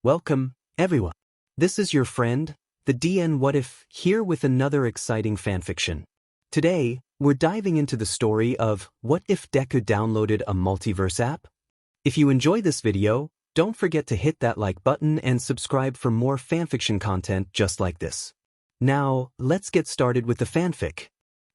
Welcome, everyone. This is your friend, the DN What If, here with another exciting fanfiction. Today, we're diving into the story of What If Deku Downloaded a Multiverse app? If you enjoy this video, don't forget to hit that like button and subscribe for more fanfiction content just like this. Now, let's get started with the fanfic.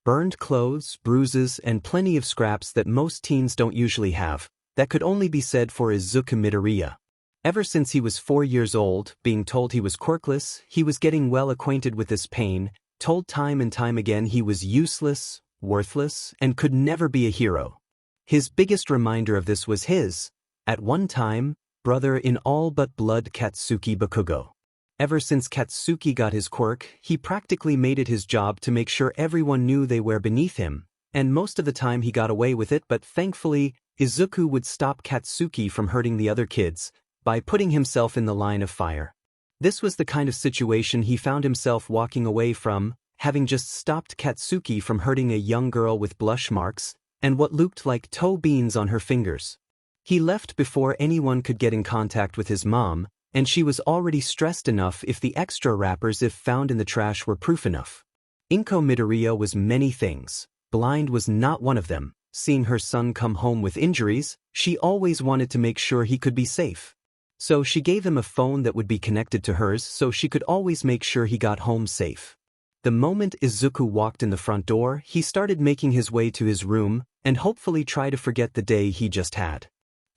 Burned clothes, bruises, and plenty of scraps that most teens don't usually have. That could only be said for Izuku Midoriya. Ever since he was 4 years old, being told he was quirkless, he was getting well acquainted with this pain, told time and time again he was useless, worthless, and could never be a hero. His biggest reminder of this was his, at one time, brother in all but blood Katsuki Bakugo. Ever since Katsuki got his quirk, he practically made it his job to make sure everyone knew they were beneath him, and most of the time he got away with it, but thankfully, Izuku would stop Katsuki from hurting the other kids by putting himself in the line of fire. This was the kind of situation he found himself walking away from, having just stopped Katsuki from hurting a young girl with blush marks and what looked like toe beans on her fingers. He left before anyone could get in contact with his mom, and she was already stressed enough if the extra wrappers if found in the trash were proof enough. Inko Midoriya was many things. Blind was not one of them. Seeing her son come home with injuries, she always wanted to make sure he could be safe. So she gave him a phone that would be connected to hers so she could always make sure he got home safe. The moment Izuku walked in the front door, he started making his way to his room and hopefully try to forget the day he just had.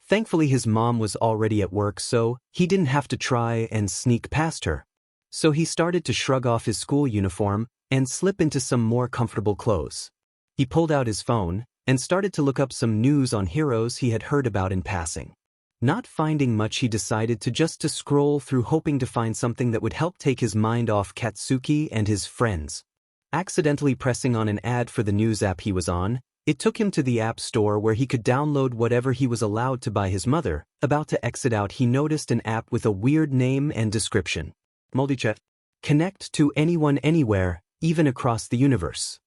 Thankfully his mom was already at work, so he didn't have to try and sneak past her. So he started to shrug off his school uniform and slip into some more comfortable clothes. He pulled out his phone and started to look up some news on heroes he had heard about in passing. Not finding much, he decided to scroll through, hoping to find something that would help take his mind off Katsuki and his friends. Accidentally pressing on an ad for the news app he was on, it took him to the app store where he could download whatever he was allowed to by his mother. About to exit out, he noticed an app with a weird name and description. Multichat. Connect to anyone anywhere, even across the universe.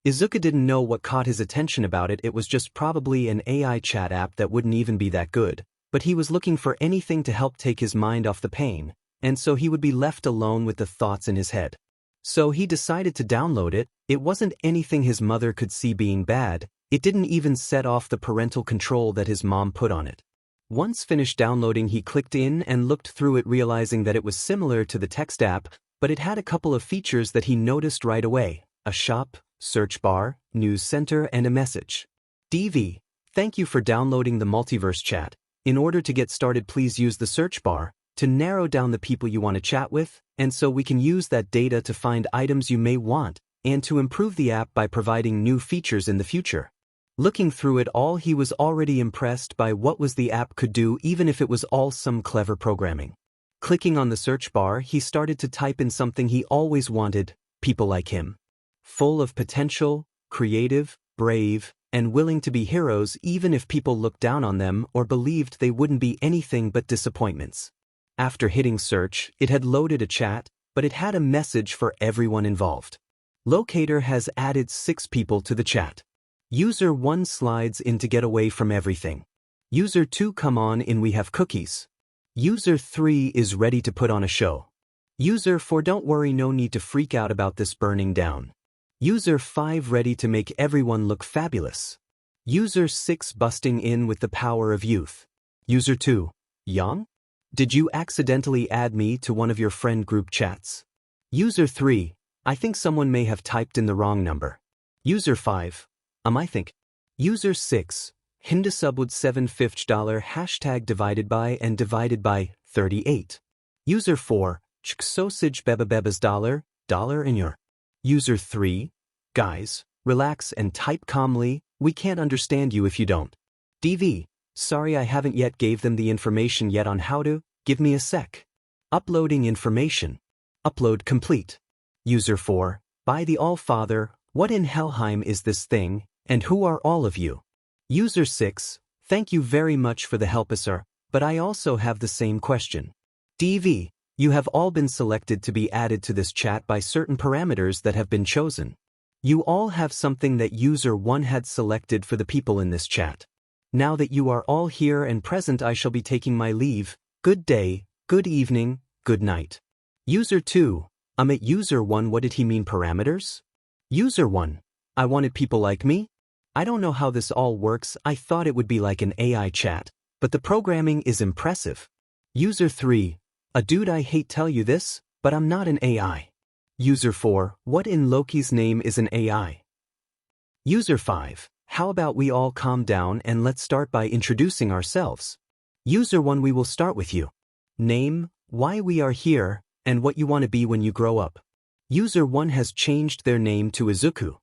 Izuku didn't know what caught his attention about it. It was just probably an AI chat app that wouldn't even be that good. But he was looking for anything to help take his mind off the pain, and so he would be left alone with the thoughts in his head. So he decided to download it. It wasn't anything his mother could see being bad. It didn't even set off the parental control that his mom put on it. Once finished downloading, he clicked in and looked through it, realizing that it was similar to the text app, but it had a couple of features that he noticed right away: a shop, search bar, news center, and a message. DV, thank you for downloading the Multiverse chat. In order to get started, please use the search bar to narrow down the people you want to chat with, and so we can use that data to find items you may want, and to improve the app by providing new features in the future. Looking through it all, he was already impressed by what the app could do, even if it was all some clever programming. Clicking on the search bar, he started to type in something he always wanted: people like him. Full of potential, creative, brave, and willing to be heroes even if people looked down on them or believed they wouldn't be anything but disappointments. After hitting search, it had loaded a chat, but it had a message for everyone involved. Locator has added 6 people to the chat. User 1 slides in to get away from everything. User 2 come on in, we have cookies. User 3 is ready to put on a show. User 4 don't worry, no need to freak out about this burning down. User 5 ready to make everyone look fabulous. User 6 busting in with the power of youth. User 2, young? Did you accidentally add me to one of your friend group chats? User 3, I think someone may have typed in the wrong number. User 5, I think. User 6, Hindasubwood $7 hashtag divided by 38. User 4, Chksosage bebabebas dollar in your. User 3, guys, relax and type calmly, we can't understand you if you don't. DV, sorry I haven't yet gave them the information yet on how to, give me a sec. Uploading information. Upload complete. User 4, by the All-Father, what in Helheim is this thing, and who are all of you? User 6, thank you very much for the help, sir, but I also have the same question. DV, you have all been selected to be added to this chat by certain parameters that have been chosen. You all have something that user 1 had selected for the people in this chat. Now that you are all here and present, I shall be taking my leave. Good day, good evening, good night. User 2, I'm at user 1. What did he mean parameters? User 1, I wanted people like me? I don't know how this all works. I thought it would be like an AI chat, but the programming is impressive. User 3, a dude, I hate tell you this, but I'm not an AI. User 4, what in Loki's name is an AI? User 5, how about we all calm down and let's start by introducing ourselves. User 1, we will start with you. Name, why we are here, and what you want to be when you grow up. User 1 has changed their name to Izuku.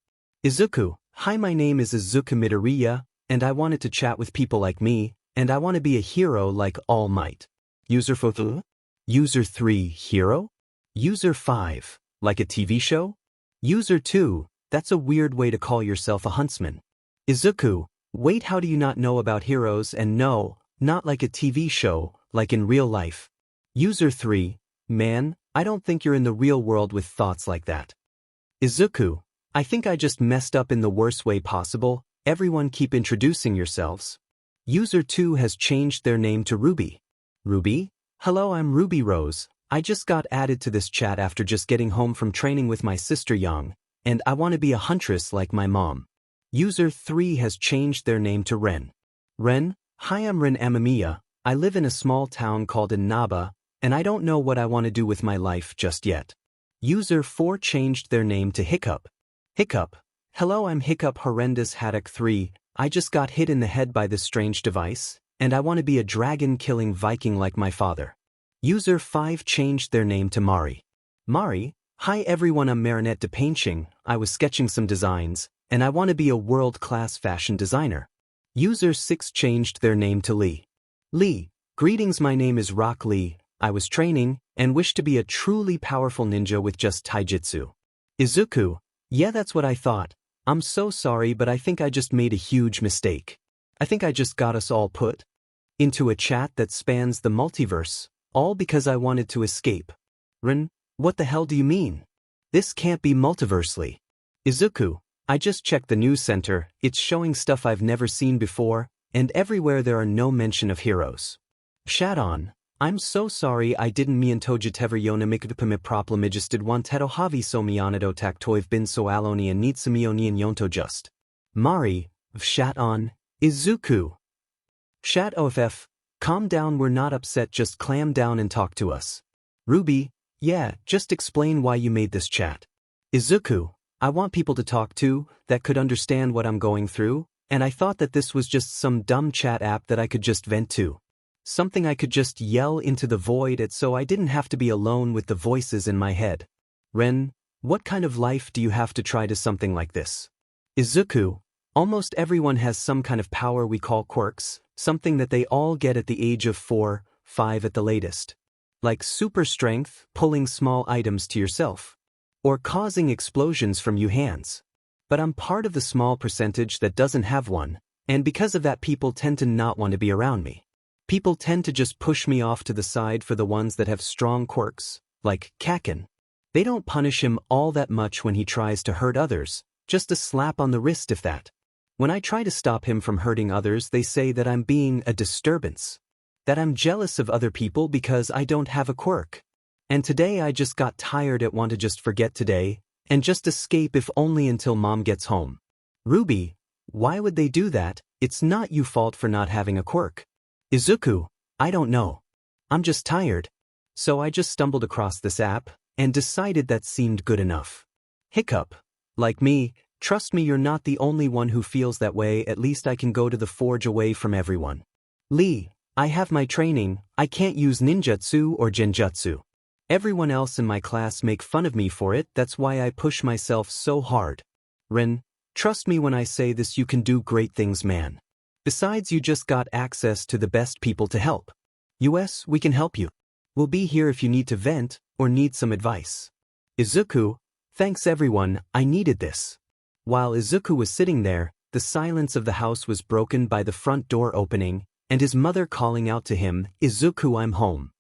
Izuku, hi, my name is Izuku Midoriya, and I wanted to chat with people like me, and I want to be a hero like All Might. User 4, User 3, hero? User 5, like a TV show? User 2, that's a weird way to call yourself a huntsman. Izuku, wait, how do you not know about heroes? And no, not like a TV show, like in real life. User 3, man, I don't think you're in the real world with thoughts like that. Izuku, I think I just messed up in the worst way possible. Everyone keep introducing yourselves. User 2 has changed their name to Ruby. Ruby? Hello, I'm Ruby Rose. I just got added to this chat after just getting home from training with my sister Young, and I want to be a huntress like my mom. User 3 has changed their name to Ren. Ren, hi, I'm Ren Amamiya. I live in a small town called Inaba, and I don't know what I want to do with my life just yet. User 4 changed their name to Hiccup. Hiccup, hello, I'm Hiccup Horrendous Haddock 3. I just got hit in the head by this strange device, and I want to be a dragon-killing Viking like my father. User 5 changed their name to Mari. Mari, hi everyone, I'm Marinette de Painting. I was sketching some designs, and I want to be a world-class fashion designer. User 6 changed their name to Lee. Lee, greetings, my name is Rock Lee. I was training, and wish to be a truly powerful ninja with just taijutsu. Izuku, yeah, that's what I thought. I'm so sorry, but I think I just made a huge mistake. I think I just got us all put into a chat that spans the multiverse, all because I wanted to escape. Ren, what the hell do you mean? This can't be multiversely. Izuku, I just checked the news center, it's showing stuff I've never seen before, and everywhere there are no mention of heroes. Chat on, I'm so sorry, I didn't mean to yona mikdupame problemijisted wanteto havi so mianado taktoiv bin so aloni and nitsamionian yonto just. Mari, chat on, Izuku. Chat off, calm down, we're not upset, just clam down and talk to us. Ruby, yeah, just explain why you made this chat. Izuku, I want people to talk to, that could understand what I'm going through, and I thought that this was just some dumb chat app that I could just vent to. Something I could just yell into the void at so I didn't have to be alone with the voices in my head. Ren, what kind of life do you have to try to something like this? Izuku, almost everyone has some kind of power we call quirks, something that they all get at the age of 4, 5 at the latest. Like super strength, pulling small items to yourself. Or causing explosions from your hands. But I'm part of the small percentage that doesn't have one, and because of that people tend to not want to be around me. People tend to just push me off to the side for the ones that have strong quirks, like Kaken. They don't punish him all that much when he tries to hurt others, just a slap on the wrist if that. When I try to stop him from hurting others, they say that I'm being a disturbance. That I'm jealous of other people because I don't have a quirk. And today I just got tired and want to just forget today, and just escape if only until mom gets home. Ruby, why would they do that? It's not your fault for not having a quirk. Izuku, I don't know. I'm just tired. So I just stumbled across this app, and decided that seemed good enough. Hiccup, like me, trust me, you're not the only one who feels that way, at least I can go to the forge away from everyone. Lee, I have my training, I can't use ninjutsu or genjutsu. Everyone else in my class make fun of me for it, that's why I push myself so hard. Ren, trust me when I say this, you can do great things, man. Besides, you just got access to the best people to help. US, we can help you. We'll be here if you need to vent, or need some advice. Izuku, thanks everyone, I needed this. While Izuku was sitting there, the silence of the house was broken by the front door opening, and his mother calling out to him, Izuku, I'm home.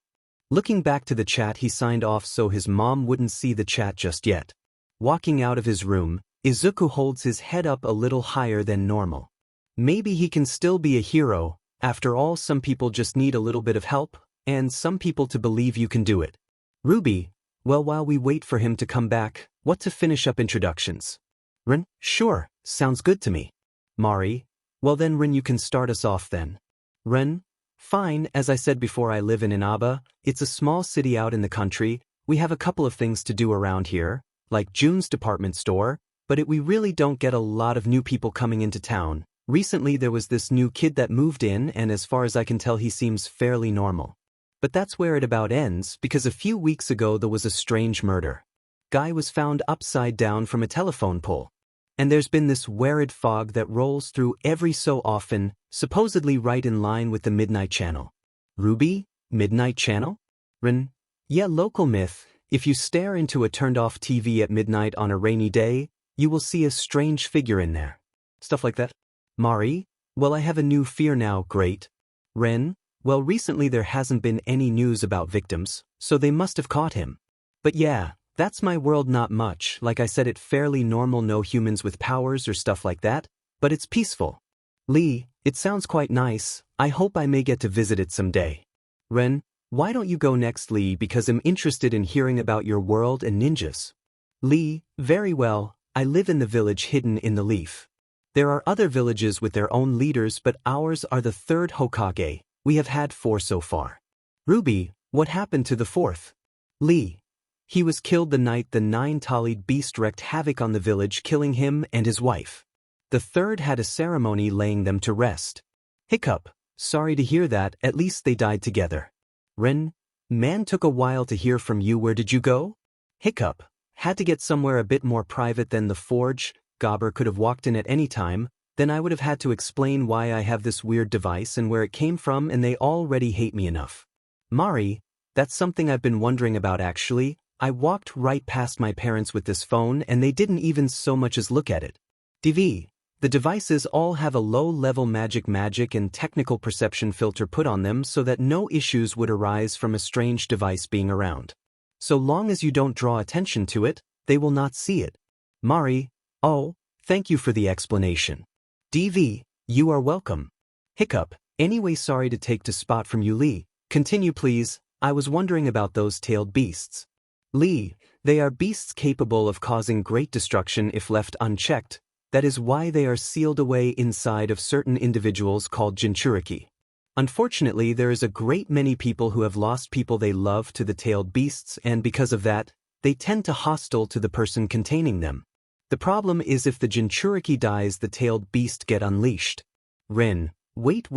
Looking back to the chat, he signed off so his mom wouldn't see the chat just yet. Walking out of his room, Izuku holds his head up a little higher than normal. Maybe he can still be a hero. After all, some people just need a little bit of help, and some people to believe you can do it. Ruby, well, while we wait for him to come back, what to finish up introductions? Rin, sure, sounds good to me. Mari, well then Rin, you can start us off then. Rin, fine, as I said before, I live in Inaba. It's a small city out in the country. We have a couple of things to do around here, like June's department store, but we really don't get a lot of new people coming into town. Recently there was this new kid that moved in, and as far as I can tell he seems fairly normal. But that's where it about ends, because a few weeks ago there was a strange murder. Guy was found upside down from a telephone pole. And there's been this weird fog that rolls through every so often, supposedly right in line with the Midnight Channel. Ruby? Midnight Channel? Rin? Yeah, local myth. If you stare into a turned-off TV at midnight on a rainy day, you will see a strange figure in there. Stuff like that. Mari? Well, I have a new fear now, great. Ren? Well, recently there hasn't been any news about victims, so they must have caught him. But yeah, that's my world, not much. Like I said, it fairly normal, no humans with powers or stuff like that, but it's peaceful. Lee, it sounds quite nice. I hope I may get to visit it someday. Ren, why don't you go next, Lee, because I'm interested in hearing about your world and ninjas. Lee, very well, I live in the village hidden in the leaf. There are other villages with their own leaders, but ours are the third Hokage. We have had 4 so far. Ruby, what happened to the 4th? Lee, he was killed the night the 9-tallied beast wreaked havoc on the village, killing him and his wife. The 3rd had a ceremony laying them to rest. Hiccup, sorry to hear that, at least they died together. Ren, man, took a while to hear from you, where did you go? Hiccup, had to get somewhere a bit more private than the forge. Gobber could have walked in at any time, then I would have had to explain why I have this weird device and where it came from, and they already hate me enough. Mari, that's something I've been wondering about actually. I walked right past my parents with this phone and they didn't even so much as look at it. DV, the devices all have a low-level magic and technical perception filter put on them so that no issues would arise from a strange device being around. So long as you don't draw attention to it, they will not see it. Mari, oh, thank you for the explanation. DV, you are welcome. Hiccup, anyway, sorry to take the spot from you, Lee. Continue please. I was wondering about those tailed beasts. Lee, they are beasts capable of causing great destruction if left unchecked. That is why they are sealed away inside of certain individuals called Jinchuriki. Unfortunately, there is a great many people who have lost people they love to the tailed beasts, and because of that, they tend to hostile to the person containing them. The problem is if the Jinchuriki dies, the tailed beast get unleashed. Rin, wait,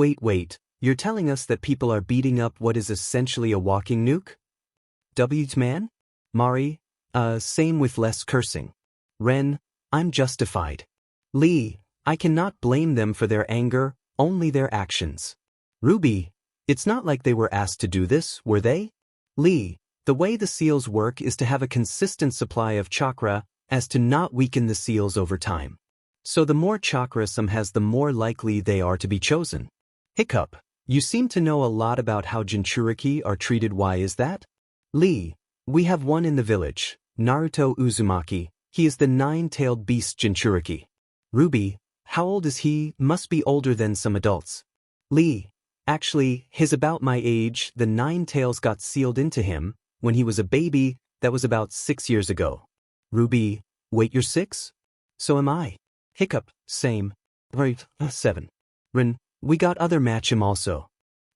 you're telling us that people are beating up what is essentially a walking nuke? W's man? Mari, same with less cursing. Ren, I'm justified. Lee, I cannot blame them for their anger, only their actions. Ruby, it's not like they were asked to do this, were they? Lee, the way the seals work is to have a consistent supply of chakra as to not weaken the seals over time. So the more chakra some has, the more likely they are to be chosen. Hiccup, you seem to know a lot about how Jinchuriki are treated. Why is that? Lee, we have one in the village, Naruto Uzumaki. He is the 9-tailed beast Jinchuriki. Ruby, how old is he? Must be older than some adults. Lee, actually, he's about my age. The 9 tails got sealed into him when he was a baby. That was about 6 years ago. Ruby, wait, you're 6? So am I. Hiccup, same. Right, 7. Rin, we got other match him also.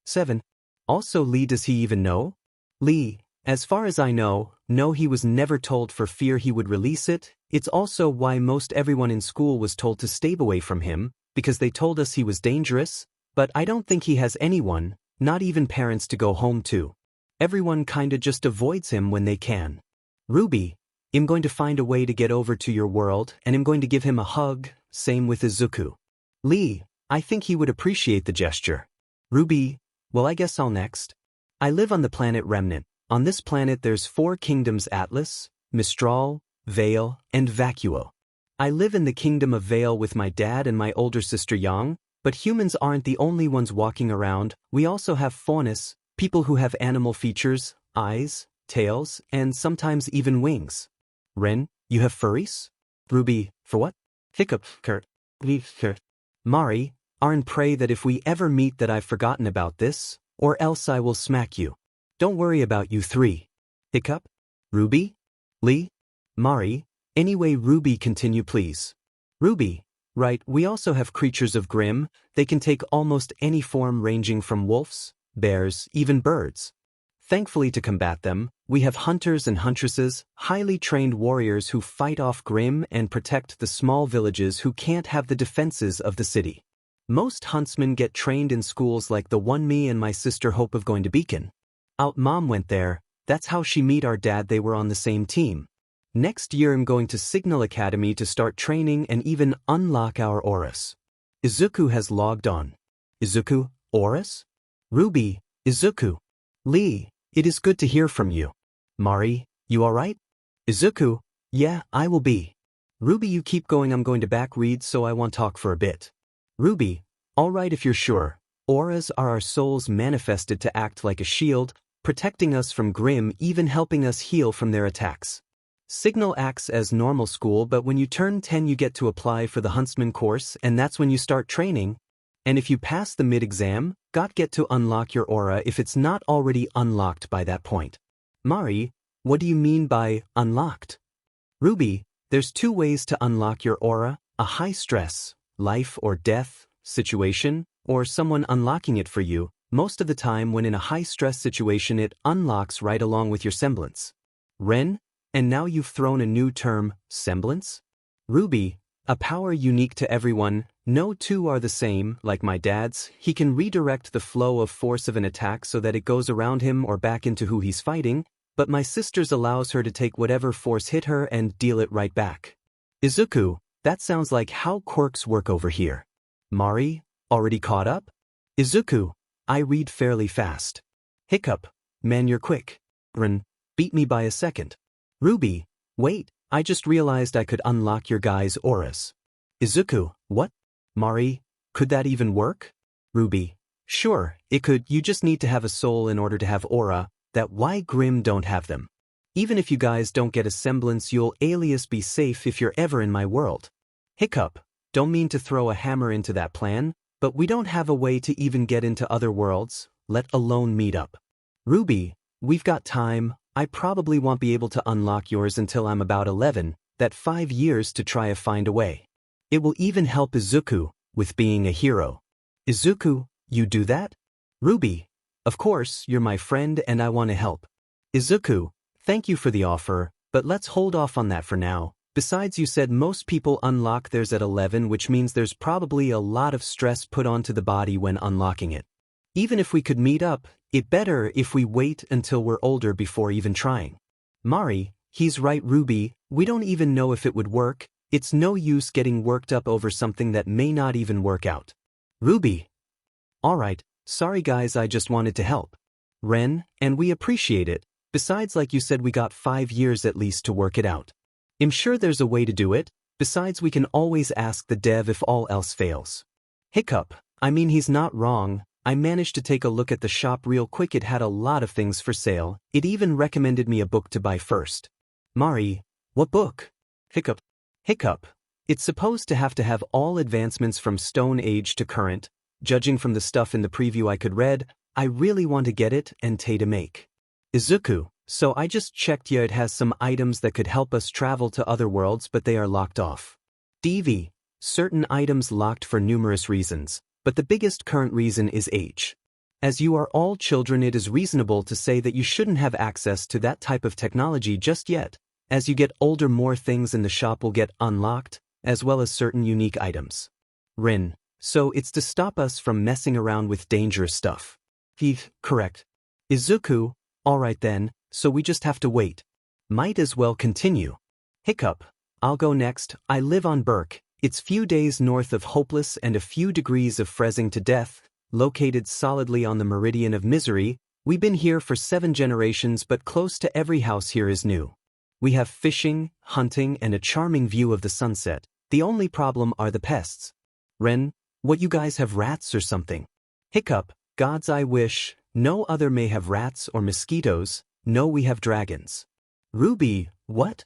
7. Also, Lee, does he even know? Lee, as far as I know, no, he was never told for fear he would release it. It's also why most everyone in school was told to stay away from him, because they told us he was dangerous, but I don't think he has anyone, not even parents, to go home to. Everyone kinda just avoids him when they can. Ruby, I'm going to find a way to get over to your world, and I'm going to give him a hug, same with Izuku. Lee, I think he would appreciate the gesture. Ruby, well, I guess I'll next. I live on the planet Remnant. On this planet there's 4 kingdoms: Atlas, Mistral, Vale, and Vacuo. I live in the kingdom of Vale with my dad and my older sister Yang, but humans aren't the only ones walking around. We also have faunus, people who have animal features, eyes, tails, and sometimes even wings. Ren, you have furries? Ruby, for what? Hiccup, Kurt. Mari, Arn, pray that if we ever meet that I've forgotten about this, or else I will smack you. Don't worry about you three. Hiccup? Ruby? Lee? Mari? Anyway, Ruby, continue please. Ruby. Right, we also have creatures of Grimm. They can take almost any form ranging from wolves, bears, even birds. Thankfully, to combat them, we have hunters and huntresses, highly trained warriors who fight off Grimm and protect the small villages who can't have the defenses of the city. Most huntsmen get trained in schools like the one me and my sister hope of going to Beacon. Out Mom went there, that's how she meet our dad, they were on the same team. Next year I'm going to Signal Academy to start training and even unlock our auras. Izuku has logged on. Izuku, auras? Ruby, Izuku. Lee, it is good to hear from you. Mari, you alright? Izuku, yeah, I will be. Ruby, you keep going, I'm going to back read so I won't talk for a bit. Ruby, alright if you're sure. Auras are our souls manifested to act like a shield, protecting us from Grimm, even helping us heal from their attacks. Signal acts as normal school, but when you turn 10 you get to apply for the Huntsman course and that's when you start training. And if you pass the mid-exam, get to unlock your aura if it's not already unlocked by that point. Mari, what do you mean by unlocked? Ruby, there's two ways to unlock your aura, a high stress, life or death situation, or someone unlocking it for you. Most of the time when in a high stress situation it unlocks right along with your semblance. Ren, and now you've thrown a new term, semblance? Ruby, a power unique to everyone, no two are the same, like my dad's. He can redirect the flow of force of an attack so that it goes around him or back into who he's fighting, but my sister's allows her to take whatever force hit her and deal it right back. Izuku, that sounds like how quirks work over here. Mari, already caught up? Izuku, I read fairly fast. Hiccup, man you're quick. Ren, beat me by a second. Ruby, wait, I just realized I could unlock your guys' auras. Izuku, what? Mari, could that even work? Ruby, sure, it could, you just need to have a soul in order to have aura, that why Grimm don't have them. Even if you guys don't get a semblance you'll alias be safe if you're ever in my world. Hiccup, don't mean to throw a hammer into that plan, but we don't have a way to even get into other worlds, let alone meet up. Ruby, we've got time. I probably won't be able to unlock yours until I'm about 11, that 5 years to try to find a way. It will even help Izuku with being a hero. Izuku, you do that? Ruby, of course, you're my friend and I want to help. Izuku, thank you for the offer, but let's hold off on that for now. Besides, you said most people unlock theirs at 11, which means there's probably a lot of stress put onto the body when unlocking it. Even if we could meet up, it better if we wait until we're older before even trying. Mari, he's right Ruby, we don't even know if it would work, it's no use getting worked up over something that may not even work out. Ruby. Alright, sorry guys, I just wanted to help. Ren, and we appreciate it, besides like you said we got 5 years at least to work it out. I'm sure there's a way to do it, besides we can always ask the dev if all else fails. Hiccup, I mean he's not wrong. I managed to take a look at the shop real quick, it had a lot of things for sale, it even recommended me a book to buy first. Mari, what book? Hiccup. Hiccup, it's supposed to have all advancements from Stone Age to current, judging from the stuff in the preview I could read, I really want to get it and to make. Izuku, so I just checked, yeah, it has some items that could help us travel to other worlds but they are locked off. DV, certain items locked for numerous reasons. But the biggest current reason is age. As you are all children, it is reasonable to say that you shouldn't have access to that type of technology just yet. As you get older, more things in the shop will get unlocked, as well as certain unique items. Rin, so it's to stop us from messing around with dangerous stuff. Heath, correct. Izuku, alright then, so we just have to wait. Might as well continue. Hiccup, I'll go next, I live on Burke. It's few days north of Hopeless and a few degrees of freezing to death, located solidly on the meridian of misery. We've been here for 7 generations, but close to every house here is new. We have fishing, hunting, and a charming view of the sunset. The only problem are the pests. Ren, what you guys have rats or something? Hiccup, gods I wish, no other may have rats or mosquitoes, no we have dragons. Ruby, what?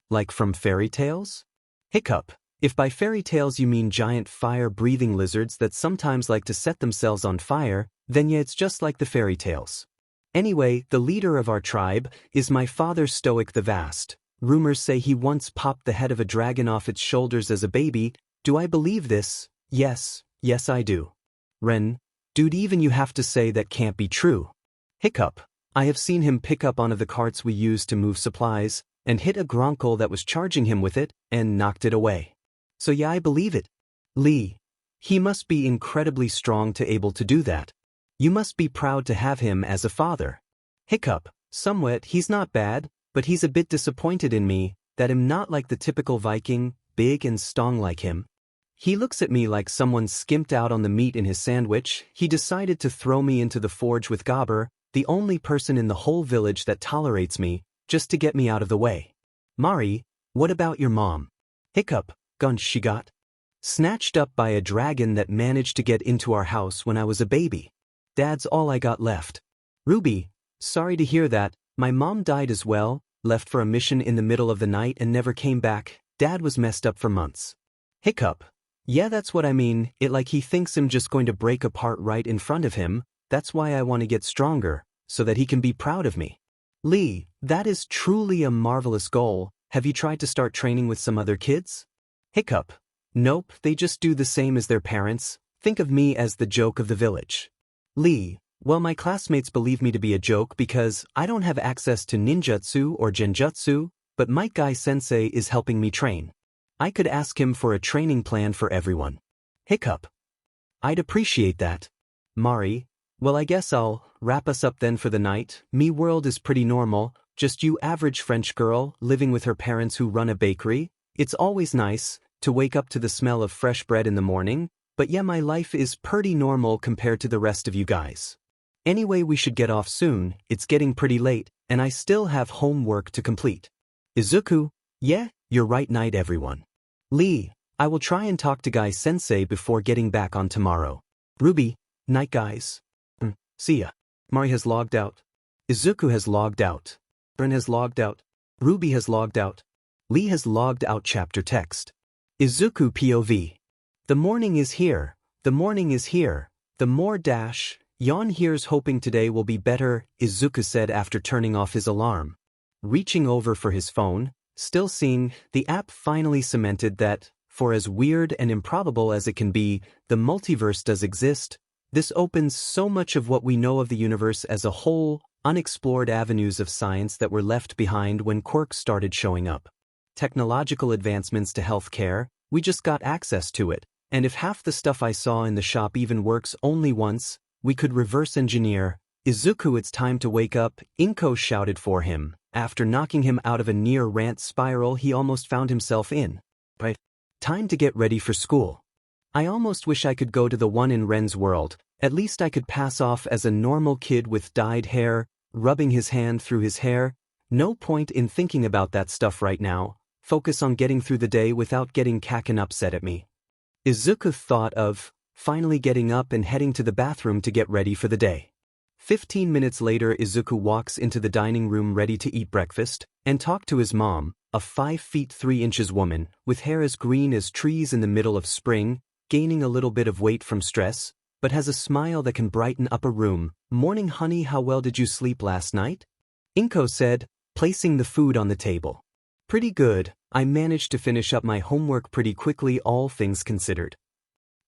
Like from fairy tales? Hiccup, if by fairy tales you mean giant fire-breathing lizards that sometimes like to set themselves on fire, then yeah, it's just like the fairy tales. Anyway, the leader of our tribe is my father Stoic the Vast. Rumors say he once popped the head of a dragon off its shoulders as a baby. Do I believe this? Yes I do. Ren, dude, even you have to say that can't be true. Hiccup. I have seen him pick up one of the carts we use to move supplies, and hit a gronkle that was charging him with it, and knocked it away. So yeah, I believe it. Lee. He must be incredibly strong to able to do that. You must be proud to have him as a father. Hiccup. Somewhat, he's not bad, but he's a bit disappointed in me, that I'm not like the typical Viking, big and strong like him. He looks at me like someone skimped out on the meat in his sandwich. He decided to throw me into the forge with Gobber, the only person in the whole village that tolerates me, just to get me out of the way. Mari, what about your mom? Hiccup. Gunch, she got snatched up by a dragon that managed to get into our house when I was a baby. Dad's all I got left. Ruby, sorry to hear that. My mom died as well, left for a mission in the middle of the night and never came back. Dad was messed up for months. Hiccup. Yeah, that's what I mean, it like he thinks I'm just going to break apart right in front of him. That's why I want to get stronger, so that he can be proud of me. Lee, that is truly a marvelous goal. Have you tried to start training with some other kids? Hiccup. Nope, they just do the same as their parents. Think of me as the joke of the village. Lee, well, my classmates believe me to be a joke because I don't have access to ninjutsu or genjutsu, but Mike Guy Sensei is helping me train. I could ask him for a training plan for everyone. Hiccup. I'd appreciate that. Mari, well, I guess I'll wrap us up then for the night. Me world is pretty normal, just you average French girl living with her parents who run a bakery. It's always nice to wake up to the smell of fresh bread in the morning, but yeah, my life is pretty normal compared to the rest of you guys. Anyway, we should get off soon, it's getting pretty late, and I still have homework to complete. Izuku, yeah, you're right. Night everyone. Lee, I will try and talk to Guy Sensei before getting back on tomorrow. Ruby, night guys. See ya. Mari has logged out. Izuku has logged out. Ren has logged out. Ruby has logged out. Lee has logged out. Chapter text. Izuku POV. The morning is here. The morning is here. The more dash. Yon here's hoping today will be better, Izuku said after turning off his alarm. Reaching over for his phone, still seeing, the app finally cemented that, for as weird and improbable as it can be, the multiverse does exist. This opens so much of what we know of the universe as a whole, unexplored avenues of science that were left behind when quirks started showing up. Technological advancements to healthcare, we just got access to it, and if half the stuff I saw in the shop even works only once, we could reverse engineer. Izuku, it's time to wake up, Inko shouted for him, after knocking him out of a near rant spiral he almost found himself in. Right. Time to get ready for school. I almost wish I could go to the one in Ren's world, at least I could pass off as a normal kid with dyed hair, rubbing his hand through his hair. No point in thinking about that stuff right now, focus on getting through the day without getting Kaken upset at me. Izuku thought of, finally getting up and heading to the bathroom to get ready for the day. 15 minutes later, Izuku walks into the dining room ready to eat breakfast, and talk to his mom, a 5 feet 3 inches woman, with hair as green as trees in the middle of spring, gaining a little bit of weight from stress, but has a smile that can brighten up a room. Morning honey, how well did you sleep last night? Inko said, placing the food on the table. Pretty good, I managed to finish up my homework pretty quickly, all things considered.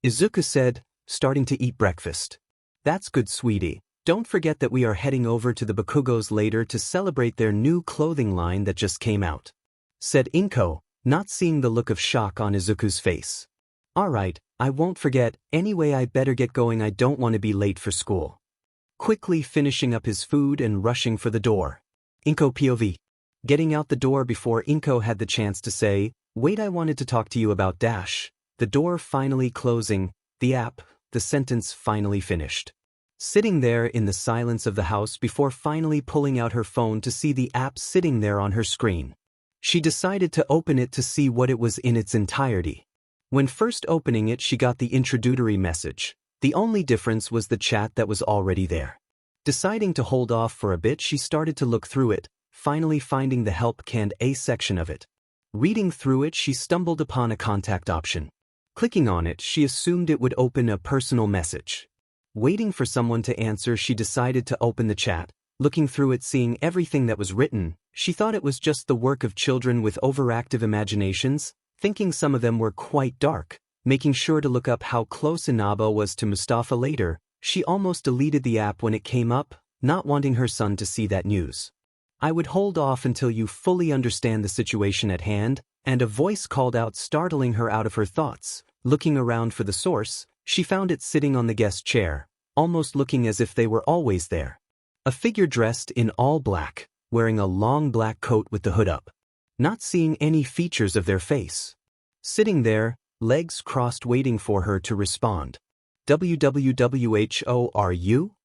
Izuku said, starting to eat breakfast. That's good, sweetie. Don't forget that we are heading over to the Bakugos later to celebrate their new clothing line that just came out. Said Inko, not seeing the look of shock on Izuku's face. Alright, I won't forget, anyway I better get going, I don't want to be late for school. Quickly finishing up his food and rushing for the door. Inko POV. Getting out the door before Inko had the chance to say, wait, I wanted to talk to you about Dash. The door finally closing, the app, the sentence finally finished. Sitting there in the silence of the house before finally pulling out her phone to see the app sitting there on her screen. She decided to open it to see what it was in its entirety. When first opening it, she got the introductory message. The only difference was the chat that was already there. Deciding to hold off for a bit, she started to look through it, finally finding the help canned A section of it. Reading through it, she stumbled upon a contact option. Clicking on it, she assumed it would open a personal message. Waiting for someone to answer, she decided to open the chat, Looking through it, seeing everything that was written, she thought it was just the work of children with overactive imaginations, thinking some of them were quite dark. Making sure to look up how close Inaba was to Mustafa later, she almost deleted the app when it came up, not wanting her son to see that news. I would hold off until you fully understand the situation at hand, and a voice called out, startling her out of her thoughts. Looking around for the source, she found it sitting on the guest chair, almost looking as if they were always there. A figure dressed in all black, wearing a long black coat with the hood up. Not seeing any features of their face. Sitting there, legs crossed, waiting for her to respond. "WWWHO are you?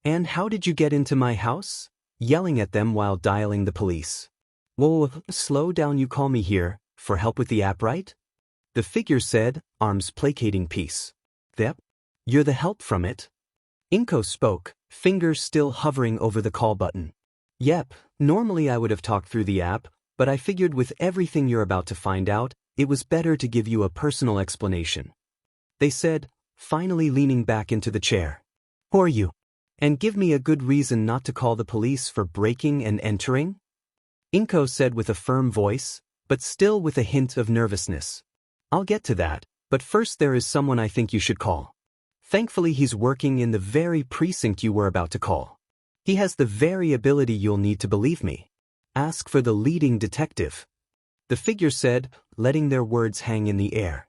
And how did you get into my house?" Yelling at them while dialing the police. "Whoa, slow down, you call me here for help with the app, right?" The figure said, arms placating peace. "Yep. You're the help from it?" Inko spoke, fingers still hovering over the call button. "Yep, normally I would have talked through the app, but I figured with everything you're about to find out, it was better to give you a personal explanation," they said, finally leaning back into the chair. "Who are you? And give me a good reason not to call the police for breaking and entering?" Inko said with a firm voice, but still with a hint of nervousness. "I'll get to that, but first there is someone I think you should call. Thankfully he's working in the very precinct you were about to call. He has the very ability you'll need to believe me. Ask for the leading detective," the figure said, letting their words hang in the air.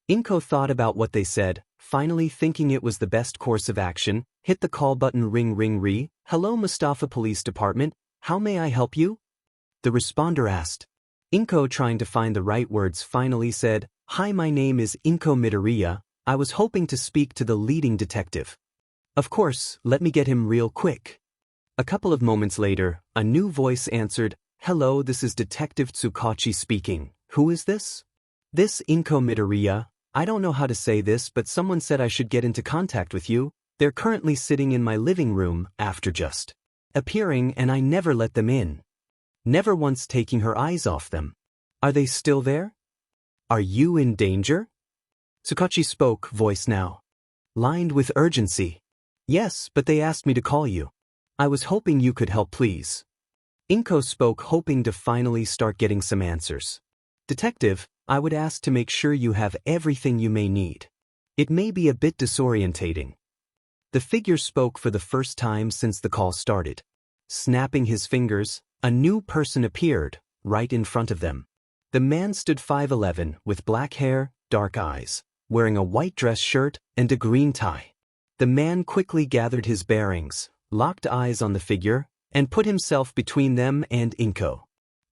Inko thought about what they said, finally thinking it was the best course of action, hit the call button. Ring ring re. "Hello, Mustafa Police Department, how may I help you?" the responder asked. Inko, trying to find the right words, finally said, "Hi, my name is Inko Midoriya. I was hoping to speak to the leading detective." "Of course, let me get him real quick." A couple of moments later, a new voice answered, "Hello, this is Detective Tsukachi speaking. Who is this?" "This Inko Midoriya. I don't know how to say this, but someone said I should get into contact with you. They're currently sitting in my living room after just appearing, and I never let them in. Never once taking her eyes off them. Are they still there? Are you in danger?" Tsukachi spoke, voice now lined with urgency. "Yes, but they asked me to call you. I was hoping you could help, please." Inko spoke, hoping to finally start getting some answers. "Detective, I would ask to make sure you have everything you may need. It may be a bit disorientating." The figure spoke for the first time since the call started. Snapping his fingers, a new person appeared, right in front of them. The man stood 5'11", with black hair, dark eyes, wearing a white dress shirt and a green tie. The man quickly gathered his bearings, locked eyes on the figure, and put himself between them and Inko.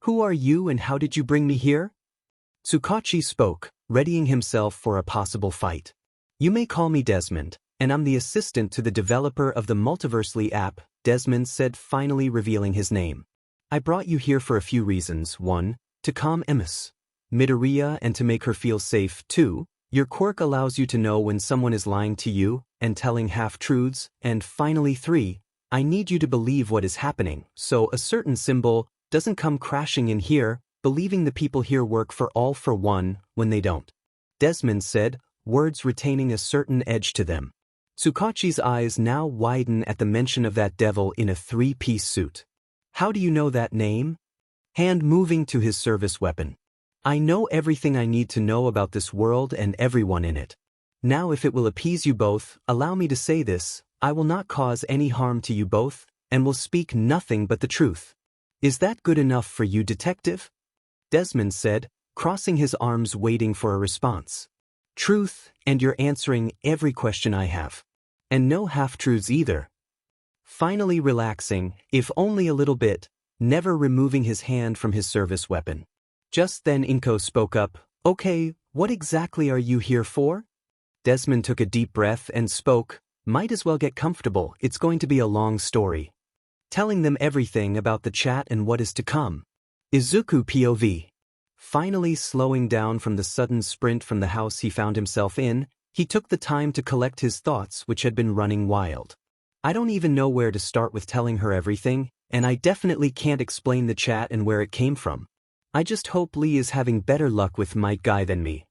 "Who are you and how did you bring me here?" Tsukachi spoke, readying himself for a possible fight. "You may call me Desmond, and I'm the assistant to the developer of the Multiverse app," Desmond said, finally revealing his name. "I brought you here for a few reasons. 1. To calm Ms. Midoriya and to make her feel safe. 2. Your quirk allows you to know when someone is lying to you and telling half-truths. And finally 3. I need you to believe what is happening, so a certain symbol doesn't come crashing in here, believing the people here work for all for one when they don't," Desmond said, words retaining a certain edge to them. Tsukachi's eyes now widen at the mention of that devil in a three-piece suit. "How do you know that name?" Hand moving to his service weapon. "I know everything I need to know about this world and everyone in it. Now, if it will appease you both, allow me to say this: I will not cause any harm to you both, and will speak nothing but the truth. Is that good enough for you, detective?" Desmond said, crossing his arms, waiting for a response. "Truth, and you're answering every question I have. And no half-truths either." Finally relaxing, if only a little bit, never removing his hand from his service weapon. Just then Inko spoke up, "Okay, what exactly are you here for?" Desmond took a deep breath and spoke, "Might as well get comfortable, it's going to be a long story." Telling them everything about the chat and what is to come. Izuku POV. Finally slowing down from the sudden sprint from the house he found himself in, he took the time to collect his thoughts, which had been running wild. "I don't even know where to start with telling her everything, and I definitely can't explain the chat and where it came from. I just hope Lee is having better luck with my guy than me."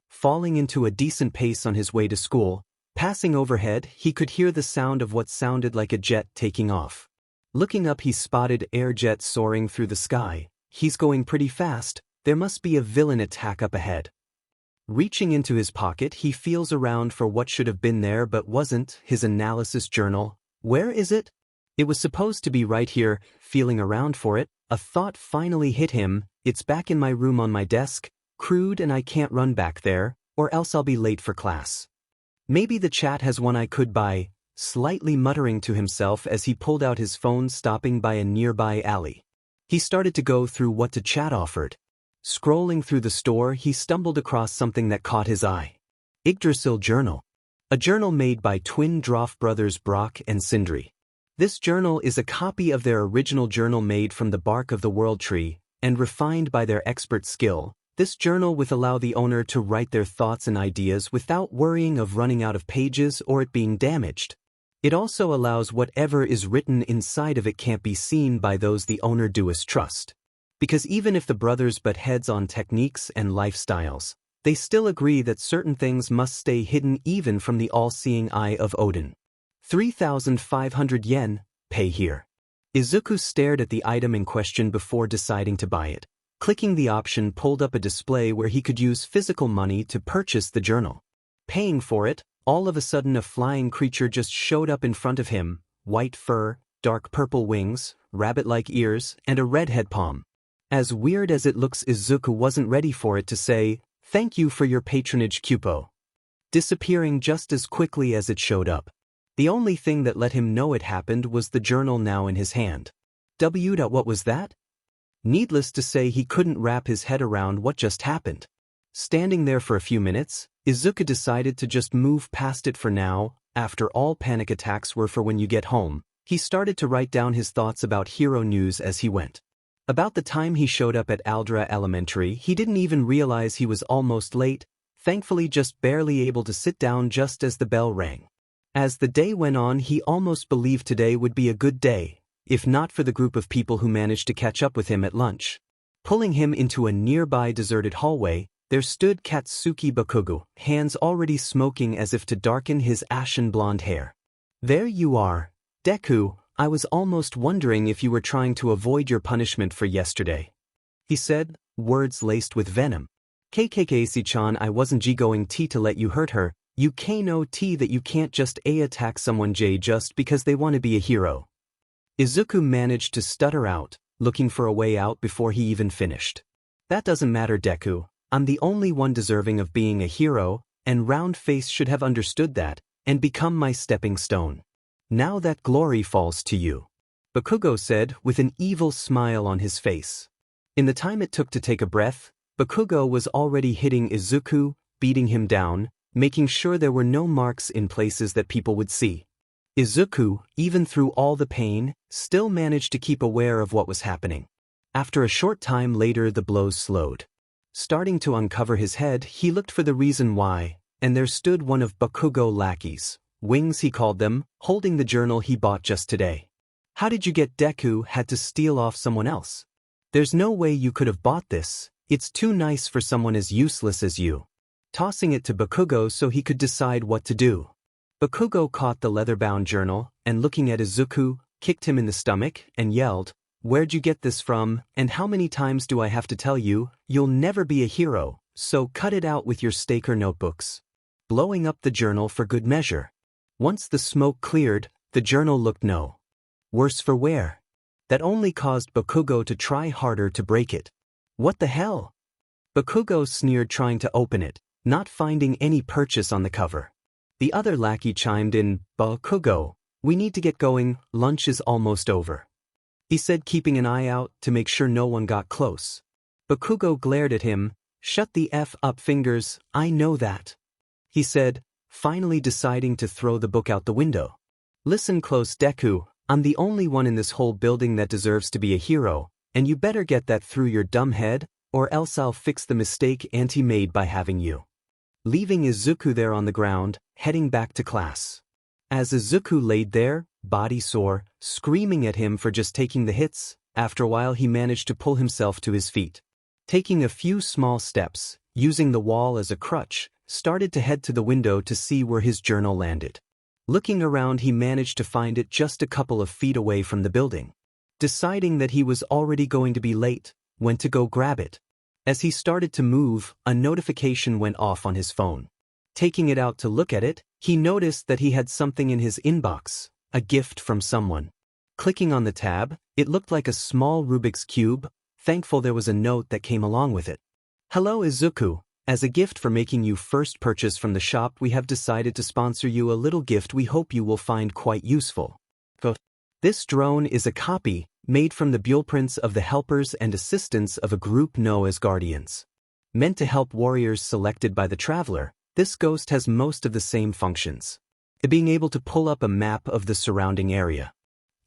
Falling into a decent pace on his way to school, passing overhead, he could hear the sound of what sounded like a jet taking off. Looking up he spotted air jets soaring through the sky. He's going pretty fast, there must be a villain attack up ahead. Reaching into his pocket he feels around for what should have been there but wasn't, his analysis journal. Where is it? It was supposed to be right here. Feeling around for it, a thought finally hit him. It's back in my room on my desk, crude, and I can't run back there, or else I'll be late for class. Maybe the chat has one I could buy, slightly muttering to himself as he pulled out his phone, stopping by a nearby alley. He started to go through what the chat offered. Scrolling through the store he stumbled across something that caught his eye. Yggdrasil Journal. A journal made by twin Droff brothers Brock and Sindri. This journal is a copy of their original journal made from the bark of the world tree, and refined by their expert skill. This journal will allow the owner to write their thoughts and ideas without worrying of running out of pages or it being damaged. It also allows whatever is written inside of it can't be seen by those the owner does trust. Because even if the brothers butt heads on techniques and lifestyles, they still agree that certain things must stay hidden even from the all-seeing eye of Odin. 3,500 yen, pay here. Izuku stared at the item in question before deciding to buy it. Clicking the option pulled up a display where he could use physical money to purchase the journal. Paying for it, all of a sudden a flying creature just showed up in front of him, white fur, dark purple wings, rabbit-like ears, and a red head palm. As weird as it looks, Izuku wasn't ready for it to say, "Thank you for your patronage, Cupo," disappearing just as quickly as it showed up. The only thing that let him know it happened was the journal now in his hand. What was that? Needless to say, he couldn't wrap his head around what just happened. Standing there for a few minutes, Izuku decided to just move past it for now. After all, panic attacks were for when you get home. He started to write down his thoughts about hero news as he went. About the time he showed up at Aldra Elementary, he didn't even realize he was almost late, thankfully just barely able to sit down just as the bell rang. As the day went on, he almost believed today would be a good day, if not for the group of people who managed to catch up with him at lunch. Pulling him into a nearby deserted hallway, there stood Katsuki Bakugo, hands already smoking as if to darken his ashen blonde hair. "There you are, Deku. I was almost wondering if you were trying to avoid your punishment for yesterday," he said, words laced with venom. "KKK-chan, I wasn't going to let you hurt her. You know that you can't just attack someone just because they want to be a hero." Izuku managed to stutter out, looking for a way out before he even finished. "That doesn't matter, Deku. I'm the only one deserving of being a hero, and Round Face should have understood that, and become my stepping stone. Now that glory falls to you," Bakugo said with an evil smile on his face. In the time it took to take a breath, Bakugo was already hitting Izuku, beating him down, making sure there were no marks in places that people would see. Izuku, even through all the pain, still managed to keep aware of what was happening. After a short time later, the blows slowed. Starting to uncover his head, he looked for the reason why, and there stood one of Bakugo lackeys. Wings he called them, holding the journal he bought just today. "How did you get Deku had to steal off someone else? There's no way you could have bought this, it's too nice for someone as useless as you." Tossing it to Bakugo so he could decide what to do. Bakugo caught the leather-bound journal, and looking at Izuku, kicked him in the stomach, and yelled, "Where'd you get this from, and how many times do I have to tell you, you'll never be a hero, so cut it out with your Staker notebooks." Blowing up the journal for good measure. Once the smoke cleared, the journal looked no worse for wear. That only caused Bakugo to try harder to break it. "What the hell?" Bakugo sneered, trying to open it, not finding any purchase on the cover. The other lackey chimed in, "Bakugo, we need to get going, lunch is almost over," he said, keeping an eye out to make sure no one got close. Bakugo glared at him. "Shut the F up, fingers, I know that," he said, finally deciding to throw the book out the window. "Listen close, Deku, I'm the only one in this whole building that deserves to be a hero, and you better get that through your dumb head, or else I'll fix the mistake Auntie made by having you." Leaving Izuku there on the ground, heading back to class. As Izuku laid there, body sore, screaming at him for just taking the hits, after a while he managed to pull himself to his feet. Taking a few small steps, using the wall as a crutch, started to head to the window to see where his journal landed. Looking around, he managed to find it just a couple of feet away from the building. Deciding that he was already going to be late, went to go grab it. As he started to move, a notification went off on his phone. Taking it out to look at it, he noticed that he had something in his inbox, a gift from someone. Clicking on the tab, it looked like a small Rubik's Cube. Thankful there was a note that came along with it. Hello Izuku, as a gift for making your first purchase from the shop, we have decided to sponsor you a little gift we hope you will find quite useful. This drone is a copy, made from the blueprints of the helpers and assistants of a group known as Guardians. Meant to help warriors selected by the traveler, this ghost has most of the same functions. Being able to pull up a map of the surrounding area.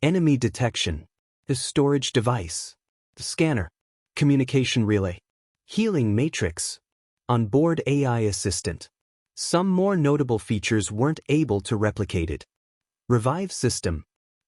Enemy detection. The storage device. The scanner. Communication relay. Healing matrix. Onboard AI assistant. Some more notable features weren't able to replicate it. Revive system.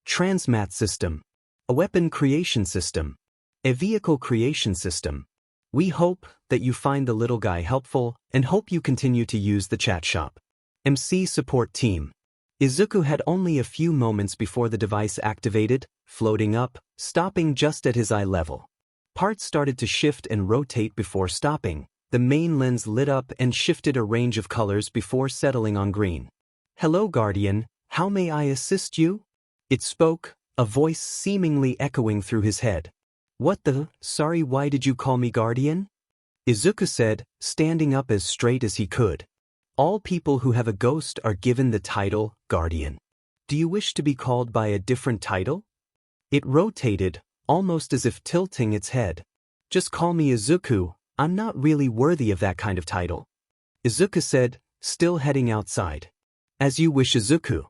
Transmat system. A weapon creation system. A vehicle creation system. We hope that you find the little guy helpful and hope you continue to use the chat shop. MC support team. Izuku had only a few moments before the device activated, floating up, stopping just at his eye level. Parts started to shift and rotate before stopping. The main lens lit up and shifted a range of colors before settling on green. Hello Guardian, how may I assist you? It spoke, a voice seemingly echoing through his head. What the, sorry, why did you call me Guardian? Izuku said, standing up as straight as he could. All people who have a ghost are given the title, Guardian. Do you wish to be called by a different title? It rotated, almost as if tilting its head. Just call me Izuku, I'm not really worthy of that kind of title. Izuku said, still heading outside. As you wish Izuku.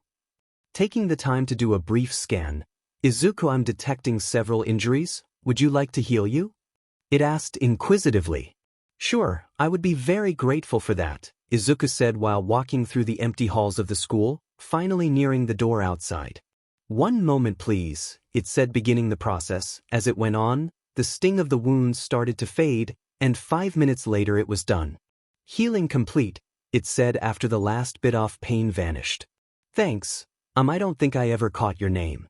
Taking the time to do a brief scan. Izuku, I'm detecting several injuries, would you like to heal you? It asked inquisitively. Sure, I would be very grateful for that, Izuku said while walking through the empty halls of the school, finally nearing the door outside. One moment please, it said, beginning the process. As it went on, the sting of the wounds started to fade, and 5 minutes later it was done. Healing complete, it said after the last bit of pain vanished. Thanks, I don't think I ever caught your name.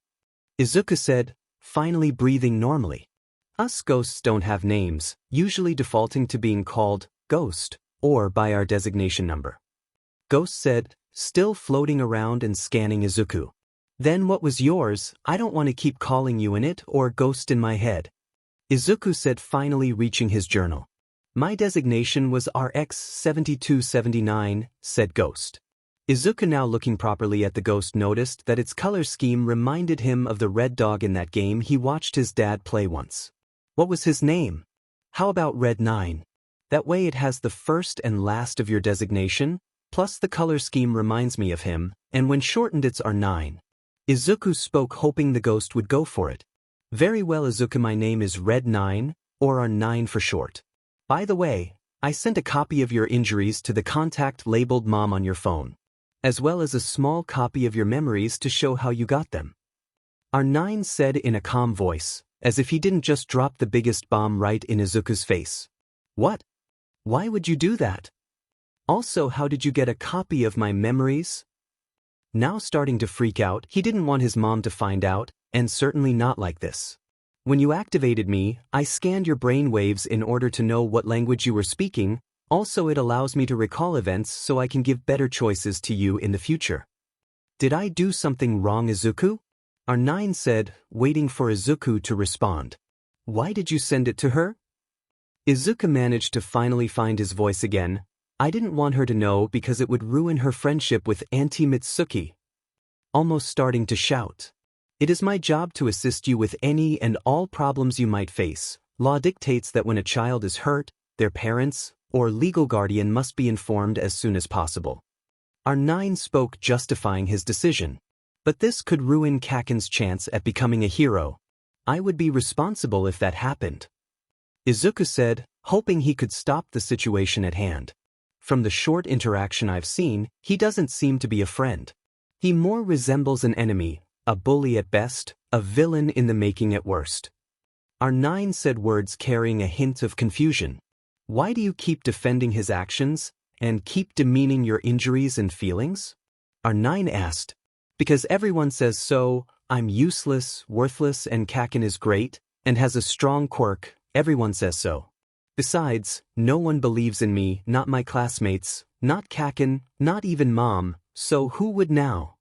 Izuku said, finally breathing normally. Us ghosts don't have names, usually defaulting to being called Ghost, or by our designation number. Ghost said, still floating around and scanning Izuku. Then what was yours? I don't want to keep calling you in it or Ghost in my head. Izuku said, finally reaching his journal. My designation was RX-7279, said Ghost. Izuku, now looking properly at the ghost, noticed that its color scheme reminded him of the red dog in that game he watched his dad play once. What was his name? How about Red 9? That way it has the first and last of your designation, plus the color scheme reminds me of him, and when shortened it's R9. Izuku spoke, hoping the ghost would go for it. Very well Izuku, my name is Red 9, or R9 for short. By the way, I sent a copy of your injuries to the contact labeled Mom on your phone, as well as a small copy of your memories to show how you got them. R9 said in a calm voice, as if he didn't just drop the biggest bomb right in Izuku's face. What? Why would you do that? Also, how did you get a copy of my memories? Now starting to freak out, he didn't want his mom to find out, and certainly not like this. When you activated me, I scanned your brain waves in order to know what language you were speaking. Also, it allows me to recall events so I can give better choices to you in the future. Did I do something wrong, Izuku? R9 said, waiting for Izuku to respond. Why did you send it to her? Izuku managed to finally find his voice again. I didn't want her to know because it would ruin her friendship with Auntie Mitsuki. Almost starting to shout. It is my job to assist you with any and all problems you might face. Law dictates that when a child is hurt, their parents or legal guardian must be informed as soon as possible. R9 spoke, justifying his decision. But this could ruin Kaken's chance at becoming a hero. I would be responsible if that happened. Izuku said, hoping he could stop the situation at hand. From the short interaction I've seen, he doesn't seem to be a friend. He more resembles an enemy, a bully at best, a villain in the making at worst. R9 said, words carrying a hint of confusion. Why do you keep defending his actions, and keep demeaning your injuries and feelings? R9 asked, Because everyone says so, I'm useless, worthless, and Kaken is great, and has a strong quirk, everyone says so. Besides, no one believes in me, not my classmates, not Kaken, not even Mom, so who would now?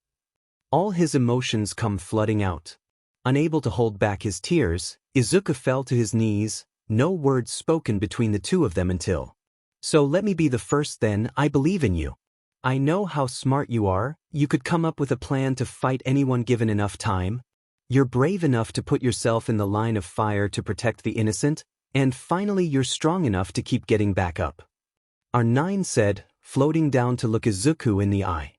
All his emotions come flooding out. Unable to hold back his tears, Izuku fell to his knees, no words spoken between the two of them until. So let me be the first then, I believe in you. I know how smart you are, you could come up with a plan to fight anyone given enough time. You're brave enough to put yourself in the line of fire to protect the innocent, and finally you're strong enough to keep getting back up. R9 said, floating down to look Izuku in the eye.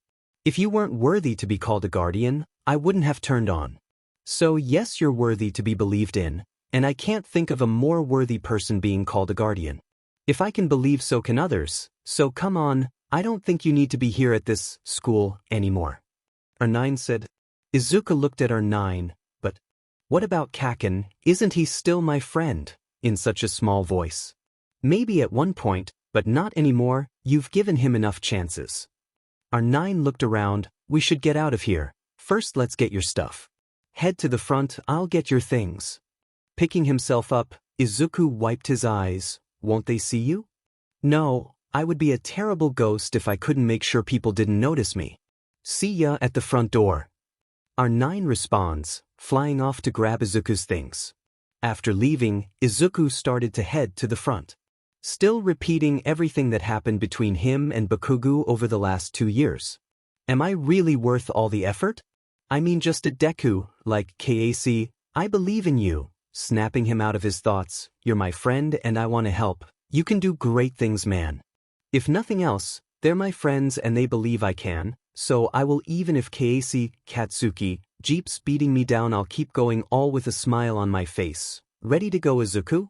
If you weren't worthy to be called a guardian, I wouldn't have turned on. So yes, you're worthy to be believed in, and I can't think of a more worthy person being called a guardian. If I can believe, so can others, so come on, I don't think you need to be here at this school anymore. R9 said. Izuku looked at R9, but what about Kaken, isn't he still my friend, in such a small voice? Maybe at one point, but not anymore, you've given him enough chances. R9 looked around, we should get out of here, first let's get your stuff. Head to the front, I'll get your things. Picking himself up, Izuku wiped his eyes, won't they see you? No, I would be a terrible ghost if I couldn't make sure people didn't notice me. See ya at the front door. R9 responds, flying off to grab Izuku's things. After leaving, Izuku started to head to the front. Still repeating everything that happened between him and Bakugo over the last 2 years. Am I really worth all the effort? I mean just a Deku, like KAC, I believe in you. Snapping him out of his thoughts, you're my friend and I want to help. You can do great things, man. If nothing else, they're my friends and they believe I can, so I will, even if KAC, Katsuki, Jeep's beating me down, I'll keep going, all with a smile on my face. Ready to go, Izuku?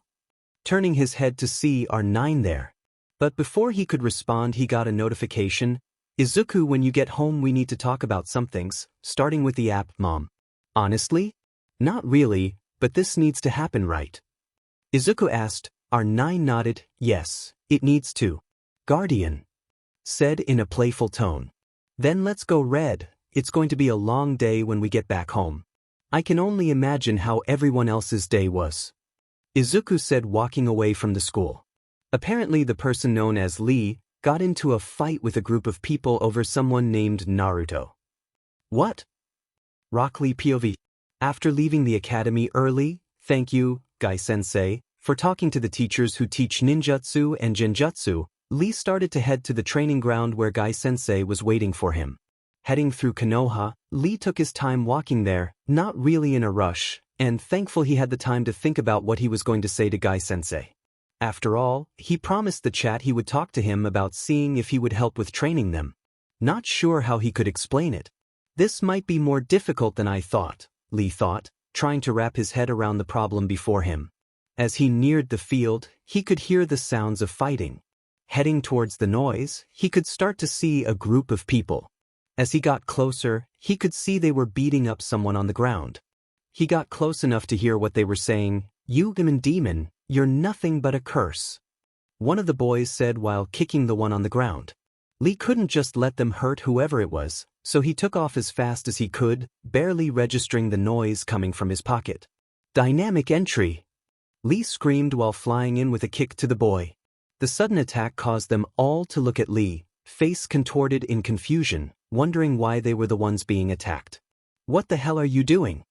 Turning his head to see R9 there. But before he could respond, he got a notification. Izuku, when you get home we need to talk about some things, starting with the app, Mom. Honestly? Not really, but this needs to happen, right? Izuku asked. R9 nodded, yes, it needs to. Guardian said in a playful tone. Then let's go, Red, it's going to be a long day when we get back home. I can only imagine how everyone else's day was. Izuku said, walking away from the school. Apparently the person known as Lee got into a fight with a group of people over someone named Naruto. What? Rock Lee POV. After leaving the academy early, thank you, Gai-sensei, for talking to the teachers who teach ninjutsu and genjutsu, Lee started to head to the training ground where Gai-sensei was waiting for him. Heading through Konoha, Lee took his time walking there, not really in a rush, and thankful he had the time to think about what he was going to say to Gai-sensei. After all, he promised the chat he would talk to him about seeing if he would help with training them. Not sure how he could explain it. This might be more difficult than I thought, Lee thought, trying to wrap his head around the problem before him. As he neared the field, he could hear the sounds of fighting. Heading towards the noise, he could start to see a group of people. As he got closer, he could see they were beating up someone on the ground. He got close enough to hear what they were saying. You demon, you're nothing but a curse. One of the boys said while kicking the one on the ground. Lee couldn't just let them hurt whoever it was, so he took off as fast as he could, barely registering the noise coming from his pocket. Dynamic entry! Lee screamed while flying in with a kick to the boy. The sudden attack caused them all to look at Lee, face contorted in confusion, wondering why they were the ones being attacked. What the hell are you doing?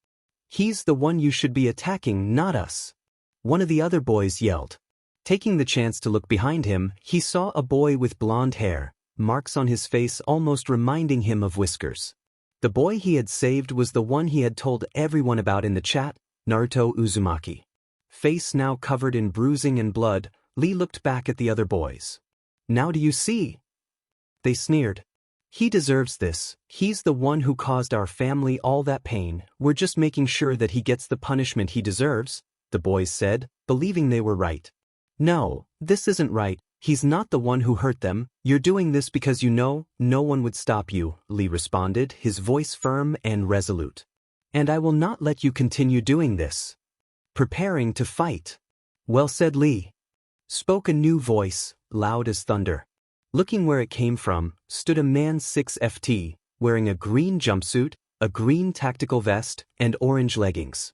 He's the one you should be attacking, not us. One of the other boys yelled. Taking the chance to look behind him, he saw a boy with blonde hair, marks on his face almost reminding him of whiskers. The boy he had saved was the one he had told everyone about in the chat, Naruto Uzumaki. Face now covered in bruising and blood, Lee looked back at the other boys. Now do you see? They sneered. He deserves this. He's the one who caused our family all that pain. We're just making sure that he gets the punishment he deserves, the boys said, believing they were right. No, this isn't right. He's not the one who hurt them. You're doing this because you know no one would stop you, Lee responded, his voice firm and resolute. And I will not let you continue doing this. Preparing to fight. Well said, Lee. Spoke a new voice, loud as thunder. Looking where it came from, stood a man 6 FT, wearing a green jumpsuit, a green tactical vest, and orange leggings.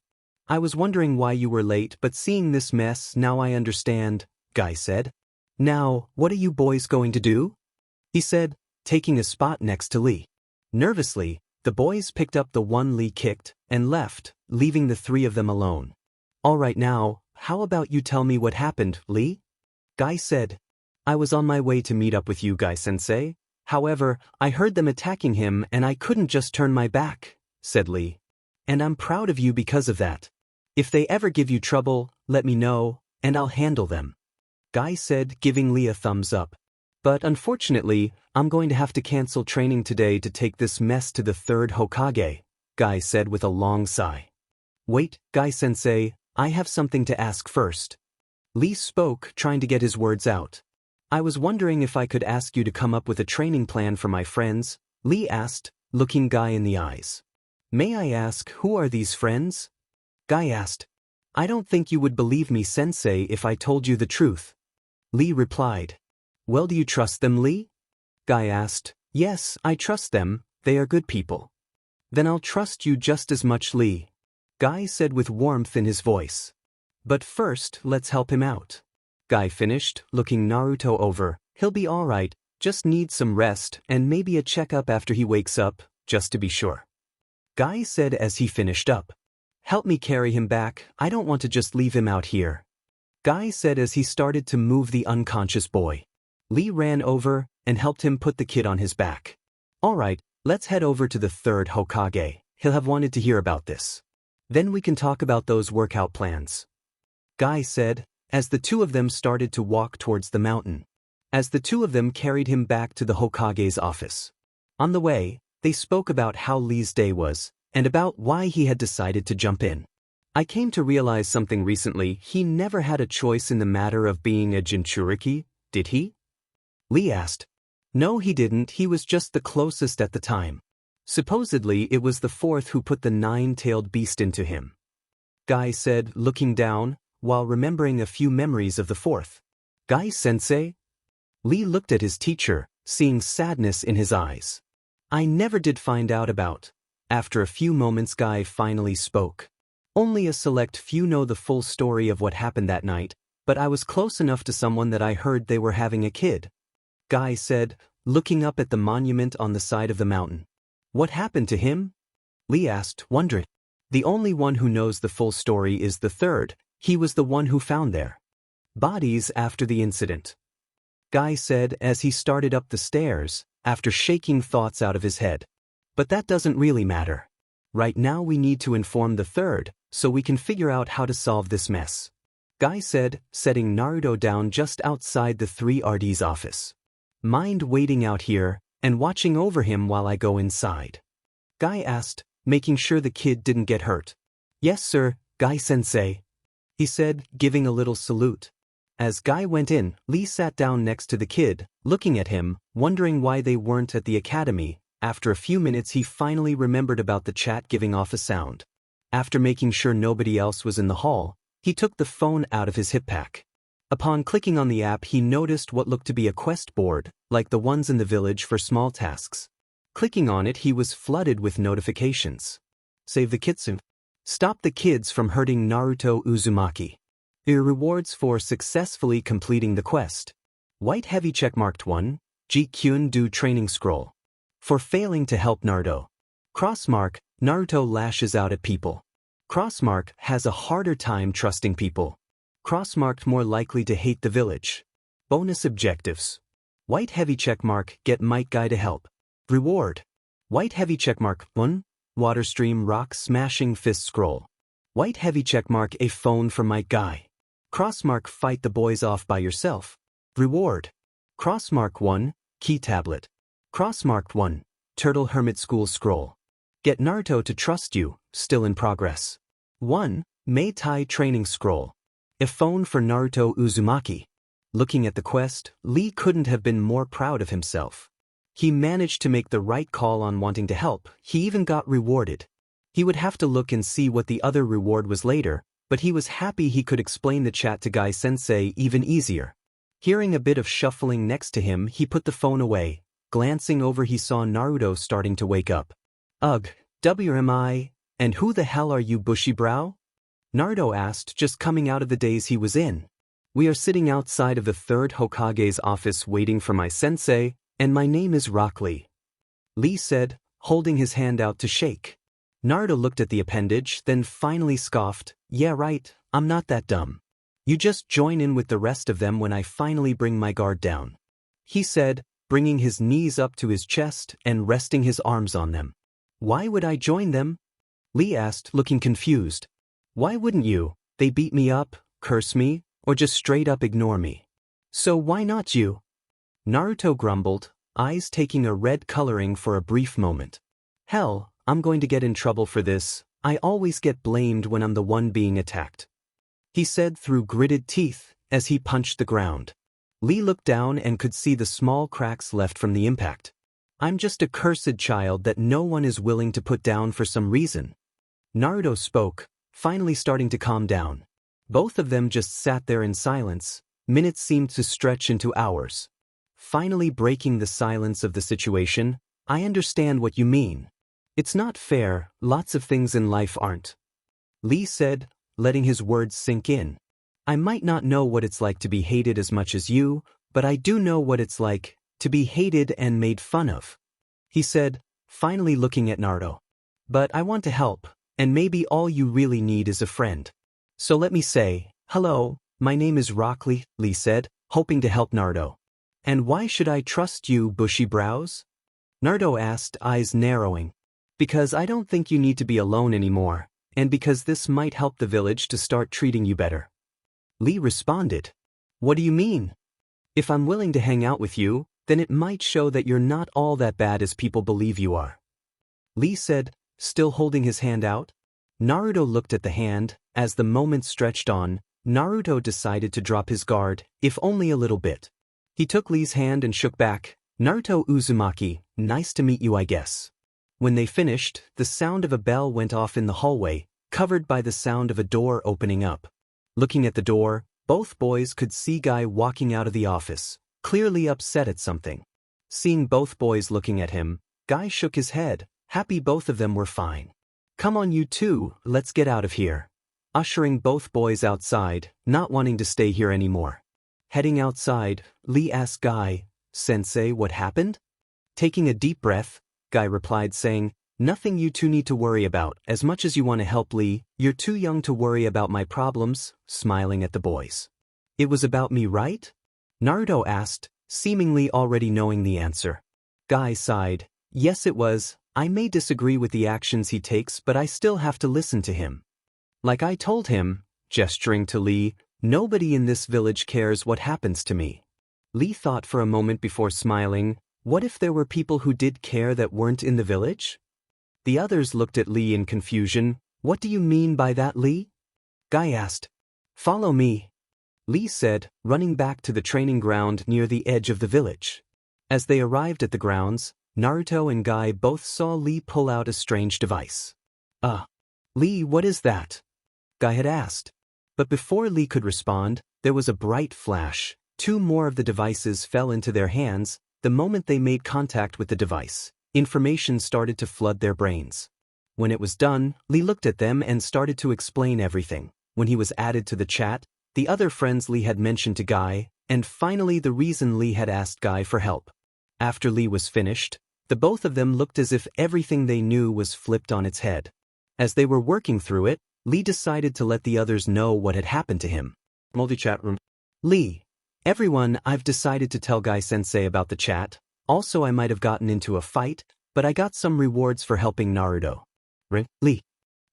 I was wondering why you were late, but seeing this mess, now I understand, Guy said. Now, what are you boys going to do? He said, taking a spot next to Lee. Nervously, the boys picked up the one Lee kicked and left, leaving the three of them alone. All right now, how about you tell me what happened, Lee? Guy said. I was on my way to meet up with you, Guy-sensei. However, I heard them attacking him and I couldn't just turn my back, said Lee. And I'm proud of you because of that. If they ever give you trouble, let me know, and I'll handle them. Guy said, giving Lee a thumbs up. But unfortunately, I'm going to have to cancel training today to take this mess to the third Hokage, Guy said with a long sigh. Wait, Guy-sensei, I have something to ask first. Lee spoke, trying to get his words out. I was wondering if I could ask you to come up with a training plan for my friends, Lee asked, looking Guy in the eyes. May I ask, who are these friends? Guy asked. I don't think you would believe me, sensei, if I told you the truth. Lee replied. Well, do you trust them, Lee? Guy asked. Yes, I trust them, they are good people. Then I'll trust you just as much, Lee. Guy said with warmth in his voice. But first, let's help him out. Guy finished, looking Naruto over. He'll be alright, just needs some rest and maybe a checkup after he wakes up, just to be sure. Guy said as he finished up. Help me carry him back, I don't want to just leave him out here. Guy said as he started to move the unconscious boy. Lee ran over and helped him put the kid on his back. Alright, let's head over to the third Hokage. He'll have wanted to hear about this. Then we can talk about those workout plans. Guy said, as the two of them started to walk towards the mountain. As the two of them carried him back to the Hokage's office. On the way, they spoke about how Lee's day was, and about why he had decided to jump in. I came to realize something recently. He never had a choice in the matter of being a Jinchuriki, did he? Lee asked. No, he didn't, he was just the closest at the time. Supposedly it was the fourth who put the nine-tailed beast into him. Guy said, looking down, while remembering a few memories of the fourth. Guy-sensei? Lee looked at his teacher, seeing sadness in his eyes. I never did find out about. After a few moments, Guy finally spoke. Only a select few know the full story of what happened that night, but I was close enough to someone that I heard they were having a kid. Guy said, looking up at the monument on the side of the mountain. What happened to him? Lee asked, wondering. The only one who knows the full story is the third. He was the one who found their bodies after the incident. Guy said as he started up the stairs, after shaking thoughts out of his head. But that doesn't really matter. Right now we need to inform the third, so we can figure out how to solve this mess. Guy said, setting Naruto down just outside the 3RD's office. Mind waiting out here, and watching over him while I go inside? Guy asked, making sure the kid didn't get hurt. Yes, sir, Guy-sensei. He said, giving a little salute. As Guy went in, Lee sat down next to the kid, looking at him, wondering why they weren't at the academy. After a few minutes he finally remembered about the chat giving off a sound. After making sure nobody else was in the hall, he took the phone out of his hip pack. Upon clicking on the app he noticed what looked to be a quest board, like the ones in the village for small tasks. Clicking on it he was flooded with notifications. Save the Kitsu. Stop the kids from hurting Naruto Uzumaki. Your rewards for successfully completing the quest. White heavy checkmarked 1, Ji-Kyun Do training scroll. For failing to help Naruto. Crossmark, Naruto lashes out at people. Crossmark has a harder time trusting people. Crossmarked more likely to hate the village. Bonus objectives. White heavy checkmark, get Might Guy to help. Reward. White heavy checkmark 1, Water Stream Rock Smashing Fist Scroll. White heavy checkmark, a phone for Might Guy. Crossmark, fight the boys off by yourself. Reward. Crossmark 1, Key Tablet. Crossmarked 1, Turtle Hermit School Scroll. Get Naruto to trust you, still in progress. 1, Mei Tai Training Scroll. A phone for Naruto Uzumaki. Looking at the quest, Lee couldn't have been more proud of himself. He managed to make the right call on wanting to help, he even got rewarded. He would have to look and see what the other reward was later, but he was happy he could explain the chat to Guy-sensei even easier. Hearing a bit of shuffling next to him he put the phone away. Glancing over he saw Naruto starting to wake up. Ugh, WMI, and who the hell are you, bushy brow? Naruto asked, just coming out of the daze he was in. We are sitting outside of the third Hokage's office waiting for my sensei, and my name is Rock Lee. Lee said, holding his hand out to shake. Naruto looked at the appendage, then finally scoffed, yeah right, I'm not that dumb. You just join in with the rest of them when I finally bring my guard down. He said, bringing his knees up to his chest and resting his arms on them. Why would I join them? Lee asked, looking confused. Why wouldn't you? They beat me up, curse me, or just straight up ignore me. So why not you? Naruto grumbled, eyes taking a red coloring for a brief moment. Hell, I'm going to get in trouble for this. I always get blamed when I'm the one being attacked. He said through gritted teeth as he punched the ground. Lee looked down and could see the small cracks left from the impact. I'm just a cursed child that no one is willing to put down for some reason. Naruto spoke, finally starting to calm down. Both of them just sat there in silence. Minutes seemed to stretch into hours. Finally breaking the silence of the situation, I understand what you mean. It's not fair, lots of things in life aren't. Lee said, letting his words sink in. I might not know what it's like to be hated as much as you, but I do know what it's like to be hated and made fun of. He said, finally looking at Naruto. But I want to help, and maybe all you really need is a friend. So let me say, hello, my name is Rock Lee, Lee said, hoping to help Naruto. And why should I trust you, bushy brows? Naruto asked, eyes narrowing. Because I don't think you need to be alone anymore, and because this might help the village to start treating you better. Lee responded. What do you mean? If I'm willing to hang out with you, then it might show that you're not all that bad as people believe you are. Lee said, still holding his hand out. Naruto looked at the hand. As the moment stretched on, Naruto decided to drop his guard, if only a little bit. He took Lee's hand and shook back. Naruto Uzumaki, nice to meet you, I guess. When they finished, the sound of a bell went off in the hallway, covered by the sound of a door opening up. Looking at the door, both boys could see Guy walking out of the office, clearly upset at something. Seeing both boys looking at him, Guy shook his head, happy both of them were fine. Come on you two, let's get out of here. Ushering both boys outside, not wanting to stay here anymore. Heading outside, Lee asked Guy, Sensei, what happened? Taking a deep breath, Guy replied saying, nothing you two need to worry about. As much as you want to help Lee, you're too young to worry about my problems, smiling at the boys. It was about me, right? Naruto asked, seemingly already knowing the answer. Guy sighed, yes it was. I may disagree with the actions he takes, but I still have to listen to him. Like I told him, gesturing to Lee, nobody in this village cares what happens to me. Lee thought for a moment before smiling, what if there were people who did care that weren't in the village? The others looked at Lee in confusion. What do you mean by that, Lee? Guy asked. Follow me. Lee said, running back to the training ground near the edge of the village. As they arrived at the grounds, Naruto and Guy both saw Lee pull out a strange device. Lee, what is that? Guy had asked. But before Lee could respond, there was a bright flash. Two more of the devices fell into their hands. The moment they made contact with the device, information started to flood their brains. When it was done, Lee looked at them and started to explain everything. When he was added to the chat, the other friends Lee had mentioned to Guy, and finally the reason Lee had asked Guy for help. After Lee was finished, the both of them looked as if everything they knew was flipped on its head. As they were working through it, Lee decided to let the others know what had happened to him. Multi-chat room. Lee. Everyone, I've decided to tell Guy-sensei about the chat. Also I might have gotten into a fight, but I got some rewards for helping Naruto. Lee.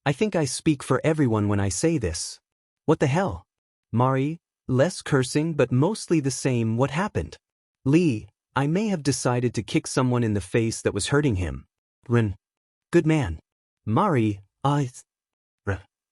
I think I speak for everyone when I say this. What the hell? Mari, less cursing but mostly the same. What happened? Lee. I may have decided to kick someone in the face that was hurting him. Good man. Mari,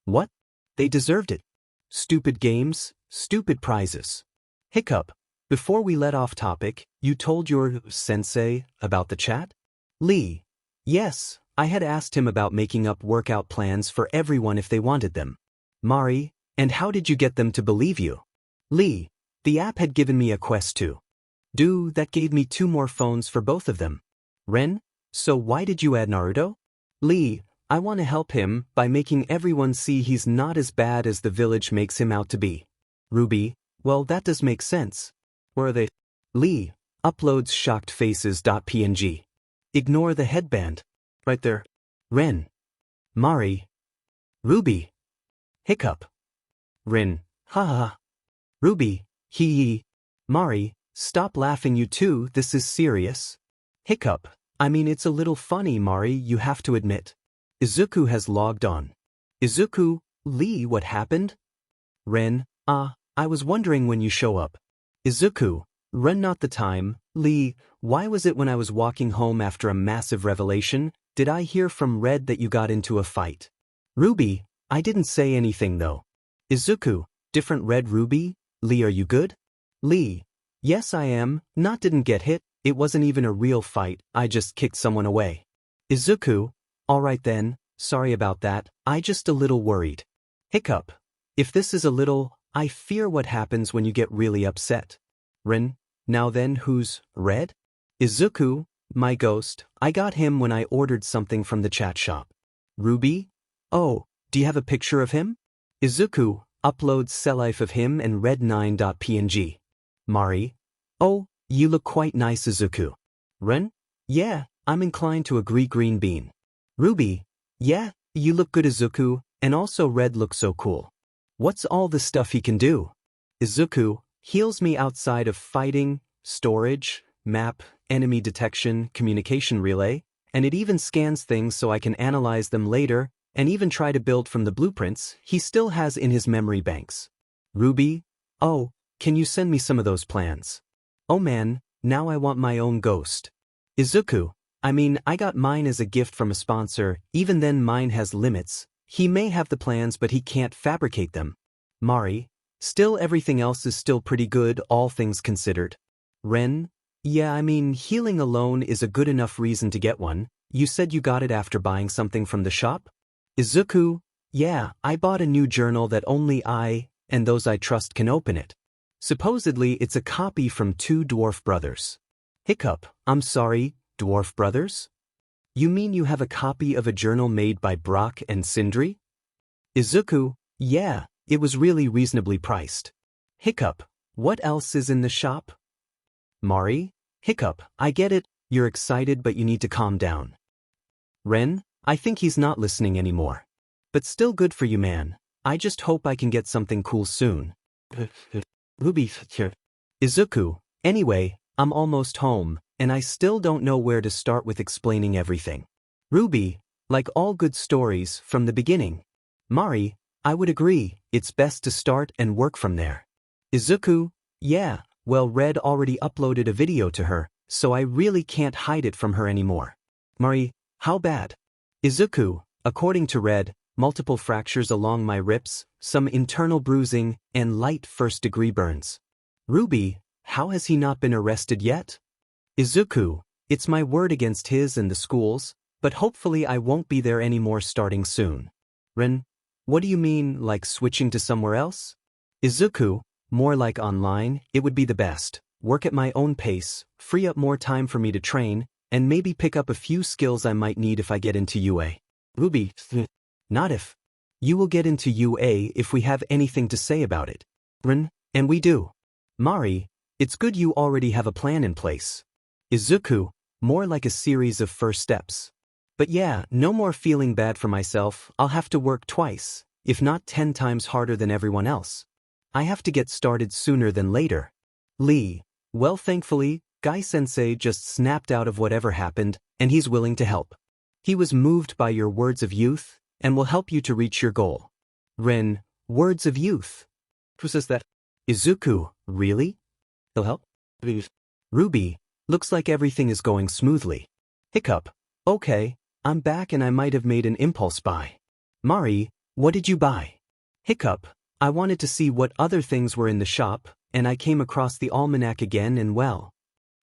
what? They deserved it. Stupid games, stupid prizes. Hiccup. Before we let off topic, you told your sensei about the chat? Lee. Yes, I had asked him about making up workout plans for everyone if they wanted them. Mari, and how did you get them to believe you? Lee. The app had given me a quest to do that gave me 2 more phones for both of them. Ren, so why did you add Naruto? Lee, I want to help him by making everyone see he's not as bad as the village makes him out to be. Ruby, well, that does make sense. Where are they? Lee, uploads shocked faces.png. Ignore the headband. Right there. Ren. Mari. Ruby. Hiccup. Rin. Ha ha. Ruby. Hee hee. Mari, stop laughing you two, this is serious. Hiccup. I mean, it's a little funny, Mari, you have to admit. Izuku has logged on. Izuku, Lee, what happened? Ren, I was wondering when you show up. Izuku, Ren, not the time. Lee, why was it when I was walking home after a massive revelation, did I hear from Red that you got into a fight? Ruby, I didn't say anything though. Izuku, different Red Ruby? Lee, are you good? Lee, yes I am, not didn't get hit, it wasn't even a real fight, I just kicked someone away. Izuku, alright then, sorry about that, I just a little worried. Hiccup, if this is a little, I fear what happens when you get really upset. Rin, now then who's Red? Izuku, my ghost, I got him when I ordered something from the chat shop. Ruby, oh, do you have a picture of him? Izuku, uploads self of him and red9.png. Mari, oh, you look quite nice Izuku. Ren, yeah, I'm inclined to agree green bean. Ruby, yeah, you look good Izuku, and also Red looks so cool. What's all the stuff he can do? Izuku, heals me outside of fighting, storage, map, enemy detection, communication relay, and it even scans things so I can analyze them later, and even try to build from the blueprints he still has in his memory banks. Ruby, oh, can you send me some of those plans? Oh man, now I want my own ghost. Izuku, I mean, I got mine as a gift from a sponsor, even then mine has limits. He may have the plans but he can't fabricate them. Mari, still everything else is still pretty good, all things considered. Ren, yeah, I mean, healing alone is a good enough reason to get one. You said you got it after buying something from the shop? Izuku, yeah, I bought a new journal that only I, and those I trust can open it. Supposedly it's a copy from two dwarf brothers. Hiccup, I'm sorry, dwarf brothers? You mean you have a copy of a journal made by Brock and Sindri? Izuku, yeah, it was really reasonably priced. Hiccup, what else is in the shop? Mari, Hiccup, I get it, you're excited but you need to calm down. Ren, I think he's not listening anymore. But still good for you man, I just hope I can get something cool soon. Ruby, Izuku, anyway, I'm almost home, and I still don't know where to start with explaining everything. Ruby, like all good stories, from the beginning. Mari, I would agree, it's best to start and work from there. Izuku, yeah, well Red already uploaded a video to her, so I really can't hide it from her anymore. Mari, how bad? Izuku, according to Red, multiple fractures along my ribs, some internal bruising, and light first-degree burns. Ruby, how has he not been arrested yet? Izuku, it's my word against his and the school's, but hopefully I won't be there anymore starting soon. Ren, what do you mean, like switching to somewhere else? Izuku, more like online, it would be the best. Work at my own pace, free up more time for me to train, and maybe pick up a few skills I might need if I get into UA. Ruby, not if. You will get into UA if we have anything to say about it. Ren, and we do. Mari, it's good you already have a plan in place. Izuku, more like a series of first steps. But yeah, no more feeling bad for myself, I'll have to work twice, if not 10 times harder than everyone else. I have to get started sooner than later. Lee, well thankfully, Guy-sensei just snapped out of whatever happened, and he's willing to help. He was moved by your words of youth, and will help you to reach your goal. Ren, words of youth. Who says that? Izuku, really? He'll help? Please. Ruby, looks like everything is going smoothly. Hiccup, okay, I'm back and I might have made an impulse buy. Mari, what did you buy? Hiccup, I wanted to see what other things were in the shop, and I came across the almanac again and well.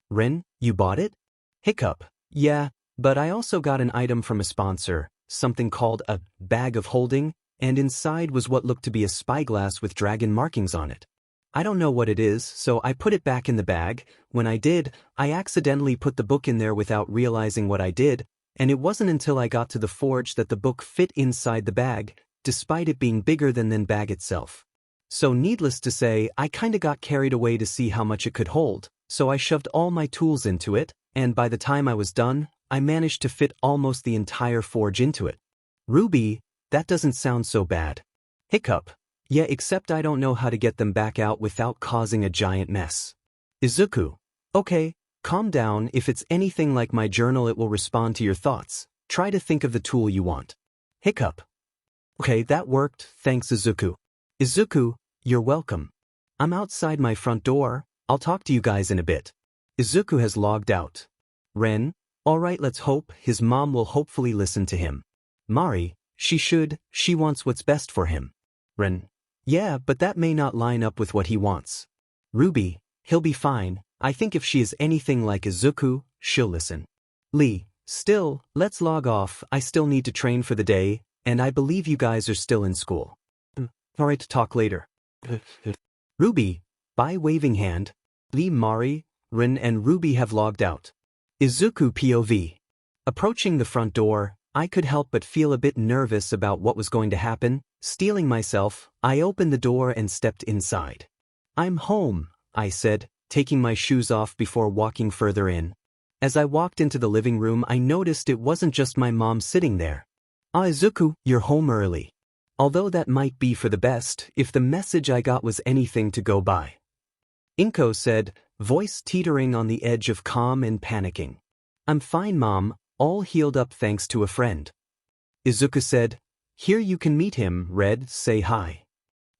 Ren, you bought it? Hiccup, yeah, but I also got an item from a sponsor, something called a bag of holding, and inside was what looked to be a spyglass with dragon markings on it. I don't know what it is, so I put it back in the bag. When I did, I accidentally put the book in there without realizing what I did, And it wasn't until I got to the forge that the book fit inside the bag, despite it being bigger than the bag itself. So needless to say, I kinda got carried away to see how much it could hold, so I shoved all my tools into it, and by the time I was done, I managed to fit almost the entire forge into it. Ruby, that doesn't sound so bad. Hiccup. Yeah, except I don't know how to get them back out without causing a giant mess. Izuku. Okay, calm down. If it's anything like my journal, it will respond to your thoughts. Try to think of the tool you want. Hiccup. Okay, that worked, thanks Izuku. Izuku, you're welcome. I'm outside my front door, I'll talk to you guys in a bit. Izuku has logged out. Ren, alright, let's hope his mom will hopefully listen to him. Mari, she wants what's best for him. Ren, yeah, but that may not line up with what he wants. Ruby, he'll be fine, I think if she is anything like Izuku, she'll listen. Lee, still, let's log off, I still need to train for the day, and I believe you guys are still in school. Alright, talk later. Ruby, bye waving hand. Lee, Mari, Ren and Ruby have logged out. Izuku POV. Approaching the front door, I could help but feel a bit nervous about what was going to happen. Steeling myself, I opened the door and stepped inside. I'm home, I said, taking my shoes off before walking further in. As I walked into the living room, I noticed it wasn't just my mom sitting there. Ah, Izuku, you're home early. Although that might be for the best if the message I got was anything to go by. Inko said, voice teetering on the edge of calm and panicking. I'm fine, Mom, all healed up thanks to a friend. Izuku said, here you can meet him, Red, say hi.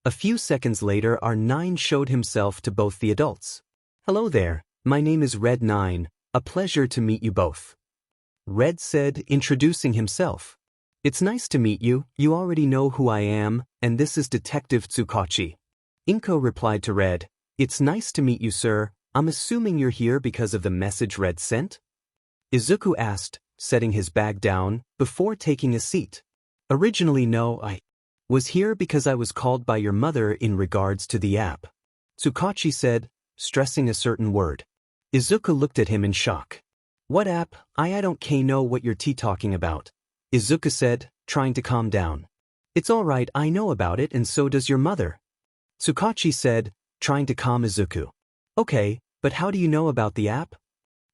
A few seconds later, R9 showed himself to both the adults. Hello there, my name is Red 9, a pleasure to meet you both. Red said, introducing himself. It's nice to meet you, you already know who I am, and this is Detective Tsukachi. Inko replied to Red, it's nice to meet you, sir, I'm assuming you're here because of the message Red sent? Izuku asked, setting his bag down, before taking a seat. Originally no, I was here because I was called by your mother in regards to the app. Tsukachi said, stressing a certain word. Izuku looked at him in shock. What app? I don't know what you're talking about. Izuku said, trying to calm down. It's alright, I know about it and so does your mother. Tsukachi said, trying to calm Izuku. Okay, but how do you know about the app?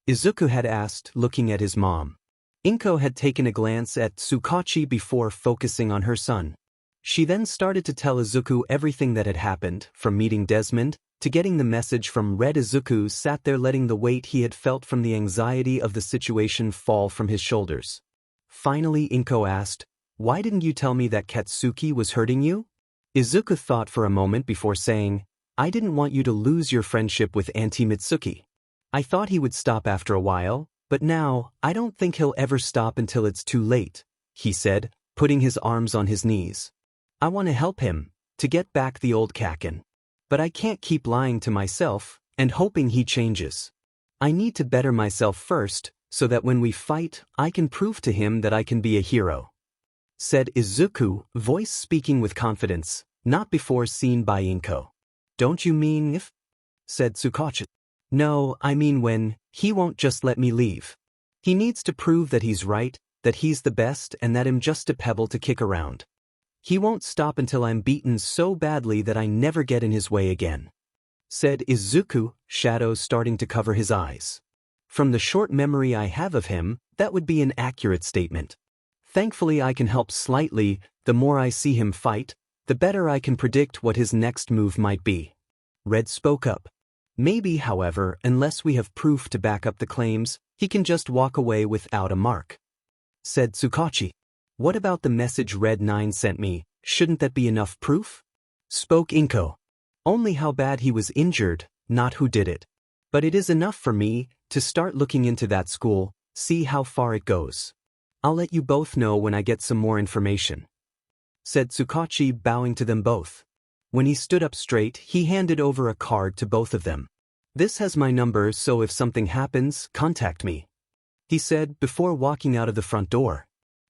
Izuku had asked, looking at his mom. Inko had taken a glance at Tsukachi before focusing on her son. She then started to tell Izuku everything that had happened, from meeting Desmond, to getting the message from Red. Izuku sat there letting the weight he had felt from the anxiety of the situation fall from his shoulders. Finally Inko asked, why didn't you tell me that Katsuki was hurting you? Izuku thought for a moment before saying, I didn't want you to lose your friendship with Auntie Mitsuki. I thought he would stop after a while, but now, I don't think he'll ever stop until it's too late, he said, putting his arms on his knees. I want to help him, to get back the old Kaken. But I can't keep lying to myself, and hoping he changes. I need to better myself first, so that when we fight, I can prove to him that I can be a hero. Said Izuku, voice speaking with confidence, not before seen by Inko. Don't you mean if? Said Tsukachi. No, I mean when, he won't just let me leave. He needs to prove that he's right, that he's the best and that I'm just a pebble to kick around. He won't stop until I'm beaten so badly that I never get in his way again. Said Izuku, shadows starting to cover his eyes. From the short memory I have of him, that would be an accurate statement. Thankfully I can help slightly, the more I see him fight, the better I can predict what his next move might be. Red spoke up. Maybe, however, unless we have proof to back up the claims, he can just walk away without a mark. Said Tsukachi. What about the message Red 9 sent me, shouldn't that be enough proof? Spoke Inko. Only how bad he was injured, not who did it. But it is enough for me to start looking into that school, see how far it goes. I'll let you both know when I get some more information. Said Tsukachi, bowing to them both. When he stood up straight, he handed over a card to both of them. This has my number, so if something happens, contact me. He said before walking out of the front door.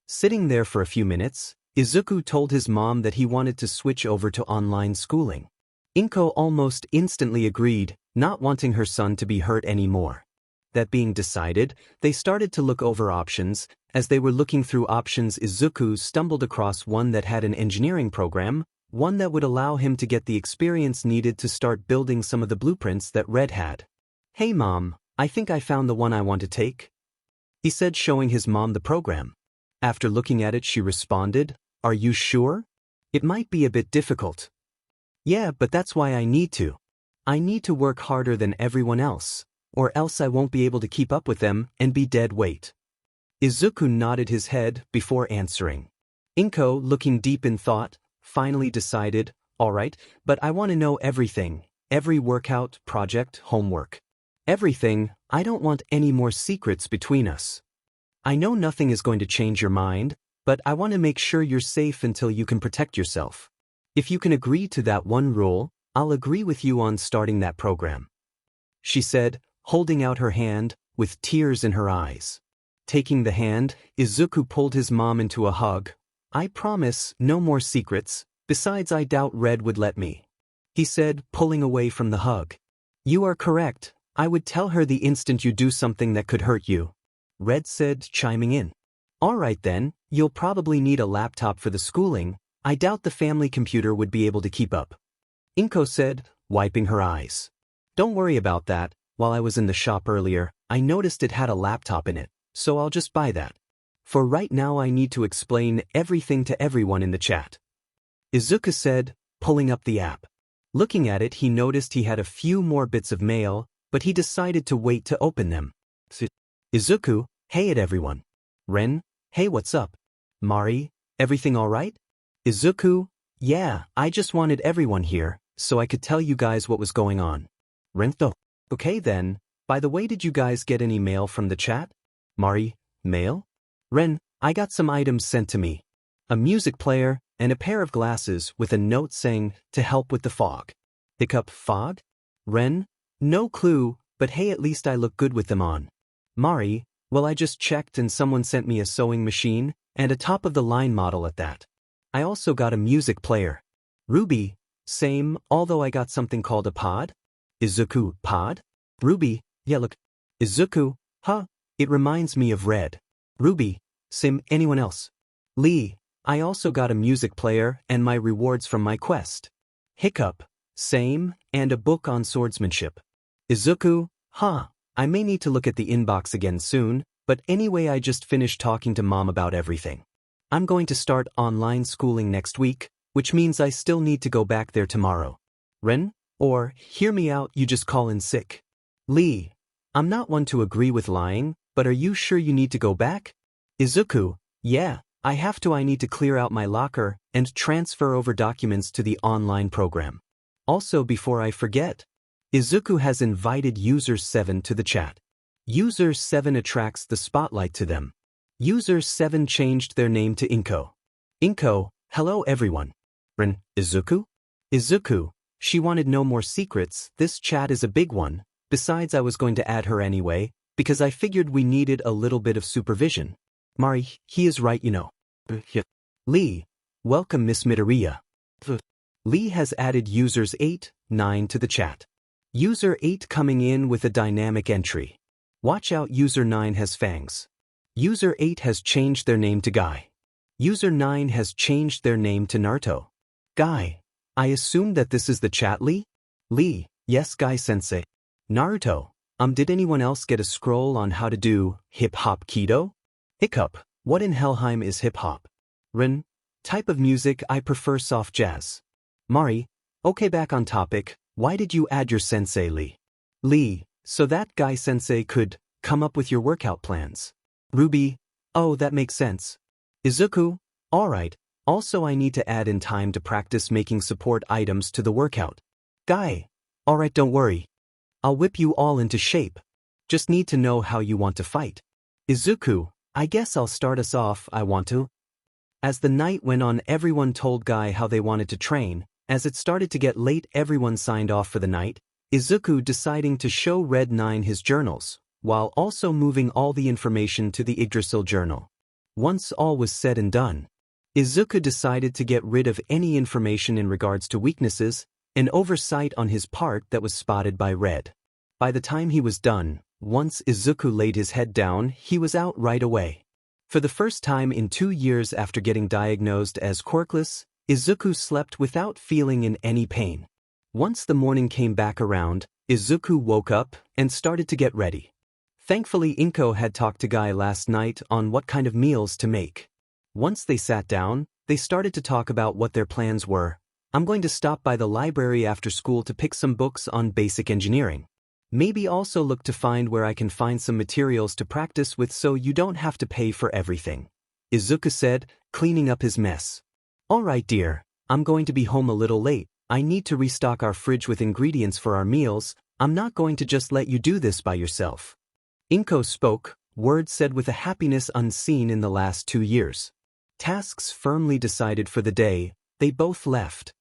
Sitting there for a few minutes, Izuku told his mom that he wanted to switch over to online schooling. Inko almost instantly agreed, not wanting her son to be hurt anymore. That being decided, they started to look over options. As they were looking through options, Izuku stumbled across one that had an engineering program, one that would allow him to get the experience needed to start building some of the blueprints that Red had. "Hey Mom, I think I found the one I want to take," he said, showing his mom the program. After looking at it, she responded, "Are you sure? It might be a bit difficult." "Yeah, but that's why I need to. I need to work harder than everyone else, or else I won't be able to keep up with them and be dead weight." Izuku nodded his head before answering. Inko, looking deep in thought, finally decided, "All right, but I want to know everything. Every workout, project, homework. Everything. I don't want any more secrets between us. I know nothing is going to change your mind, but I want to make sure you're safe until you can protect yourself. If you can agree to that one rule, I'll agree with you on starting that program," she said, holding out her hand, with tears in her eyes. Taking the hand, Izuku pulled his mom into a hug. "I promise, no more secrets, besides I doubt Red would let me," he said, pulling away from the hug. "You are correct, I would tell her the instant you do something that could hurt you," Red said, chiming in. "All right then, you'll probably need a laptop for the schooling. I doubt the family computer would be able to keep up," Inko said, wiping her eyes. "Don't worry about that. While I was in the shop earlier, I noticed it had a laptop in it, so I'll just buy that. For right now I need to explain everything to everyone in the chat," Izuku said, pulling up the app. Looking at it, he noticed he had a few more bits of mail, but he decided to wait to open them. Izuku, "Hey at everyone." Ren, "Hey, what's up?" Mari, "Everything all right?" Izuku, "Yeah, I just wanted everyone here, so I could tell you guys what was going on." Rento, "Okay then, by the way, did you guys get any mail from the chat?" Mari, "Mail?" Ren, "I got some items sent to me. A music player, and a pair of glasses with a note saying, to help with the fog." Hiccup, "Fog?" Ren, "No clue, but hey, at least I look good with them on." Mari, "Well, I just checked and someone sent me a sewing machine, and a top-of-the-line model at that. I also got a music player." Ruby, "Same, although I got something called a pod." Izuku, "Pod?" Ruby, "Yeah, look." Izuku, "Huh, it reminds me of Red." Ruby, "Same, anyone else?" Lee, "I also got a music player and my rewards from my quest." Hiccup, "Same, and a book on swordsmanship." Izuku, "Huh, I may need to look at the inbox again soon, but anyway, I just finished talking to Mom about everything. I'm going to start online schooling next week, which means I still need to go back there tomorrow." Ren, or, "Hear me out, you just call in sick." Lee, "I'm not one to agree with lying, but are you sure you need to go back?" Izuku, "Yeah, I have to. I need to clear out my locker and transfer over documents to the online program. Also, before I forget, Izuku has invited User 7 to the chat. User 7 attracts the spotlight to them. User 7 changed their name to Inko. Inko, "Hello everyone." Ren, "Izuku?" Izuku, "She wanted no more secrets. This chat is a big one. Besides, I was going to add her anyway, because I figured we needed a little bit of supervision." Mari, "He is right, you know." Lee, "Welcome Miss Midoriya." Lee has added users 8, 9 to the chat. User 8 coming in with a dynamic entry. "Watch out, User 9 has fangs." User 8 has changed their name to Guy. User 9 has changed their name to Naruto. Guy, "I assume that this is the chat, Lee?" Lee, "Yes, Guy-sensei." Naruto, Did anyone else get a scroll on how to do hip-hop keto?" Hiccup, "What in Helheim is hip-hop?" Rin, "Type of music, I prefer soft jazz." Mari, "Okay, back on topic, why did you add your sensei, Lee?" Lee, "So that Guy sensei could come up with your workout plans." Ruby, "Oh, that makes sense." Izuku, "Alright, also I need to add in time to practice making support items to the workout." Guy, "Alright, don't worry. I'll whip you all into shape. Just need to know how you want to fight." Izuku, "I guess I'll start us off, I want to." As the night went on, everyone told Guy how they wanted to train. As it started to get late, everyone signed off for the night, Izuku deciding to show Red 9 his journals, while also moving all the information to the Yggdrasil journal. Once all was said and done, Izuku decided to get rid of any information in regards to weaknesses, an oversight on his part that was spotted by Red. By the time he was done, Once Izuku laid his head down, he was out right away. For the first time in 2 years after getting diagnosed as quirkless, Izuku slept without feeling in any pain. Once the morning came back around, Izuku woke up and started to get ready. Thankfully, Inko had talked to Guy last night on what kind of meals to make. Once they sat down, they started to talk about what their plans were. I'm going to stop by the library after school to pick some books on basic engineering. Maybe also look to find where I can find some materials to practice with so you don't have to pay for everything, Izuku said, cleaning up his mess. All right, dear, I'm going to be home a little late. I need to restock our fridge with ingredients for our meals. I'm not going to just let you do this by yourself. Inko spoke, words said with a happiness unseen in the last 2 years. Tasks firmly decided for the day, they both left.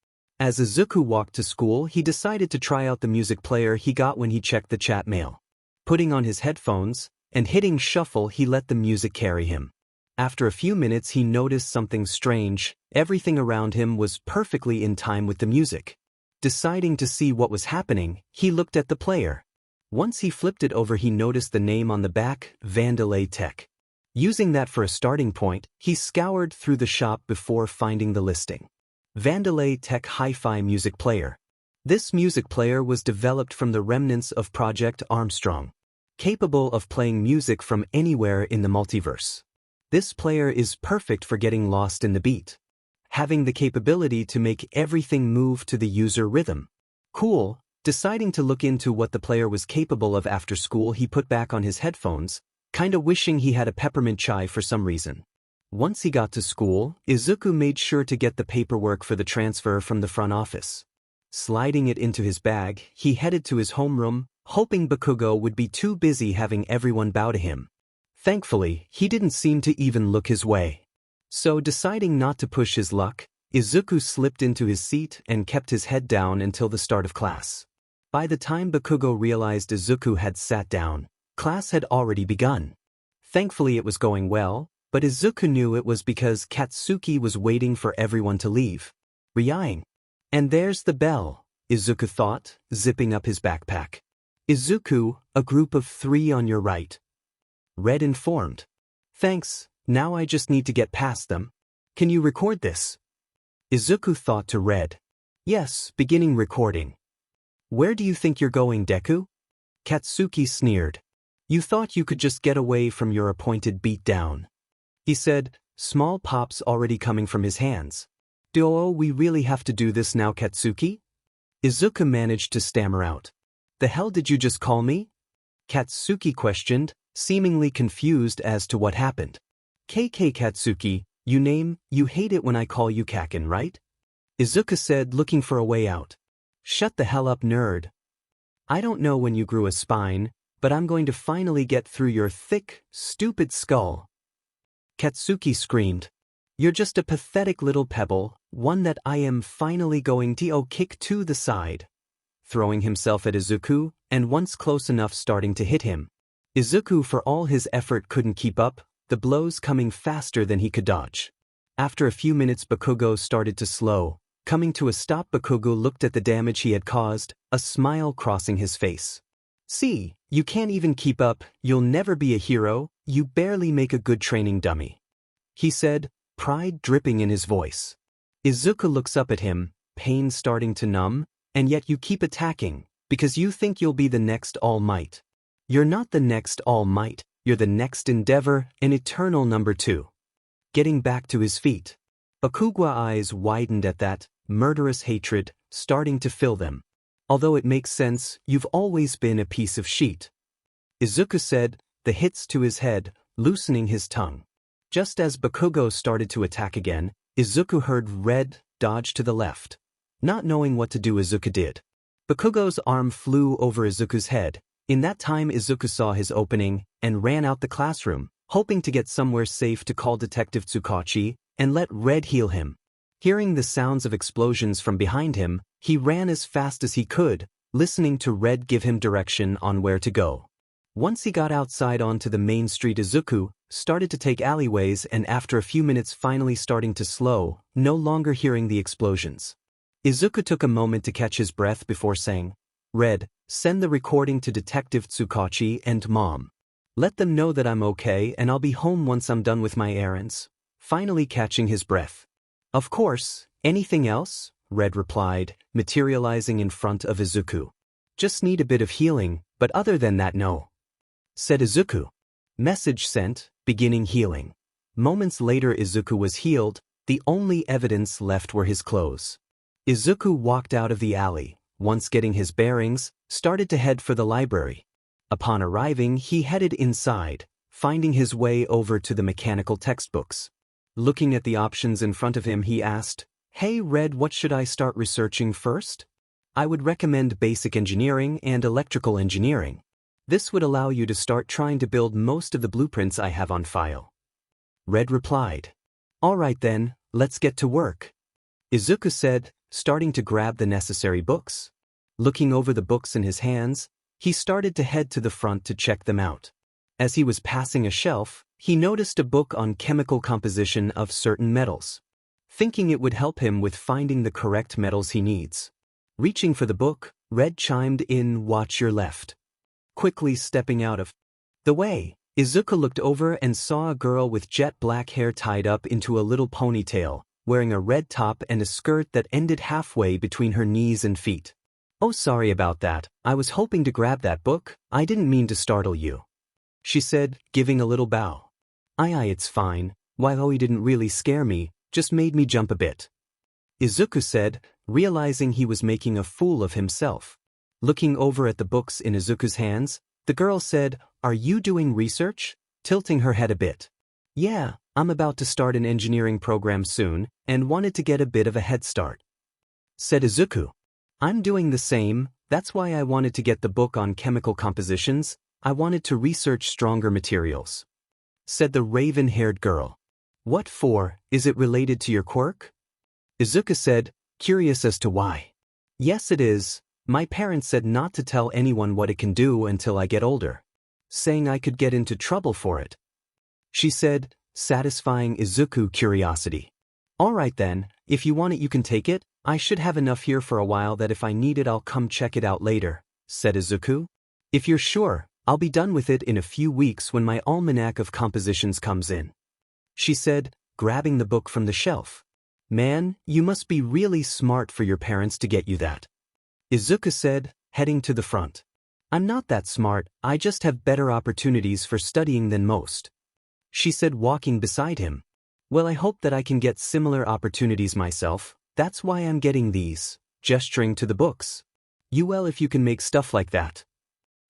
As Izuku walked to school, he decided to try out the music player he got when he checked the chat mail. Putting on his headphones and hitting shuffle, he let the music carry him. After a few minutes, he noticed something strange. Everything around him was perfectly in time with the music. Deciding to see what was happening, he looked at the player. Once he flipped it over, he noticed the name on the back, Vandalay Tech. Using that for a starting point, he scoured through the shop before finding the listing. Vandalay Tech Hi-Fi Music Player. This music player was developed from the remnants of Project Armstrong, capable of playing music from anywhere in the multiverse. This player is perfect for getting lost in the beat, having the capability to make everything move to the user rhythm. Cool. Deciding to look into what the player was capable of after school, he put back on his headphones, kinda wishing he had a peppermint chai for some reason. Once he got to school, Izuku made sure to get the paperwork for the transfer from the front office. Sliding it into his bag, he headed to his homeroom, hoping Bakugo would be too busy having everyone bow to him. Thankfully, he didn't seem to even look his way. So, deciding not to push his luck, Izuku slipped into his seat and kept his head down until the start of class. By the time Bakugo realized Izuku had sat down, class had already begun. Thankfully, it was going well, but Izuku knew it was because Katsuki was waiting for everyone to leave. Ryeing. And there's the bell, Izuku thought, zipping up his backpack. Izuku, a group of 3 on your right. Red informed. Thanks, now I just need to get past them. Can you record this? Izuku thought to Red. Yes, beginning recording. Where do you think you're going, Deku? Katsuki sneered. You thought you could just get away from your appointed beatdown. He said, small pops already coming from his hands. Do we really have to do this now, Katsuki? Izuku managed to stammer out. The hell did you just call me? Katsuki questioned, seemingly confused as to what happened. KK Katsuki, you hate it when I call you Kakin, right? Izuku said, looking for a way out. Shut the hell up, nerd. I don't know when you grew a spine, but I'm going to finally get through your thick, stupid skull. Katsuki screamed. You're just a pathetic little pebble, one that I am finally going to kick to the side. Throwing himself at Izuku, and once close enough starting to hit him. Izuku, for all his effort, couldn't keep up, the blows coming faster than he could dodge. After a few minutes, Bakugo started to slow. Coming to a stop, Bakugo looked at the damage he had caused, a smile crossing his face. See, you can't even keep up, you'll never be a hero, you barely make a good training dummy. He said, pride dripping in his voice. Izuku looks up at him, pain starting to numb, and yet you keep attacking, because you think you'll be the next All Might. You're not the next All Might, you're the next Endeavor, an eternal number 2. Getting back to his feet. Bakugo's eyes widened at that, murderous hatred, starting to fill them. Although it makes sense, you've always been a piece of shit. Izuku said, the hits to his head, loosening his tongue. Just as Bakugo started to attack again, Izuku heard Red dodge to the left. Not knowing what to do, Izuku did. Bakugo's arm flew over Izuku's head. In that time, Izuku saw his opening and ran out the classroom, hoping to get somewhere safe to call Detective Tsukachi and let Red heal him. Hearing the sounds of explosions from behind him, he ran as fast as he could, listening to Red give him direction on where to go. Once he got outside onto the main street, Izuku started to take alleyways, and after a few minutes finally starting to slow, no longer hearing the explosions. Izuku took a moment to catch his breath before saying, Red, Send the recording to Detective Tsukachi and Mom. Let them know that I'm okay and I'll be home once I'm done with my errands. Finally catching his breath. Of course, anything else? Red replied, materializing in front of Izuku. Just need a bit of healing, but other than that no. Said Izuku. Message sent, beginning healing. Moments later Izuku was healed, the only evidence left were his clothes. Izuku walked out of the alley, once getting his bearings, started to head for the library. Upon arriving he headed inside, finding his way over to the mechanical textbooks. Looking at the options in front of him he asked, "Hey Red, what should I start researching first? I would recommend basic engineering and electrical engineering. This would allow you to start trying to build most of the blueprints I have on file." Red replied. "Alright then, let's get to work." Izuku said, starting to grab the necessary books. Looking over the books in his hands, he started to head to the front to check them out. As he was passing a shelf, he noticed a book on chemical composition of certain metals. Thinking it would help him with finding the correct metals he needs. Reaching for the book, Red chimed in, "Watch your left." Quickly stepping out of the way, Izuku looked over and saw a girl with jet black hair tied up into a little ponytail, wearing a red top and a skirt that ended halfway between her knees and feet. "Oh, sorry about that, I was hoping to grab that book, I didn't mean to startle you," she said, giving a little bow. Aye, it's fine, while he didn't really scare me, just made me jump a bit," Izuku said, realizing he was making a fool of himself. Looking over at the books in Izuku's hands, the girl said, "Are you doing research?" tilting her head a bit. "Yeah, I'm about to start an engineering program soon, and wanted to get a bit of a head start," said Izuku. "I'm doing the same, that's why I wanted to get the book on chemical compositions, I wanted to research stronger materials," said the raven-haired girl. "What for, is it related to your quirk?" Izuku said, curious as to why. "Yes it is, my parents said not to tell anyone what it can do until I get older, saying I could get into trouble for it," she said, satisfying Izuku's curiosity. "Alright then, if you want it you can take it, I should have enough here for a while that if I need it I'll come check it out later," said Izuku. "If you're sure, I'll be done with it in a few weeks when my almanac of compositions comes in," she said, grabbing the book from the shelf. "Man, you must be really smart for your parents to get you that," Izuku said, heading to the front. "I'm not that smart, I just have better opportunities for studying than most," she said, walking beside him. "Well, I hope that I can get similar opportunities myself, that's why I'm getting these," gesturing to the books. "You well if you can make stuff like that,"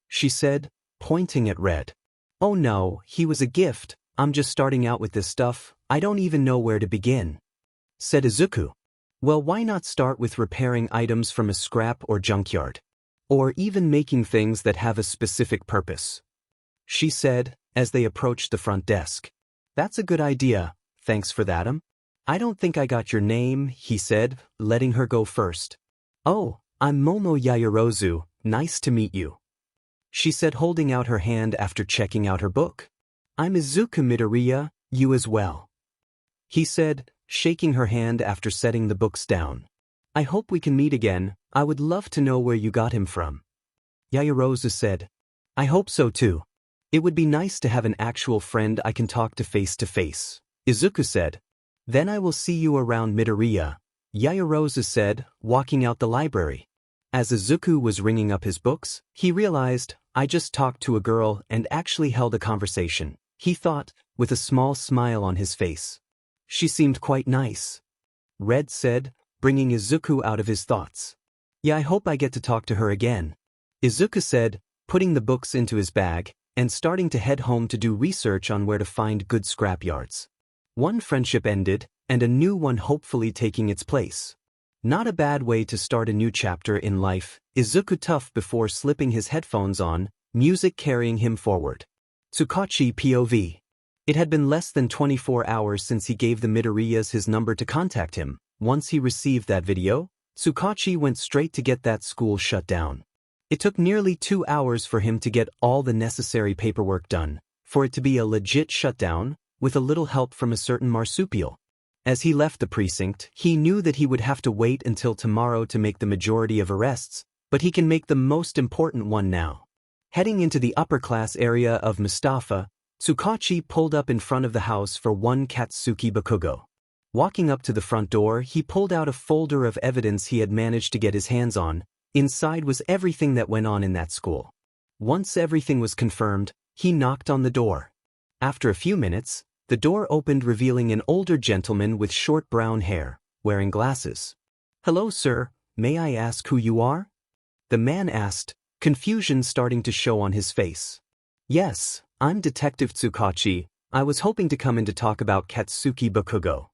she said, pointing at Red. "Oh no, he was a gift, I'm just starting out with this stuff, I don't even know where to begin," said Izuku. "Well, why not start with repairing items from a scrap or junkyard? Or even making things that have a specific purpose," she said, as they approached the front desk. "That's a good idea, thanks for that, I don't think I got your name," he said, letting her go first. "Oh, I'm Momo Yaoyorozu, nice to meet you," she said, holding out her hand after checking out her book. "I'm Izuku Midoriya, you as well," he said, shaking her hand after setting the books down. "I hope we can meet again, I would love to know where you got him from," Yaoyorozu said. "I hope so too. It would be nice to have an actual friend I can talk to face, Izuku said. "Then I will see you around Midoriya," Yaoyorozu said, walking out the library. As Izuku was ringing up his books, he realized, I just talked to a girl and actually held a conversation, he thought, with a small smile on his face. She seemed quite nice. Red said, bringing Izuku out of his thoughts. "Yeah, I hope I get to talk to her again," Izuku said, putting the books into his bag and starting to head home to do research on where to find good scrapyards. One friendship ended, and a new one hopefully taking its place. Not a bad way to start a new chapter in life, Izuku tough before slipping his headphones on, music carrying him forward. Tsukachi POV. It had been less than 24 hours since he gave the Midoriyas his number to contact him. Once he received that video, Tsukachi went straight to get that school shut down. It took nearly 2 hours for him to get all the necessary paperwork done, for it to be a legit shutdown, with a little help from a certain marsupial. As he left the precinct, he knew that he would have to wait until tomorrow to make the majority of arrests, but he can make the most important one now. Heading into the upper-class area of Mustafa, Tsukachi pulled up in front of the house for one Katsuki Bakugo. Walking up to the front door, he pulled out a folder of evidence he had managed to get his hands on. Inside was everything that went on in that school. Once everything was confirmed, he knocked on the door. After a few minutes, the door opened, revealing an older gentleman with short brown hair, wearing glasses. "Hello, sir, may I ask who you are?" the man asked, confusion starting to show on his face. "Yes, I'm Detective Tsukachi. I was hoping to come in to talk about Katsuki Bakugo,"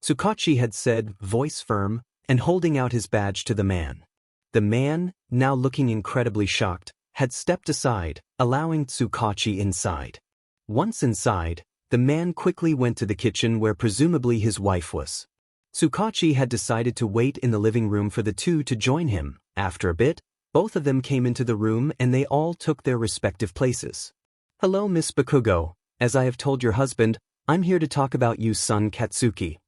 Tsukachi had said, voice firm, and holding out his badge to the man. The man, now looking incredibly shocked, had stepped aside, allowing Tsukachi inside. Once inside, the man quickly went to the kitchen where presumably his wife was. Tsukachi had decided to wait in the living room for the two to join him. After a bit, both of them came into the room and they all took their respective places. "Hello, Miss Bakugo. As I have told your husband, I'm here to talk about you, son Katsuki."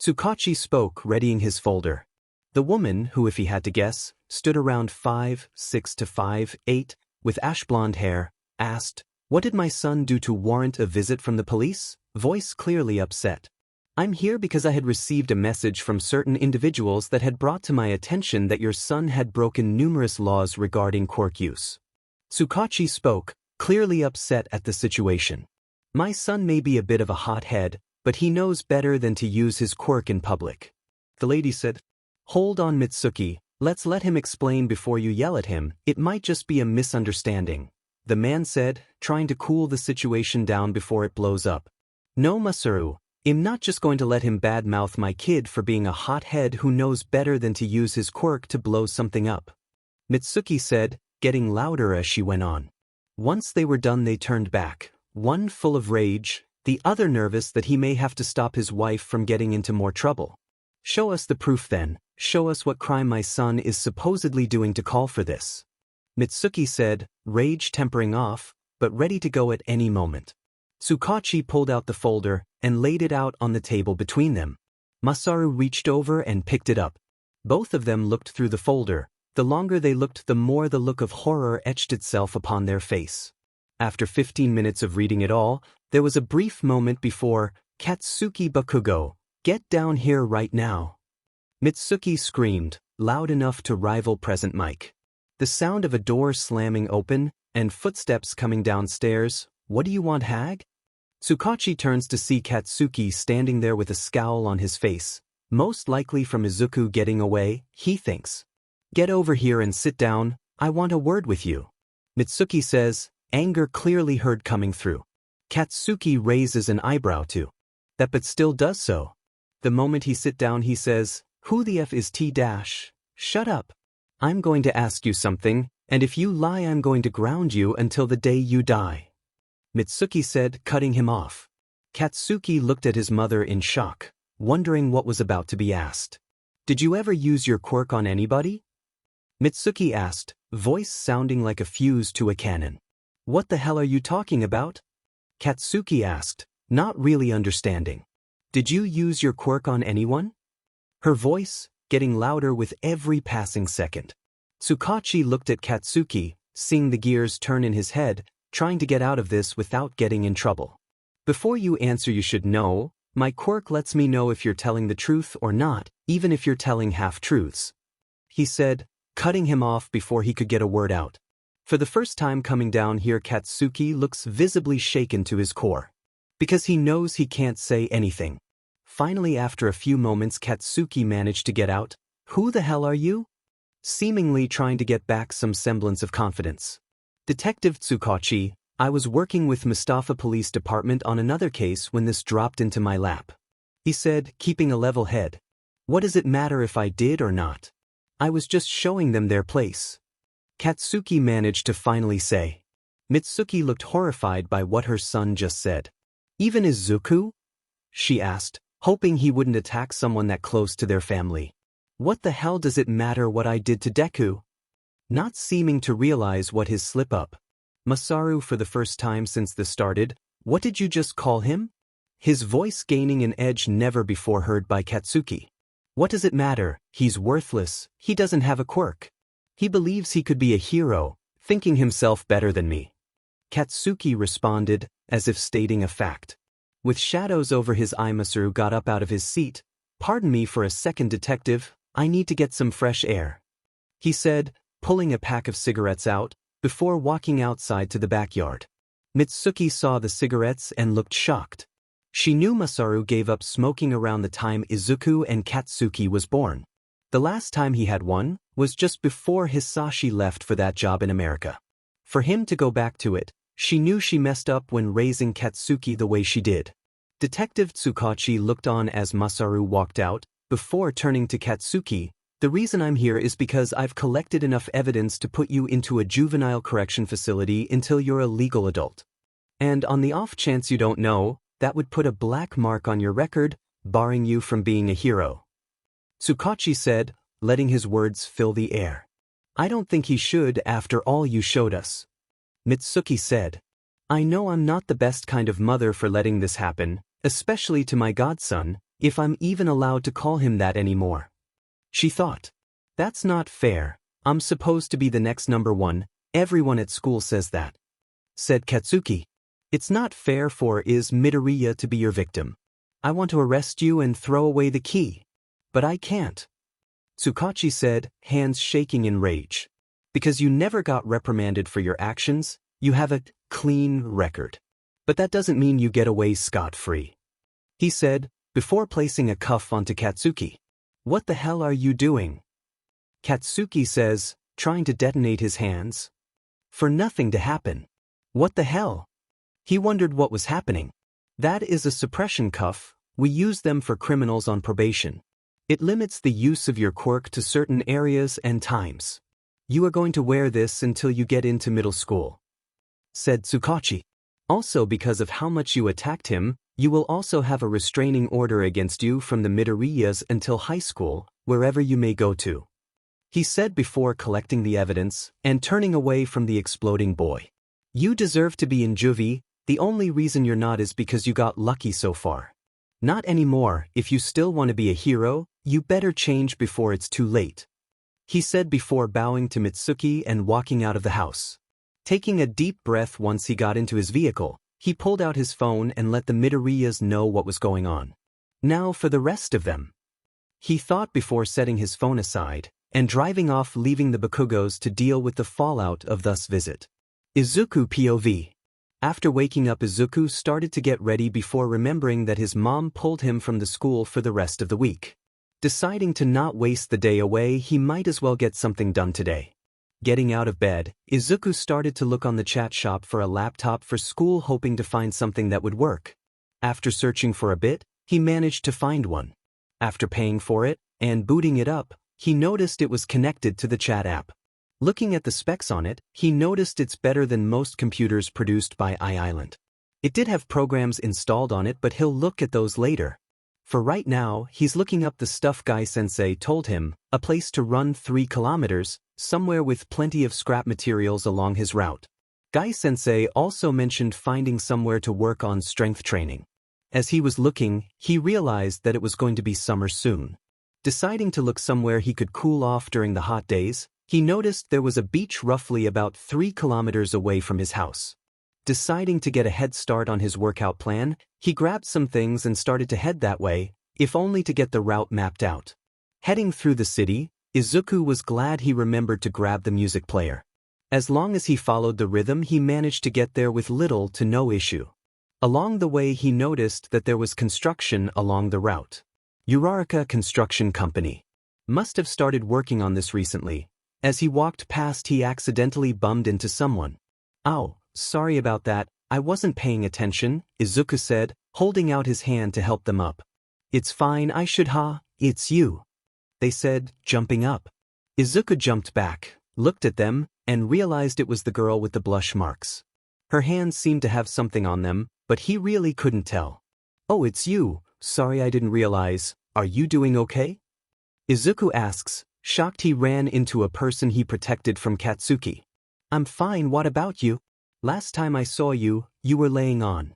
Tsukachi spoke, readying his folder. The woman, who if he had to guess, stood around 5'6" to 5'8", with ash-blonde hair, asked, "What did my son do to warrant a visit from the police?" Voice clearly upset. "I'm here because I had received a message from certain individuals that had brought to my attention that your son had broken numerous laws regarding quirk use." Tsukachi spoke, clearly upset at the situation. "My son may be a bit of a hothead, but he knows better than to use his quirk in public." The lady said, "Hold on, Mitsuki, let's let him explain before you yell at him, it might just be a misunderstanding," the man said, trying to cool the situation down before it blows up. "No, Masaru, I'm not just going to let him badmouth my kid for being a hothead who knows better than to use his quirk to blow something up," Mitsuki said, getting louder as she went on. Once they were done, they turned back, one full of rage, the other nervous that he may have to stop his wife from getting into more trouble. "Show us the proof then, show us what crime my son is supposedly doing to call for this," Mitsuki said, rage tempering off, but ready to go at any moment. Tsukachi pulled out the folder and laid it out on the table between them. Masaru reached over and picked it up. Both of them looked through the folder. The longer they looked, the more the look of horror etched itself upon their face. After 15 minutes of reading it all, there was a brief moment before, "Katsuki Bakugo, get down here right now," Mitsuki screamed, loud enough to rival present mic. The sound of a door slamming open, and footsteps coming downstairs. "What do you want, hag?" Tsukachi turns to see Katsuki standing there with a scowl on his face, most likely from Izuku getting away, he thinks. "Get over here and sit down, I want a word with you," Mitsuki says, anger clearly heard coming through. Katsuki raises an eyebrow to that but still does so. The moment he sit down he says, "Who the F is T-? Shut up. I'm going to ask you something, and if you lie I'm going to ground you until the day you die," Mitsuki said, cutting him off. Katsuki looked at his mother in shock, wondering what was about to be asked. "Did you ever use your quirk on anybody?" Mitsuki asked, voice sounding like a fuse to a cannon. "What the hell are you talking about?" Katsuki asked, not really understanding. "Did you use your quirk on anyone?" Her voice, getting louder with every passing second. Tsukachi looked at Katsuki, seeing the gears turn in his head, trying to get out of this without getting in trouble. "Before you answer you should know, my quirk lets me know if you're telling the truth or not, even if you're telling half-truths," he said, cutting him off before he could get a word out. For the first time coming down here, Katsuki looks visibly shaken to his core. Because he knows he can't say anything. Finally, after a few moments, Katsuki managed to get out, "Who the hell are you?" seemingly trying to get back some semblance of confidence. "Detective Tsukachi, I was working with Mustafa Police Department on another case when this dropped into my lap," he said, keeping a level head. "What does it matter if I did or not? I was just showing them their place," Katsuki managed to finally say. Mitsuki looked horrified by what her son just said. "Even Izuku?" she asked, hoping he wouldn't attack someone that close to their family. "What the hell does it matter what I did to Deku?" Not seeming to realize what his slip-up. "Masaru, for the first time since this started, what did you just call him?" His voice gaining an edge never before heard by Katsuki. "What does it matter? He's worthless, he doesn't have a quirk." He believes he could be a hero, thinking himself better than me. Katsuki responded, as if stating a fact. With shadows over his eye, Masaru got up out of his seat. "Pardon me for a second, detective, I need to get some fresh air," he said, pulling a pack of cigarettes out, before walking outside to the backyard. Mitsuki saw the cigarettes and looked shocked. She knew Masaru gave up smoking around the time Izuku and Katsuki was born. The last time he had one was just before Hisashi left for that job in America. For him to go back to it, she knew she messed up when raising Katsuki the way she did. Detective Tsukachi looked on as Masaru walked out, before turning to Katsuki. "The reason I'm here is because I've collected enough evidence to put you into a juvenile correction facility until you're a legal adult. And on the off chance you don't know, that would put a black mark on your record, barring you from being a hero," Tsukachi said, letting his words fill the air. "I don't think he should after all you showed us," Mitsuki said. "I know I'm not the best kind of mother for letting this happen, especially to my godson, if I'm even allowed to call him that anymore," she thought. "That's not fair, I'm supposed to be the next number one, everyone at school says that," said Katsuki. "It's not fair for Midoriya to be your victim. I want to arrest you and throw away the key. But I can't," Tsukachi said, hands shaking in rage. "Because you never got reprimanded for your actions, you have a clean record. But that doesn't mean you get away scot-free," he said, before placing a cuff onto Katsuki. "What the hell are you doing?" Katsuki says, trying to detonate his hands. For nothing to happen. What the hell? He wondered what was happening. "That is a suppression cuff, we use them for criminals on probation. It limits the use of your quirk to certain areas and times. You are going to wear this until you get into middle school," said Tsukachi. "Also, because of how much you attacked him, you will also have a restraining order against you from the Midoriyas until high school, wherever you may go to," he said before collecting the evidence and turning away from the exploding boy. "You deserve to be in juvie, the only reason you're not is because you got lucky so far. Not anymore. If you still want to be a hero, you better change before it's too late," he said before bowing to Mitsuki and walking out of the house. Taking a deep breath once he got into his vehicle, he pulled out his phone and let the Midoriyas know what was going on. Now for the rest of them, he thought before setting his phone aside and driving off, leaving the Bakugos to deal with the fallout of this visit. Izuku POV. After waking up, Izuku started to get ready before remembering that his mom pulled him from the school for the rest of the week. Deciding to not waste the day away, he might as well get something done today. Getting out of bed, Izuku started to look on the chat shop for a laptop for school, hoping to find something that would work. After searching for a bit, he managed to find one. After paying for it and booting it up, he noticed it was connected to the chat app. Looking at the specs on it, he noticed it's better than most computers produced by iIsland. It did have programs installed on it, but he'll look at those later. For right now, he's looking up the stuff Guy-sensei told him, a place to run 3 kilometers, somewhere with plenty of scrap materials along his route. Guy-sensei also mentioned finding somewhere to work on strength training. As he was looking, he realized that it was going to be summer soon. Deciding to look somewhere he could cool off during the hot days, he noticed there was a beach roughly about 3 kilometers away from his house. Deciding to get a head start on his workout plan, he grabbed some things and started to head that way, if only to get the route mapped out. Heading through the city, Izuku was glad he remembered to grab the music player. As long as he followed the rhythm, he managed to get there with little to no issue. Along the way, he noticed that there was construction along the route. Uraraka Construction Company must have started working on this recently. As he walked past, he accidentally bumped into someone. "Ow, sorry about that, I wasn't paying attention," Izuku said, holding out his hand to help them up. "It's fine, I should it's you," they said, jumping up. Izuku jumped back, looked at them, and realized it was the girl with the blush marks. Her hands seemed to have something on them, but he really couldn't tell. "Oh, it's you, sorry I didn't realize, are you doing okay?" Izuku asks, shocked he ran into a person he protected from Katsuki. "I'm fine, what about you? Last time I saw you, you were laying on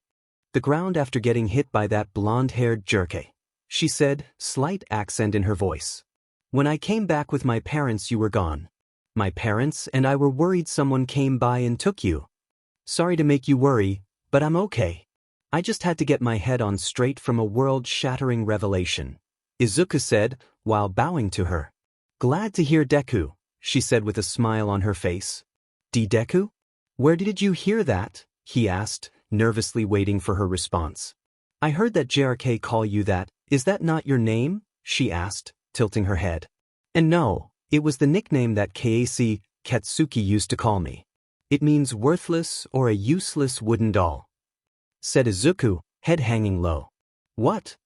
the ground after getting hit by that blonde-haired jerky," she said, slight accent in her voice. "When I came back with my parents, you were gone." My parents and I were worried someone came by and took you. Sorry to make you worry, but I'm okay. I just had to get my head on straight from a world-shattering revelation, Izuku said, while bowing to her. Glad to hear Deku, she said with a smile on her face. Deku? Where did you hear that? He asked, nervously waiting for her response. I heard that JRK call you that. Is that not your name? She asked, tilting her head. And no, it was the nickname that Kaisi Katsuki used to call me. It means worthless or a useless wooden doll, said Izuku, head hanging low. What?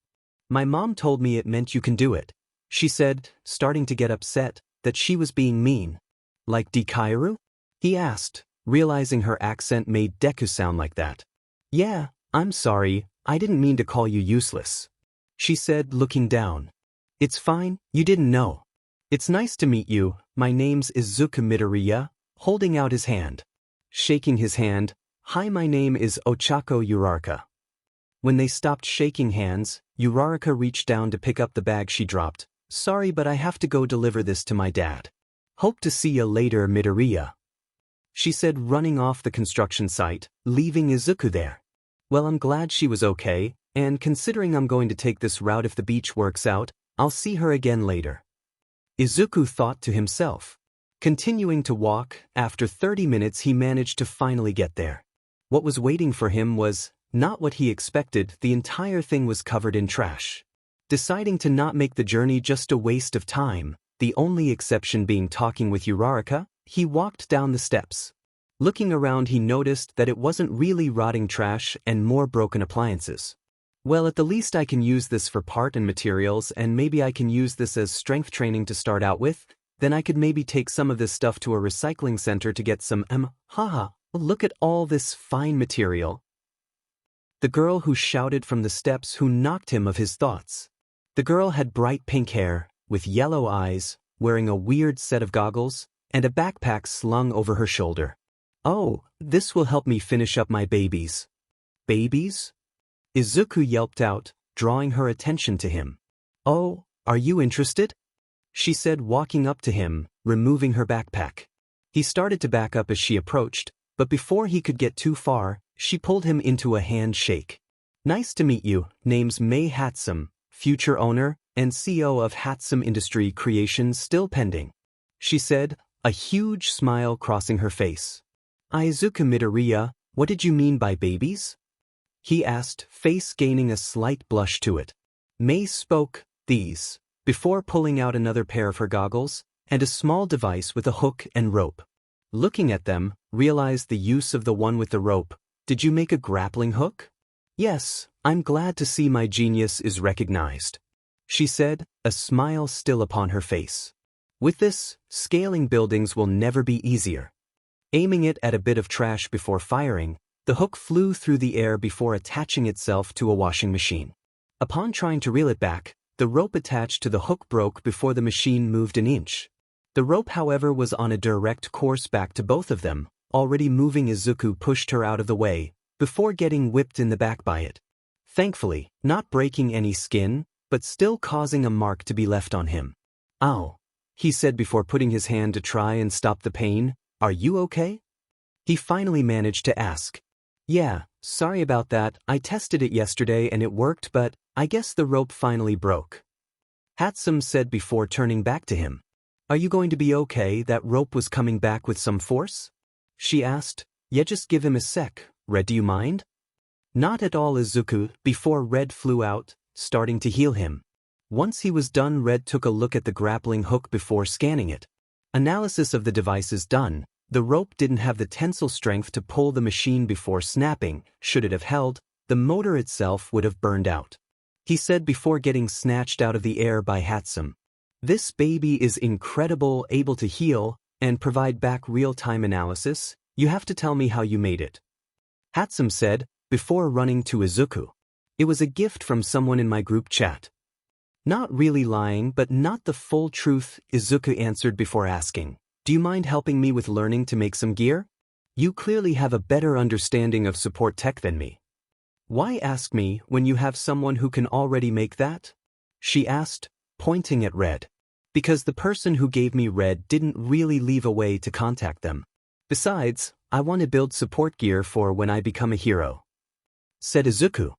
My mom told me it meant you can do it, she said, starting to get upset that she was being mean. Like Dekairu? He asked, realizing her accent made Deku sound like that. Yeah, I'm sorry, I didn't mean to call you useless, she said, looking down. It's fine, you didn't know. It's nice to meet you, my name's Izuku Midoriya, holding out his hand. Shaking his hand, hi, my name is Ochako Uraraka. When they stopped shaking hands, Uraraka reached down to pick up the bag she dropped. Sorry, but I have to go deliver this to my dad. Hope to see you later, Midoriya, she said, running off the construction site, leaving Izuku there. Well, I'm glad she was okay, and considering I'm going to take this route if the beach works out, I'll see her again later. Izuku thought to himself. Continuing to walk, after 30 minutes he managed to finally get there. What was waiting for him was not what he expected. The entire thing was covered in trash. Deciding to not make the journey just a waste of time, the only exception being talking with Uraraka, he walked down the steps. Looking around, he noticed that it wasn't really rotting trash and more broken appliances. Well, at the least I can use this for part and materials, and maybe I can use this as strength training to start out with. Then I could maybe take some of this stuff to a recycling center to get some haha, look at all this fine material. The girl who shouted from the steps who knocked him of his thoughts. The girl had bright pink hair, with yellow eyes, wearing a weird set of goggles, and a backpack slung over her shoulder. Oh, this will help me finish up my babies. Babies? Izuku yelped out, drawing her attention to him. Oh, are you interested? She said, walking up to him, removing her backpack. He started to back up as she approached, but before he could get too far, she pulled him into a handshake. Nice to meet you, name's Mei Hatsum, future owner and CEO of Hatsum Industry Creations still pending, she said, a huge smile crossing her face. Izuku Midoriya, what did you mean by babies? He asked, face gaining a slight blush to it. Mei spoke, these, before pulling out another pair of her goggles, and a small device with a hook and rope. Looking at them, realized the use of the one with the rope. Did you make a grappling hook? Yes, I'm glad to see my genius is recognized, she said, a smile still upon her face. With this, scaling buildings will never be easier. Aiming it at a bit of trash before firing, the hook flew through the air before attaching itself to a washing machine. Upon trying to reel it back, the rope attached to the hook broke before the machine moved an inch. The rope, however, was on a direct course back to both of them. Already moving, Izuku pushed her out of the way, before getting whipped in the back by it. Thankfully, not breaking any skin, but still causing a mark to be left on him. Ow, he said before putting his hand to try and stop the pain. Are you okay? He finally managed to ask. Yeah, sorry about that, I tested it yesterday and it worked, but I guess the rope finally broke. Hatsum said before turning back to him. Are you going to be okay? That rope was coming back with some force? She asked. Yeah, just give him a sec. Red, do you mind? Not at all, Izuku, before Red flew out, starting to heal him. Once he was done, Red took a look at the grappling hook before scanning it. Analysis of the devices done. The rope didn't have the tensile strength to pull the machine before snapping. Should it have held, the motor itself would have burned out. He said before getting snatched out of the air by Hatsum. This baby is incredible, able to heal and provide back real-time analysis. You have to tell me how you made it. Hatsum said, before running to Izuku. It was a gift from someone in my group chat. Not really lying, but not the full truth, Izuku answered before asking. Do you mind helping me with learning to make some gear? You clearly have a better understanding of support tech than me. Why ask me when you have someone who can already make that? She asked, pointing at Red. because the person who gave me red didn't really leave a way to contact them. Besides, I want to build support gear for when I become a hero," said Izuku.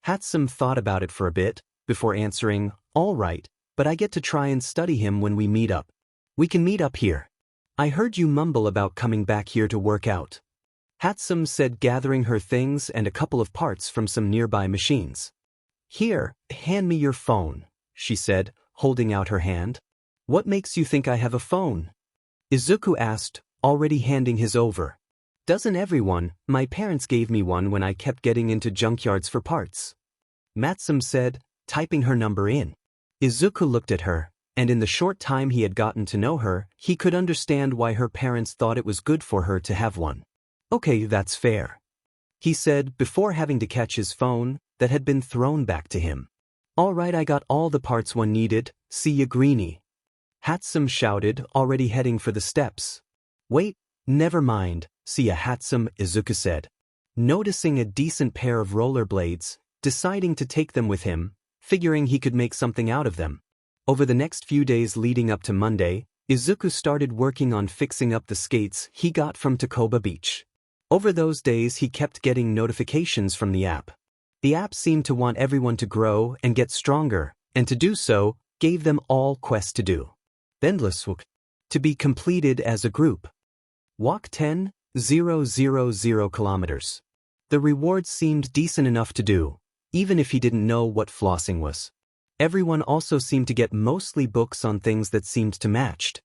Hatsum thought about it for a bit, before answering, "All right, but I get to try and study him when we meet up. We can meet up here. I heard you mumble about coming back here to work out," Hatsum said, gathering her things and a couple of parts from some nearby machines. "Here, hand me your phone," she said, holding out her hand. "What makes you think I have a phone?" Izuku asked, already handing his over. "Doesn't everyone? My parents gave me one when I kept getting into junkyards for parts," Matsum said, typing her number in. Izuku looked at her, and in the short time he had gotten to know her, he could understand why her parents thought it was good for her to have one. "Okay, that's fair," he said before having to catch his phone that had been thrown back to him. "All right, I got all the parts one needed, see ya greenie," Hatsum shouted, already heading for the steps. "Wait, never mind, see ya Hatsum," Izuku said. Noticing a decent pair of rollerblades, deciding to take them with him, figuring he could make something out of them. Over the next few days leading up to Monday, Izuku started working on fixing up the skates he got from Takoba Beach. Over those days he kept getting notifications from the app. The app seemed to want everyone to grow and get stronger, and to do so, gave them all quests to do. Endless walk to be completed as a group. Walk 10,000 kilometers. The rewards seemed decent enough to do, even if he didn't know what flossing was. Everyone also seemed to get mostly books on things that seemed to matched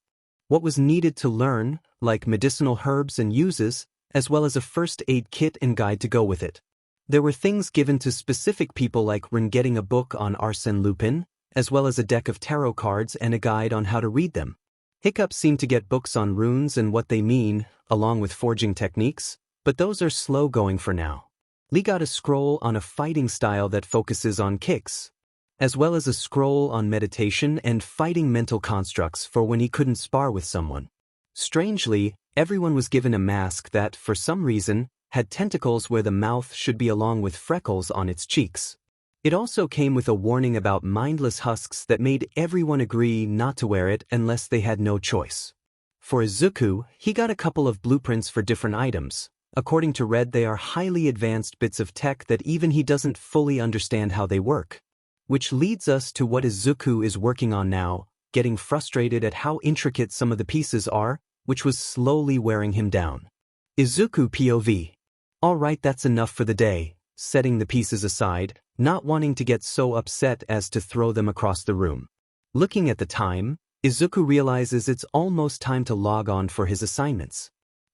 what was needed to learn, like medicinal herbs and uses, as well as a first aid kit and guide to go with it. There were things given to specific people like Rin getting a book on Arsène Lupin, as well as a deck of tarot cards and a guide on how to read them. Hiccup seemed to get books on runes and what they mean, along with forging techniques, but those are slow going for now. Lee got a scroll on a fighting style that focuses on kicks, as well as a scroll on meditation and fighting mental constructs for when he couldn't spar with someone. Strangely, everyone was given a mask that, for some reason, had tentacles where the mouth should be along with freckles on its cheeks. It also came with a warning about mindless husks that made everyone agree not to wear it unless they had no choice. For Izuku, he got a couple of blueprints for different items. According to Red, they are highly advanced bits of tech that even he doesn't fully understand how they work. Which leads us to what Izuku is working on now, getting frustrated at how intricate some of the pieces are, which was slowly wearing him down. Izuku POV. Alright, that's enough for the day, setting the pieces aside, not wanting to get so upset as to throw them across the room. Looking at the time, Izuku realizes it's almost time to log on for his assignments.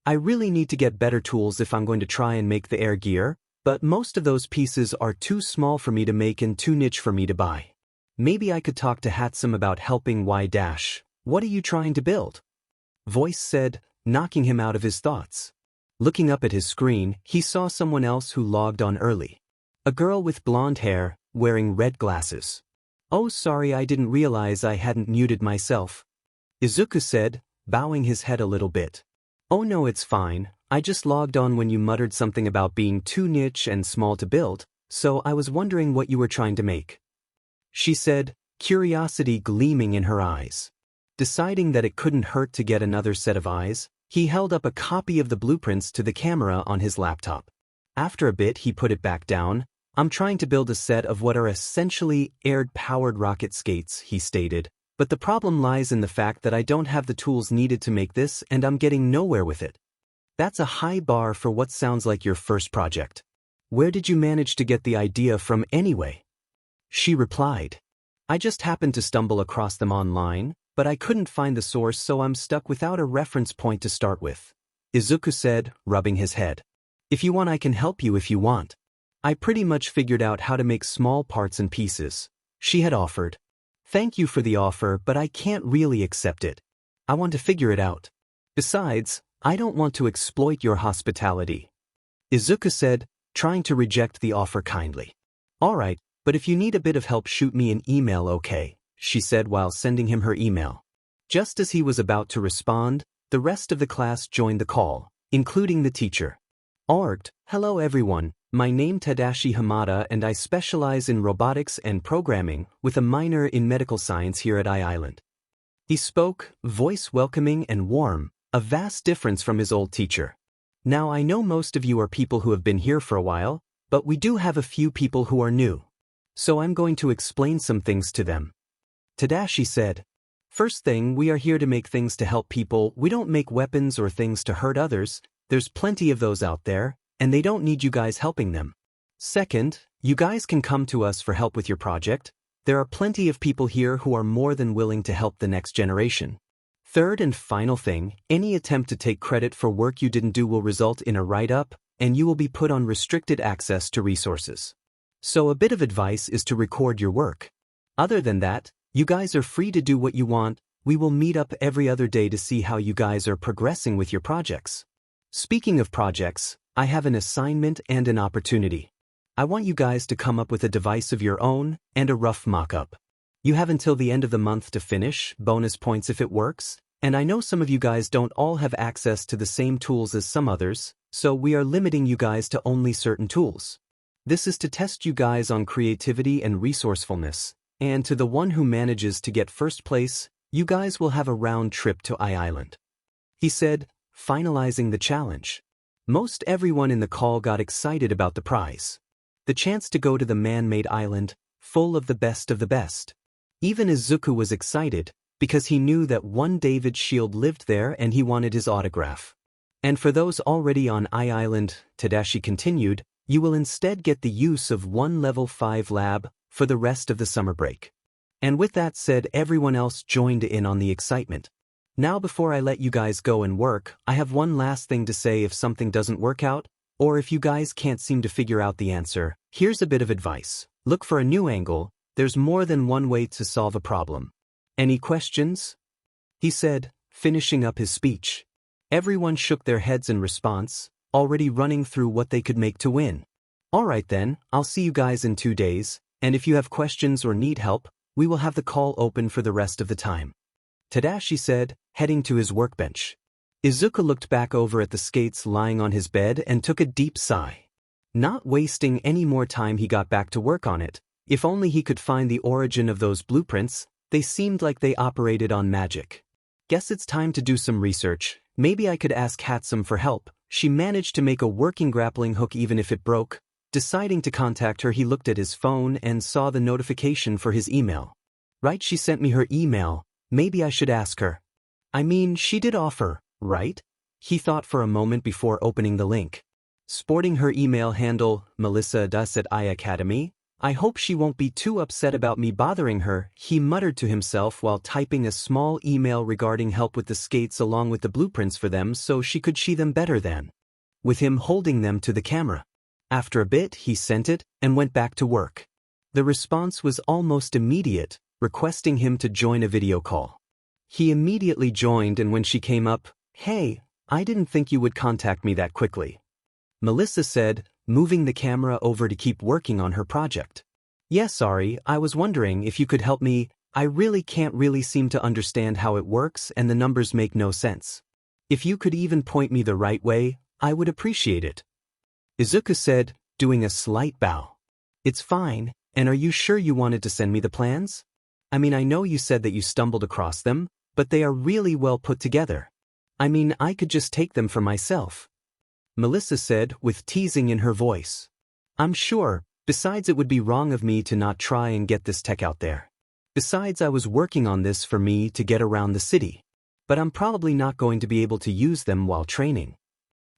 I really need to get better tools if I'm going to try and make the air gear, but most of those pieces are too small for me to make and too niche for me to buy. Maybe I could talk to Hatsum about helping Y-. What are you trying to build? Voice said, knocking him out of his thoughts. Looking up at his screen, he saw someone else who logged on early. A girl with blonde hair, wearing red glasses. Oh, sorry, I didn't realize I hadn't muted myself, Izuku said, bowing his head a little bit. Oh no, it's fine, I just logged on when you muttered something about being too niche and small to build, so I was wondering what you were trying to make, she said, curiosity gleaming in her eyes. Deciding that it couldn't hurt to get another set of eyes, he held up a copy of the blueprints to the camera on his laptop. After a bit he put it back down. I'm trying to build a set of what are essentially air-powered rocket skates, he stated. But the problem lies in the fact that I don't have the tools needed to make this and I'm getting nowhere with it. That's a high bar for what sounds like your first project. Where did you manage to get the idea from anyway? She replied. I just happened to stumble across them online, but I couldn't find the source, so I'm stuck without a reference point to start with, Izuku said, rubbing his head. If you want, I can help you if you want. I pretty much figured out how to make small parts and pieces, she had offered. Thank you for the offer, but I can't really accept it. I want to figure it out. Besides, I don't want to exploit your hospitality, Izuku said, trying to reject the offer kindly. Alright, but if you need a bit of help, shoot me an email, okay, she said while sending him her email. Just as he was about to respond, the rest of the class joined the call, including the teacher. Argt, hello everyone. My name Tadashi Hamada and I specialize in robotics and programming with a minor in medical science here at I Island. He spoke, voice welcoming and warm, a vast difference from his old teacher. Now I know most of you are people who have been here for a while, but we do have a few people who are new. So I'm going to explain some things to them. Tadashi said. First thing, we are here to make things to help people. We don't make weapons or things to hurt others. There's plenty of those out there, and they don't need you guys helping them. Second, you guys can come to us for help with your project. There are plenty of people here who are more than willing to help the next generation. Third and final thing, any attempt to take credit for work you didn't do will result in a write-up, and you will be put on restricted access to resources. So a bit of advice is to record your work. Other than that, you guys are free to do what you want. We will meet up every other day to see how you guys are progressing with your projects. Speaking of projects, I have an assignment and an opportunity. I want you guys to come up with a device of your own and a rough mock-up. You have until the end of the month to finish, bonus points if it works, and I know some of you guys don't all have access to the same tools as some others, so we are limiting you guys to only certain tools. This is to test you guys on creativity and resourcefulness, and to the one who manages to get first place, you guys will have a round trip to Island. He said, finalizing the challenge. Most everyone in the call got excited about the prize. The chance to go to the man-made island, full of the best of the best. Even Izuku was excited, because he knew that one David Shield lived there and he wanted his autograph. And for those already on Island, Tadashi continued, you will instead get the use of one level 5 lab for the rest of the summer break. And with that said, everyone else joined in on the excitement. Now before I let you guys go and work, I have one last thing to say. If something doesn't work out, or if you guys can't seem to figure out the answer, here's a bit of advice. Look for a new angle. There's more than one way to solve a problem. Any questions? He said, finishing up his speech. Everyone shook their heads in response, already running through what they could make to win. Alright then, I'll see you guys in 2 days, and if you have questions or need help, we will have the call open for the rest of the time. Tadashi said, heading to his workbench. Izuku looked back over at the skates lying on his bed and took a deep sigh. Not wasting any more time, he got back to work on it. If only he could find the origin of those blueprints, they seemed like they operated on magic. Guess it's time to do some research. Maybe I could ask Hatsum for help. She managed to make a working grappling hook even if it broke. Deciding to contact her, he looked at his phone and saw the notification for his email. Right, she sent me her email. Maybe I should ask her. I mean, she did offer, right? He thought for a moment before opening the link. Sporting her email handle, Melissa Das at iAcademy. I hope she won't be too upset about me bothering her, he muttered to himself while typing a small email regarding help with the skates along with the blueprints for them so she could see them better than. With him holding them to the camera. After a bit, he sent it and went back to work. The response was almost immediate, requesting him to join a video call. He immediately joined, and when she came up, "Hey, I didn't think you would contact me that quickly," Melissa said, moving the camera over to keep working on her project. "Yeah, sorry, I was wondering if you could help me. I really can't seem to understand how it works and the numbers make no sense. If you could even point me the right way, I would appreciate it." Izuku said, doing a slight bow. "It's fine, and are you sure you wanted to send me the plans? I mean, I know you said that you stumbled across them, but they are really well put together. I mean, I could just take them for myself," Melissa said with teasing in her voice. "I'm sure, besides it would be wrong of me to not try and get this tech out there. Besides, I was working on this for me to get around the city. But I'm probably not going to be able to use them while training."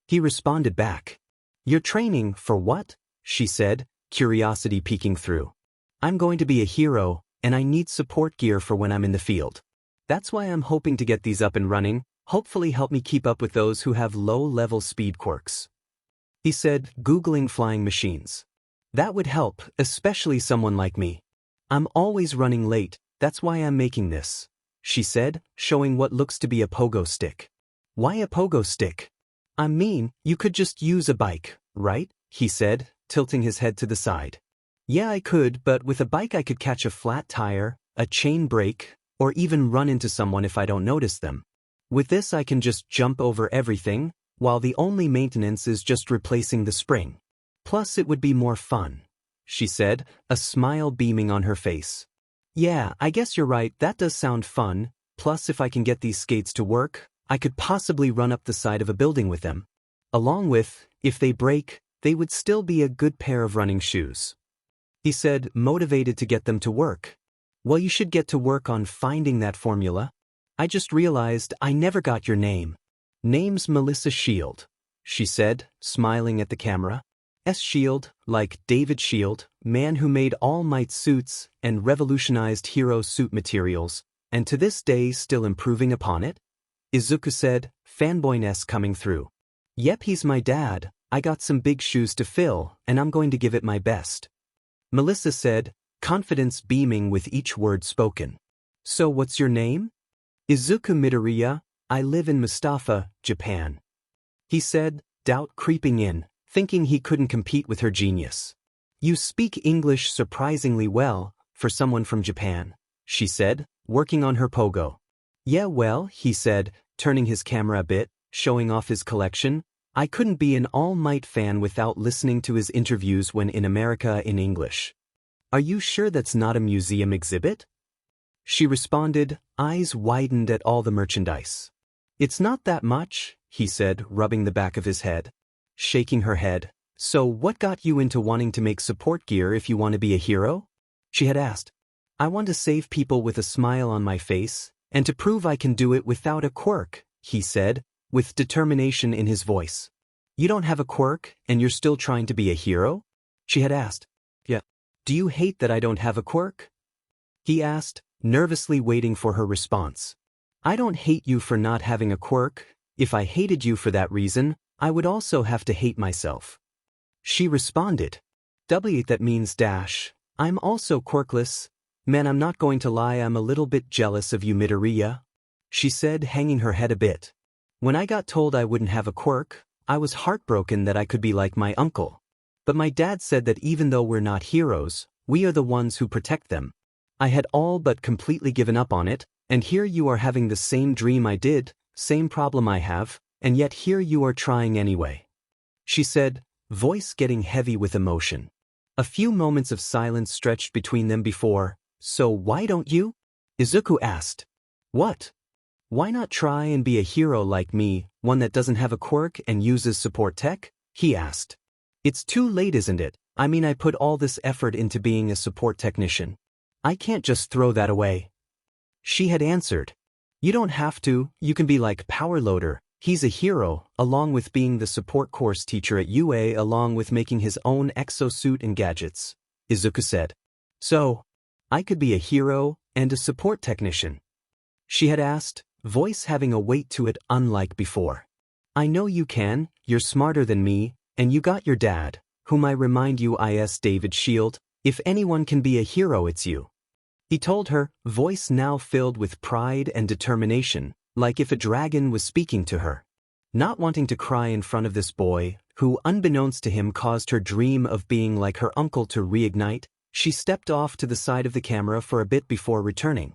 He responded back. "You're training for what?" she said, curiosity peeking through. "I'm going to be a hero, and I need support gear for when I'm in the field. That's why I'm hoping to get these up and running, hopefully help me keep up with those who have low-level speed quirks," he said, Googling flying machines. "That would help, especially someone like me. I'm always running late, that's why I'm making this," she said, showing what looks to be a pogo stick. "Why a pogo stick? I mean, you could just use a bike, right?" he said, tilting his head to the side. "Yeah, I could, but with a bike I could catch a flat tire, a chain break, or even run into someone if I don't notice them. With this I can just jump over everything, while the only maintenance is just replacing the spring. Plus it would be more fun," she said, a smile beaming on her face. "Yeah, I guess you're right, that does sound fun. Plus, if I can get these skates to work, I could possibly run up the side of a building with them. Along with, if they break, they would still be a good pair of running shoes. He said, motivated to get them to work. Well, you should get to work on finding that formula. I just realized I never got your name. Name's Melissa Shield, she said, smiling at the camera. Shield, like David Shield, man who made All Might suits and revolutionized hero suit materials, and to this day still improving upon it? Izuku said, fanboyness coming through. Yep, he's my dad. I got some big shoes to fill, and I'm going to give it my best. Melissa said, confidence beaming with each word spoken. So what's your name? Izuku Midoriya. I live in Mustafa, Japan. He said, doubt creeping in, thinking he couldn't compete with her genius. You speak English surprisingly well, for someone from Japan, she said, working on her pogo. Yeah, well, he said, turning his camera a bit, showing off his collection. I couldn't be an All Might fan without listening to his interviews when in America in English. Are you sure that's not a museum exhibit? She responded, eyes widened at all the merchandise. It's not that much, he said, rubbing the back of his head. Shaking her head. So what got you into wanting to make support gear if you want to be a hero? She had asked. I want to save people with a smile on my face, and to prove I can do it without a quirk, he said, with determination in his voice. You don't have a quirk, and you're still trying to be a hero? She had asked. Yeah. Do you hate that I don't have a quirk? He asked, nervously waiting for her response. I don't hate you for not having a quirk. If I hated you for that reason, I would also have to hate myself. She responded. That means dash. I'm also quirkless. Man, I'm not going to lie, I'm a little bit jealous of you, Midoriya. She said, hanging her head a bit. When I got told I wouldn't have a quirk, I was heartbroken that I could be like my uncle. But my dad said that even though we're not heroes, we are the ones who protect them. I had all but completely given up on it, and here you are having the same dream I did, same problem I have, and yet here you are trying anyway. She said, voice getting heavy with emotion. A few moments of silence stretched between them before, so why don't you? Izuku asked. What? Why not try and be a hero like me, one that doesn't have a quirk and uses support tech? He asked. It's too late, isn't it? I mean, I put all this effort into being a support technician. I can't just throw that away. She had answered. You don't have to, you can be like Powerloader. He's a hero, along with being the support course teacher at UA along with making his own exosuit and gadgets, Izuku said. So, I could be a hero and a support technician? She had asked, voice having a weight to it unlike before. I know you can, you're smarter than me, and you got your dad, whom I remind you is David Shield. If anyone can be a hero, it's you. He told her, voice now filled with pride and determination, like if a dragon was speaking to her. Not wanting to cry in front of this boy, who unbeknownst to him caused her dream of being like her uncle to reignite, she stepped off to the side of the camera for a bit before returning.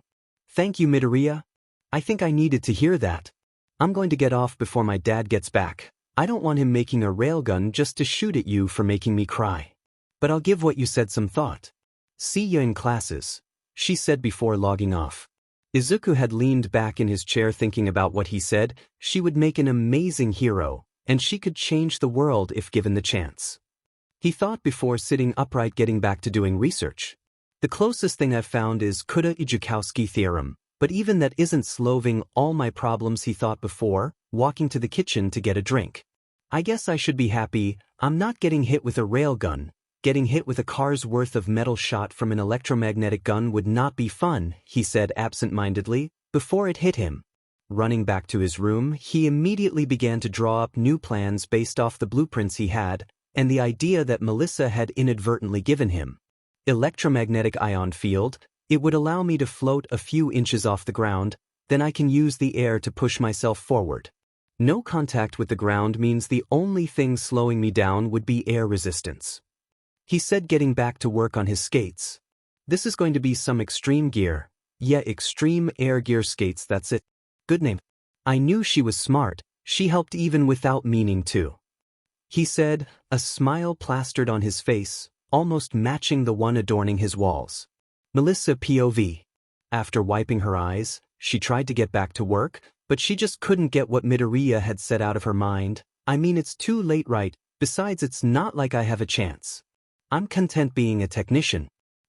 Thank you, Midoriya. I think I needed to hear that. I'm going to get off before my dad gets back. I don't want him making a railgun just to shoot at you for making me cry. But I'll give what you said some thought. See ya in classes, she said before logging off. Izuku had leaned back in his chair thinking about what he said. She would make an amazing hero, and she could change the world if given the chance. He thought before sitting upright getting back to doing research. The closest thing I've found is Kuda-Ijikowski theorem, but even that isn't solving all my problems, he thought before, walking to the kitchen to get a drink. I guess I should be happy I'm not getting hit with a railgun. Getting hit with a car's worth of metal shot from an electromagnetic gun would not be fun, he said absent-mindedly, before it hit him. Running back to his room, he immediately began to draw up new plans based off the blueprints he had, and the idea that Melissa had inadvertently given him. Electromagnetic ion field, it would allow me to float a few inches off the ground, then I can use the air to push myself forward. No contact with the ground means the only thing slowing me down would be air resistance. He said, getting back to work on his skates. This is going to be some extreme gear. Yeah, extreme air gear skates, that's it. Good name. I knew she was smart, she helped even without meaning to. He said, a smile plastered on his face, almost matching the one adorning his walls. Melissa POV. After wiping her eyes, She tried to get back to work, but she just couldn't get what Midoriya had said out of her mind. I mean, it's too late, right? Besides, it's not like I have a chance. I'm content being a technician.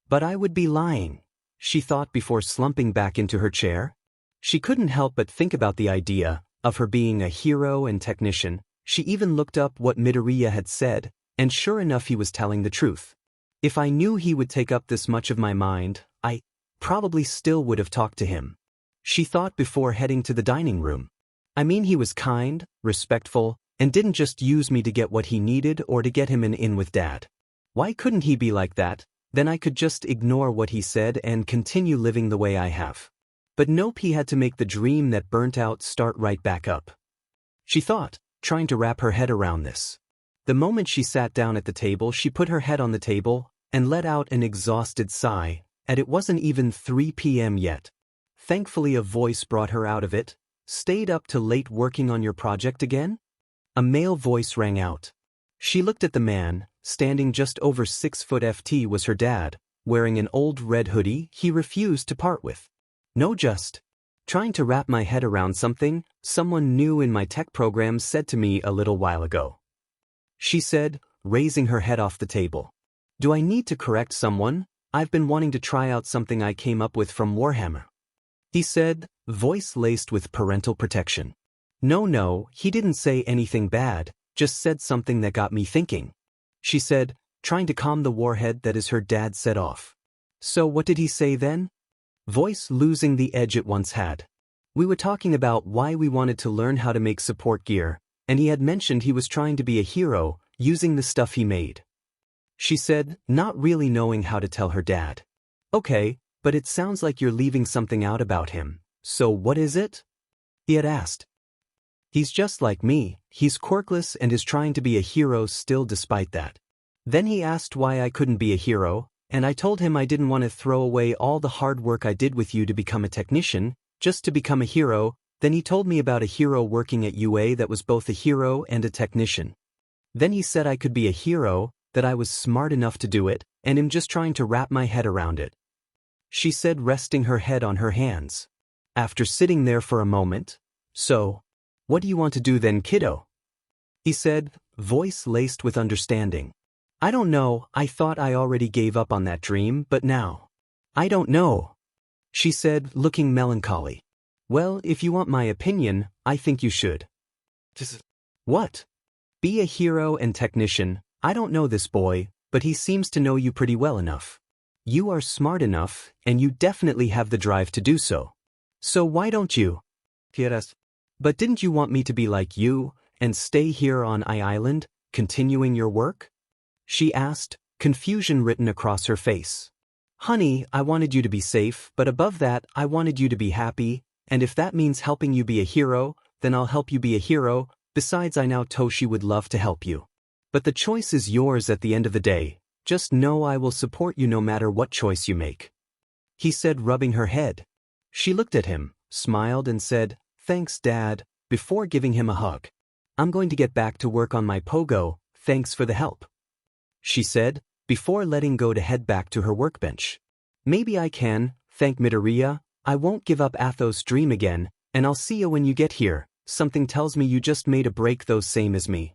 But I would be lying, she thought before slumping back into her chair. She couldn't help but think about the idea of her being a hero and technician. She even looked up what Midoriya had said, and sure enough he was telling the truth. If I knew he would take up this much of my mind, I probably still would have talked to him, she thought before heading to the dining room. I mean, he was kind, respectful, and didn't just use me to get what he needed or to get him an in with Dad. Why couldn't he be like that? Then I could just ignore what he said and continue living the way I have. But nope, he had to make the dream that burnt out start right back up, she thought, trying to wrap her head around this. The moment she sat down at the table, she put her head on the table and let out an exhausted sigh, and it wasn't even 3 p.m. yet. Thankfully a voice brought her out of it. Stayed up till late working on your project again? A male voice rang out. She looked at the man. Standing just over 6 foot FT was her dad, wearing an old red hoodie he refused to part with. No, just trying to wrap my head around something someone new in my tech program said to me a little while ago, she said, raising her head off the table. Do I need to correct someone? I've been wanting to try out something I came up with from Warhammer, he said, voice laced with parental protection. No, he didn't say anything bad, just said something that got me thinking, she said, trying to calm the warhead that is her dad set off. So what did he say then? Voice losing the edge it once had. We were talking about why we wanted to learn how to make support gear, and he had mentioned he was trying to be a hero, using the stuff he made, she said, not really knowing how to tell her dad. Okay, but it sounds like you're leaving something out about him, so what is it? He had asked. He's just like me, he's quirkless and is trying to be a hero still despite that. Then he asked why I couldn't be a hero, and I told him I didn't want to throw away all the hard work I did with you to become a technician, just to become a hero. Then he told me about a hero working at UA that was both a hero and a technician. Then he said I could be a hero, that I was smart enough to do it, and I'm just trying to wrap my head around it, she said, resting her head on her hands. After sitting there for a moment, so, what do you want to do then, kiddo? He said, voice laced with understanding. I don't know, I thought I already gave up on that dream, but now, I don't know, she said, looking melancholy. Well, if you want my opinion, I think you should. What? Be a hero and technician. I don't know this boy, but he seems to know you pretty well enough. You are smart enough, and you definitely have the drive to do so. So why don't you? But didn't you want me to be like you, and stay here on Island, continuing your work? She asked, confusion written across her face. Honey, I wanted you to be safe, but above that, I wanted you to be happy, and if that means helping you be a hero, then I'll help you be a hero. Besides, I know Toshi would love to help you. But the choice is yours at the end of the day. Just know I will support you no matter what choice you make, he said, rubbing her head. She looked at him, smiled and said, thanks, Dad, before giving him a hug. I'm going to get back to work on my pogo, thanks for the help, she said, before letting go to head back to her workbench. Maybe I can, thank Midoriya. I won't give up Athos' dream again, and I'll see you when you get here. Something tells me you just made a break those same as me,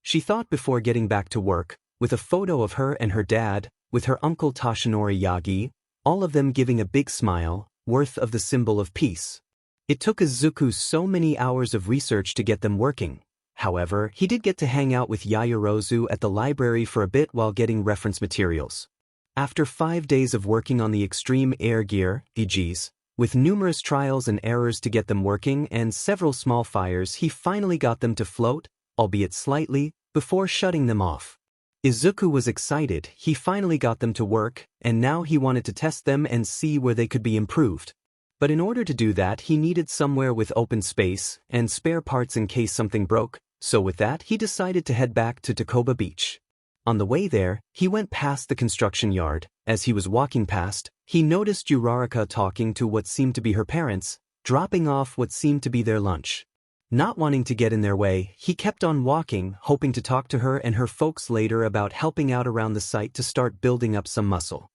she thought before getting back to work, with a photo of her and her dad, with her uncle Toshinori Yagi, all of them giving a big smile, worth of the symbol of peace. It took Izuku so many hours of research to get them working. However, he did get to hang out with Yaoyorozu at the library for a bit while getting reference materials. After 5 days of working on the extreme air gear, EGs, with numerous trials and errors to get them working and several small fires, he finally got them to float, albeit slightly, before shutting them off. Izuku was excited. He finally got them to work, and now he wanted to test them and see where they could be improved. But in order to do that, he needed somewhere with open space and spare parts in case something broke, so with that he decided to head back to Takoba Beach. On the way there, he went past the construction yard. As he was walking past, he noticed Uraraka talking to what seemed to be her parents, dropping off what seemed to be their lunch. Not wanting to get in their way, he kept on walking, hoping to talk to her and her folks later about helping out around the site to start building up some muscle.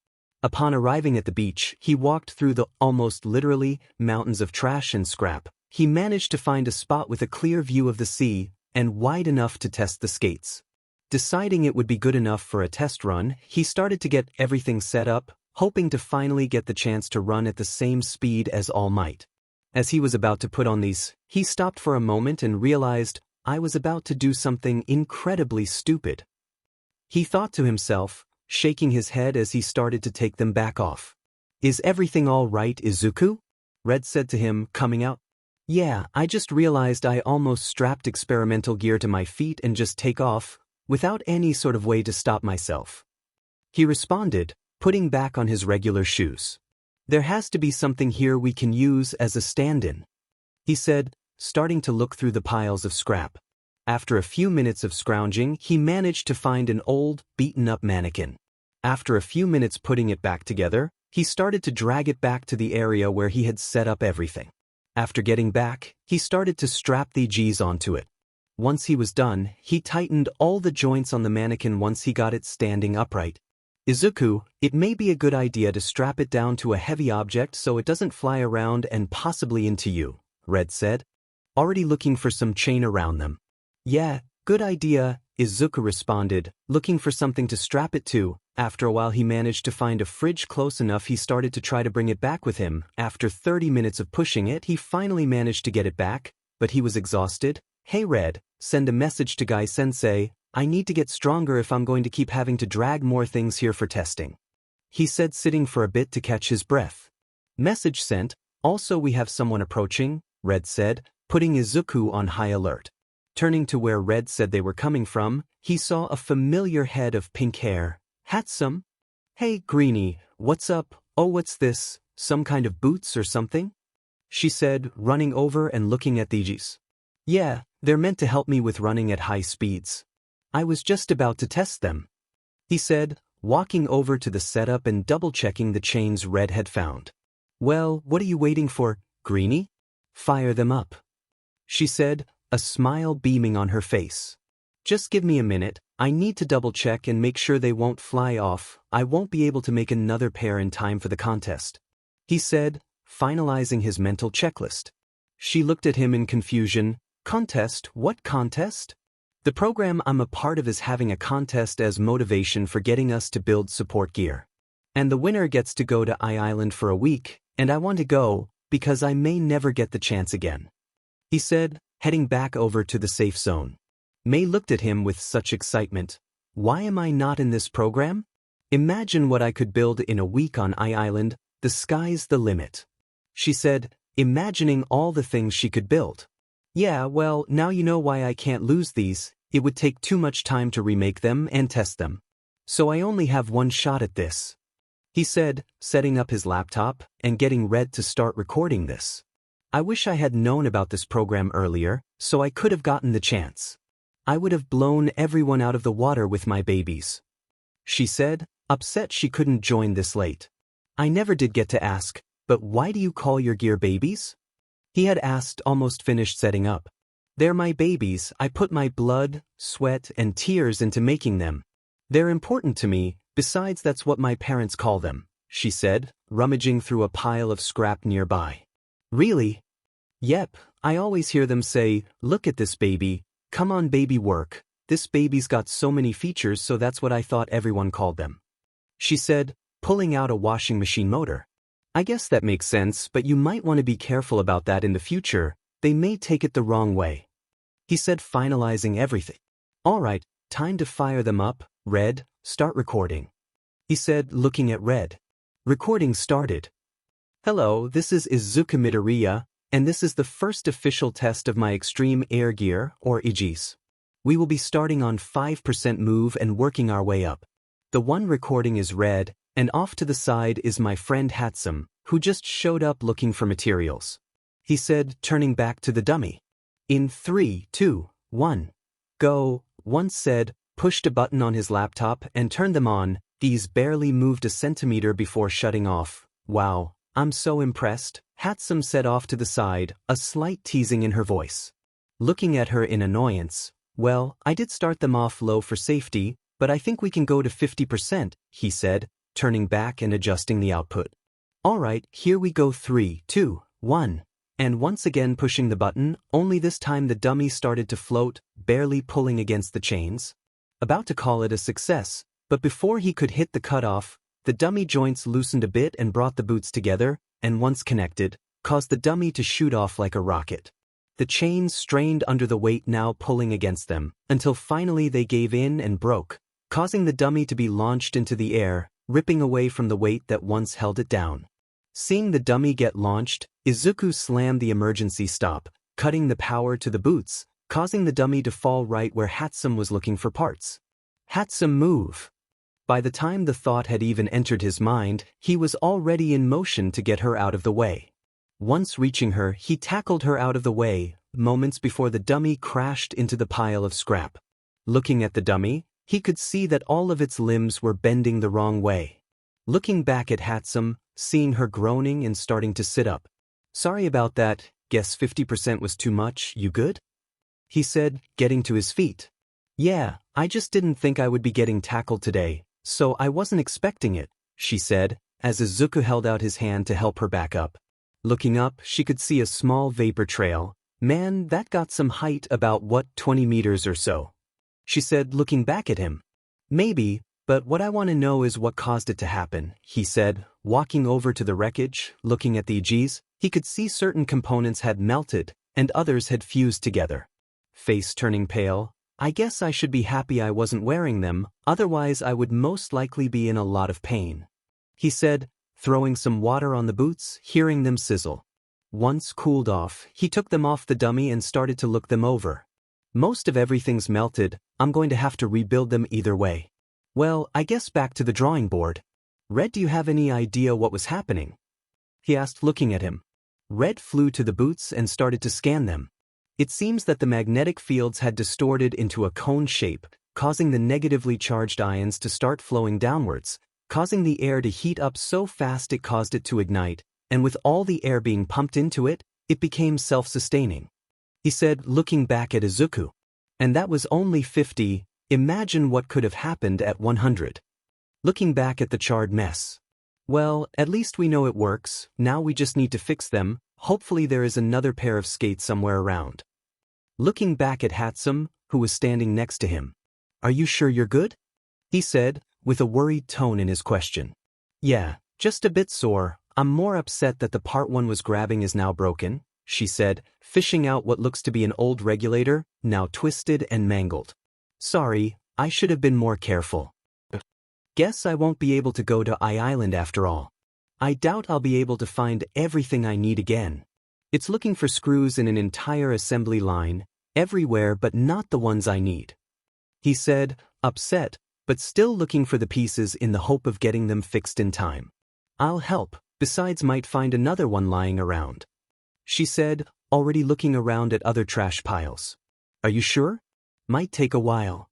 Upon arriving at the beach, he walked through the almost literally mountains of trash and scrap. He managed to find a spot with a clear view of the sea and wide enough to test the skates. Deciding it would be good enough for a test run, he started to get everything set up, hoping to finally get the chance to run at the same speed as All Might. As he was about to put on these, he stopped for a moment and realized, I was about to do something incredibly stupid. He thought to himself, shaking his head as he started to take them back off. Is everything all right, Izuku? Red said to him, coming out. Yeah, I just realized I almost strapped experimental gear to my feet and just take off, without any sort of way to stop myself. He responded, putting back on his regular shoes. There has to be something here we can use as a stand-in, he said, starting to look through the piles of scrap. After a few minutes of scrounging, he managed to find an old, beaten-up mannequin. After a few minutes putting it back together, he started to drag it back to the area where he had set up everything. After getting back, he started to strap the G's onto it. Once he was done, he tightened all the joints on the mannequin once he got it standing upright. Izuku, it may be a good idea to strap it down to a heavy object so it doesn't fly around and possibly into you, Red said, already looking for some chain around them. Yeah, good idea, Izuku responded, looking for something to strap it to. After a while he managed to find a fridge close enough. He started to try to bring it back with him. After 30 minutes of pushing it, he finally managed to get it back, but he was exhausted. Hey Red, send a message to Guy Sensei, I need to get stronger if I'm going to keep having to drag more things here for testing, he said, sitting for a bit to catch his breath. Message sent. Also we have someone approaching, Red said, putting Izuku on high alert. Turning to where Red said they were coming from, he saw a familiar head of pink hair. Handsome? Hey Greenie, what's up? Oh, what's this, some kind of boots or something? She said, running over and looking at the G's. Yeah, they're meant to help me with running at high speeds. I was just about to test them, he said, walking over to the setup and double-checking the chains Red had found. Well, what are you waiting for, Greenie? Fire them up, she said, a smile beaming on her face. Just give me a minute, I need to double-check and make sure they won't fly off. I won't be able to make another pair in time for the contest, he said, finalizing his mental checklist. She looked at him in confusion. Contest? What contest? The program I'm a part of is having a contest as motivation for getting us to build support gear. And the winner gets to go to Island for a week, and I want to go, because I may never get the chance again, he said, heading back over to the safe zone. May looked at him with such excitement. Why am I not in this program? Imagine what I could build in a week on Island, the sky's the limit, she said, imagining all the things she could build. Yeah, well, now you know why I can't lose these. It would take too much time to remake them and test them. So I only have one shot at this, he said, setting up his laptop and getting Red to start recording this. I wish I had known about this program earlier, so I could have gotten the chance. I would have blown everyone out of the water with my babies, she said, upset she couldn't join this late. I never did get to ask, but why do you call your gear babies? He had asked, almost finished setting up. They're my babies. I put my blood, sweat, and tears into making them. They're important to me, besides that's what my parents call them, she said, rummaging through a pile of scrap nearby. Really? Yep, I always hear them say, look at this baby, come on baby work, this baby's got so many features, so that's what I thought everyone called them, she said, pulling out a washing machine motor. I guess that makes sense, but you might want to be careful about that in the future, they may take it the wrong way, he said, finalizing everything. All right, time to fire them up, Red, start recording, he said, looking at Red. Recording started. Hello, this is Izuku Midoriya, and this is the first official test of my extreme air gear, or IGs. We will be starting on 5% move and working our way up. The one recording is Red, and off to the side is my friend Hatsum, who just showed up looking for materials, he said, turning back to the dummy. In 3, 2, 1, go, One said, pushed a button on his laptop and turned them on. These barely moved a centimeter before shutting off. Wow, I'm so impressed, Hatsum said off to the side, a slight teasing in her voice. Looking at her in annoyance, well, I did start them off low for safety, but I think we can go to 50%, he said, turning back and adjusting the output. Alright, here we go 3, 2, 1. And once again pushing the button, only this time the dummy started to float, barely pulling against the chains. About to call it a success, but before he could hit the cutoff, the dummy joints loosened a bit and brought the boots together, and once connected, caused the dummy to shoot off like a rocket. The chains strained under the weight now pulling against them, until finally they gave in and broke, causing the dummy to be launched into the air, ripping away from the weight that once held it down. Seeing the dummy get launched, Izuku slammed the emergency stop, cutting the power to the boots, causing the dummy to fall right where Hatsum was looking for parts. Hatsum, move! By the time the thought had even entered his mind, he was already in motion to get her out of the way. Once reaching her, he tackled her out of the way, moments before the dummy crashed into the pile of scrap. Looking at the dummy, he could see that all of its limbs were bending the wrong way. Looking back at Hatsum, seeing her groaning and starting to sit up. Sorry about that, guess 50% was too much, you good? He said, getting to his feet. Yeah, I just didn't think I would be getting tackled today, so I wasn't expecting it, she said, as Izuku held out his hand to help her back up. Looking up, she could see a small vapor trail. Man, that got some height, about 20 meters or so. She said, looking back at him. Maybe, but what I want to know is what caused it to happen, he said, walking over to the wreckage, looking at the EGs. He could see certain components had melted, and others had fused together. Face turning pale. I guess I should be happy I wasn't wearing them, otherwise I would most likely be in a lot of pain, he said, throwing some water on the boots, hearing them sizzle. Once cooled off, he took them off the dummy and started to look them over. Most of everything's melted, I'm going to have to rebuild them either way. Well, I guess back to the drawing board. Red, do you have any idea what was happening? He asked, looking at him. Red flew to the boots and started to scan them. It seems that the magnetic fields had distorted into a cone shape, causing the negatively charged ions to start flowing downwards, causing the air to heat up so fast it caused it to ignite, and with all the air being pumped into it, it became self-sustaining. He said, looking back at Izuku. And that was only 50, imagine what could have happened at 100. Looking back at the charred mess. Well, at least we know it works, now we just need to fix them, hopefully there is another pair of skates somewhere around. Looking back at Hatsum, who was standing next to him. Are you sure you're good? He said, with a worried tone in his question. Yeah, just a bit sore, I'm more upset that the part one was grabbing is now broken, she said, fishing out what looks to be an old regulator, now twisted and mangled. Sorry, I should have been more careful. Guess I won't be able to go to Island after all. I doubt I'll be able to find everything I need again. It's looking for screws in an entire assembly line, everywhere but not the ones I need. He said, upset, but still looking for the pieces in the hope of getting them fixed in time. I'll help, besides might find another one lying around. She said, already looking around at other trash piles. Are you sure? Might take a while.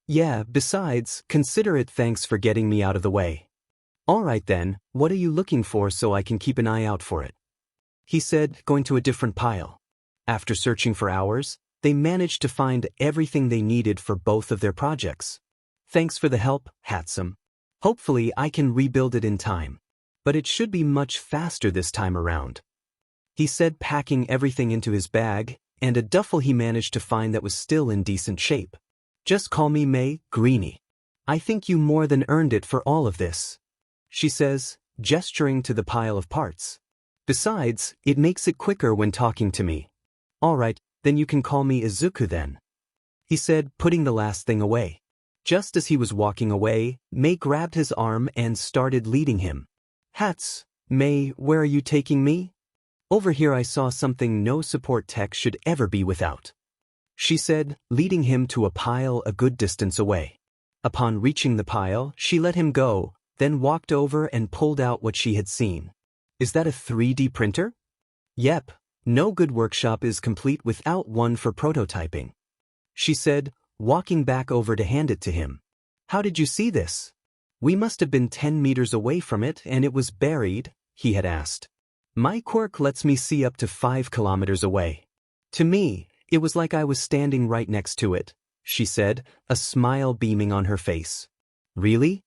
Yeah, besides, consider it thanks for getting me out of the way. Alright then, what are you looking for so I can keep an eye out for it? He said, going to a different pile. After searching for hours, they managed to find everything they needed for both of their projects. Thanks for the help, Hatsum. Hopefully I can rebuild it in time. But it should be much faster this time around. He said, packing everything into his bag, and a duffel he managed to find that was still in decent shape. Just call me May, Greenie. I think you more than earned it for all of this, she says, gesturing to the pile of parts. Besides, it makes it quicker when talking to me. Alright, then you can call me Izuku then, he said, putting the last thing away. Just as he was walking away, May grabbed his arm and started leading him. May, where are you taking me? Over here I saw something no support tech should ever be without, she said, leading him to a pile a good distance away. Upon reaching the pile, she let him go, then walked over and pulled out what she had seen. Is that a 3D printer? Yep, no good workshop is complete without one for prototyping, she said, walking back over to hand it to him. How did you see this? We must have been 10 meters away from it and it was buried, he had asked. My quirk lets me see up to 5 kilometers away. To me, it was like I was standing right next to it, she said, a smile beaming on her face. Really?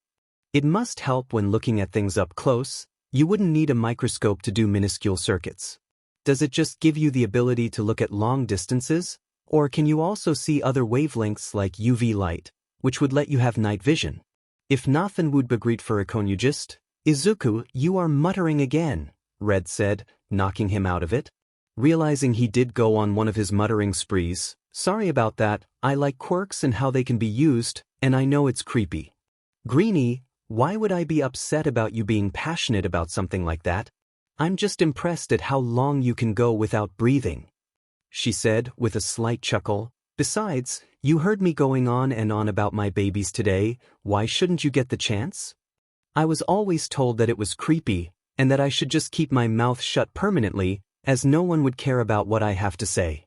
It must help when looking at things up close. You wouldn't need a microscope to do minuscule circuits. Does it just give you the ability to look at long distances? Or can you also see other wavelengths like UV light, which would let you have night vision? If nothing would be great for a conugist, Izuku, you are muttering again, Red said, knocking him out of it. Realizing he did go on one of his muttering sprees, sorry about that, I like quirks and how they can be used, and I know it's creepy. Greenie, why would I be upset about you being passionate about something like that? I'm just impressed at how long you can go without breathing, she said with a slight chuckle. Besides, you heard me going on and on about my babies today, why shouldn't you get the chance? I was always told that it was creepy, and that I should just keep my mouth shut permanently, as no one would care about what I have to say,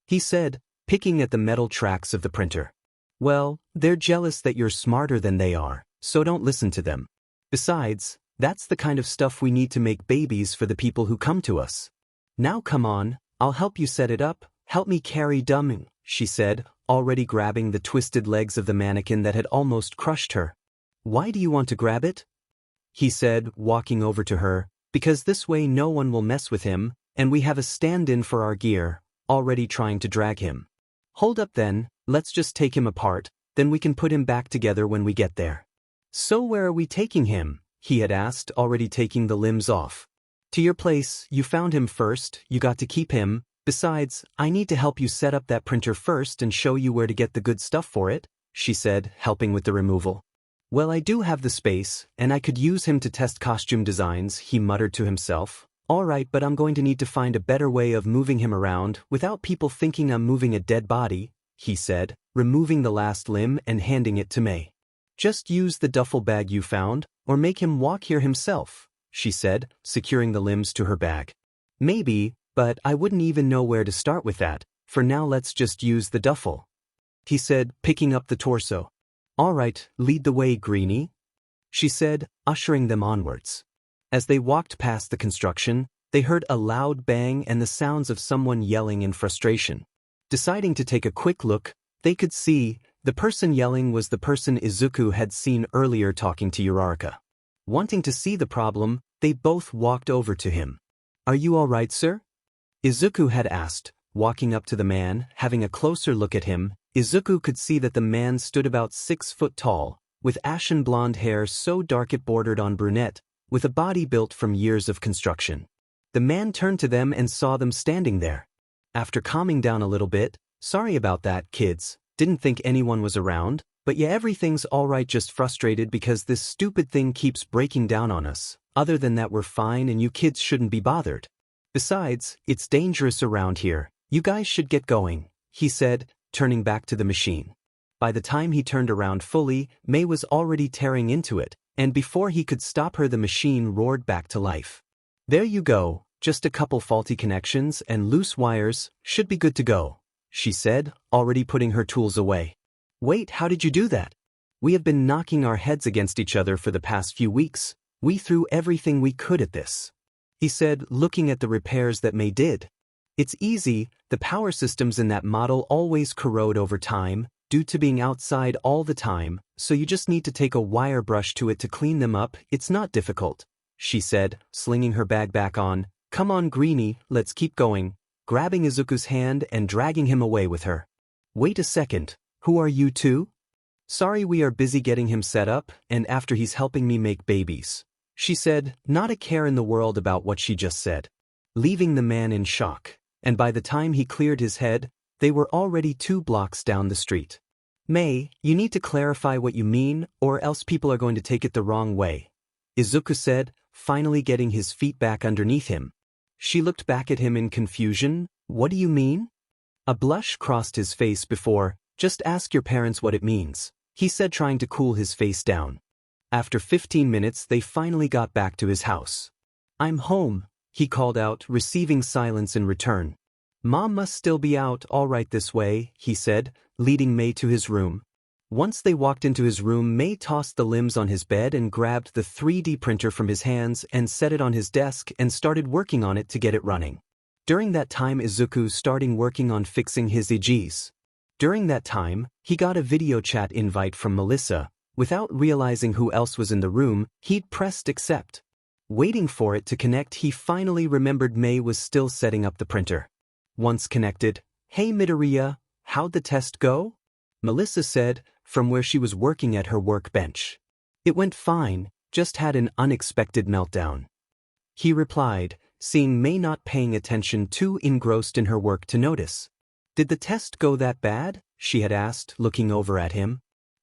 he said, picking at the metal tracks of the printer. Well, they're jealous that you're smarter than they are, so don't listen to them. Besides, that's the kind of stuff we need to make babies for the people who come to us. Now come on, I'll help you set it up, help me carry Dumming, she said, already grabbing the twisted legs of the mannequin that had almost crushed her. Why do you want to grab it? He said, walking over to her, because this way no one will mess with him, and we have a stand-in for our gear, already trying to drag him. Hold up then, let's just take him apart, then we can put him back together when we get there. So where are we taking him? He had asked, already taking the limbs off. To your place, you found him first, you got to keep him. Besides, I need to help you set up that printer first and show you where to get the good stuff for it, she said, helping with the removal. Well, I do have the space, and I could use him to test costume designs, he muttered to himself. Alright, but I'm going to need to find a better way of moving him around without people thinking I'm moving a dead body, he said, removing the last limb and handing it to May. Just use the duffel bag you found, or make him walk here himself, she said, securing the limbs to her bag. Maybe, but I wouldn't even know where to start with that. For now let's just use the duffel, he said, picking up the torso. Alright, lead the way, Greenie, she said, ushering them onwards. As they walked past the construction, they heard a loud bang and the sounds of someone yelling in frustration. Deciding to take a quick look, they could see the person yelling was the person Izuku had seen earlier talking to Uraraka. Wanting to see the problem, they both walked over to him. Are you all right, sir? Izuku had asked, walking up to the man. Having a closer look at him, Izuku could see that the man stood about 6 foot tall, with ashen blonde hair so dark it bordered on brunette, with a body built from years of construction. The man turned to them and saw them standing there. After calming down a little bit, sorry about that, kids, didn't think anyone was around, but yeah, everything's alright, just frustrated because this stupid thing keeps breaking down on us. Other than that, we're fine and you kids shouldn't be bothered. Besides, it's dangerous around here, you guys should get going, he said, turning back to the machine. By the time he turned around fully, May was already tearing into it, and before he could stop her, the machine roared back to life. There you go, just a couple faulty connections and loose wires, should be good to go, she said, already putting her tools away. Wait, how did you do that? We have been knocking our heads against each other for the past few weeks. We threw everything we could at this, he said, looking at the repairs that May did. It's easy, the power systems in that model always corrode over time, due to being outside all the time, so you just need to take a wire brush to it to clean them up. It's not difficult, she said, slinging her bag back on. Come on, Greenie, let's keep going, grabbing Izuku's hand and dragging him away with her. Wait a second, who are you two? Sorry, we are busy getting him set up, and after he's helping me make babies, she said, not a care in the world about what she just said, leaving the man in shock, and by the time he cleared his head, they were already 2 blocks down the street. May, you need to clarify what you mean, or else people are going to take it the wrong way, Izuku said, finally getting his feet back underneath him. She looked back at him in confusion. What do you mean? A blush crossed his face before. Just ask your parents what it means, he said, trying to cool his face down. After 15 minutes, they finally got back to his house. I'm home, he called out, receiving silence in return. Mom must still be out. All right, this way, he said, leading May to his room. Once they walked into his room, May tossed the limbs on his bed and grabbed the 3D printer from his hands and set it on his desk and started working on it to get it running. During that time, Izuku started working on fixing his EGs. During that time, he got a video chat invite from Melissa, Without realizing who else was in the room, he'd pressed accept. Waiting for it to connect, he finally remembered May was still setting up the printer. Once connected, "Hey Midoriya, how'd the test go?" Melissa said, from where she was working at her workbench. "It went fine, just had an unexpected meltdown." He replied, seeing May not paying attention, too engrossed in her work to notice. "Did the test go that bad?" she had asked, looking over at him.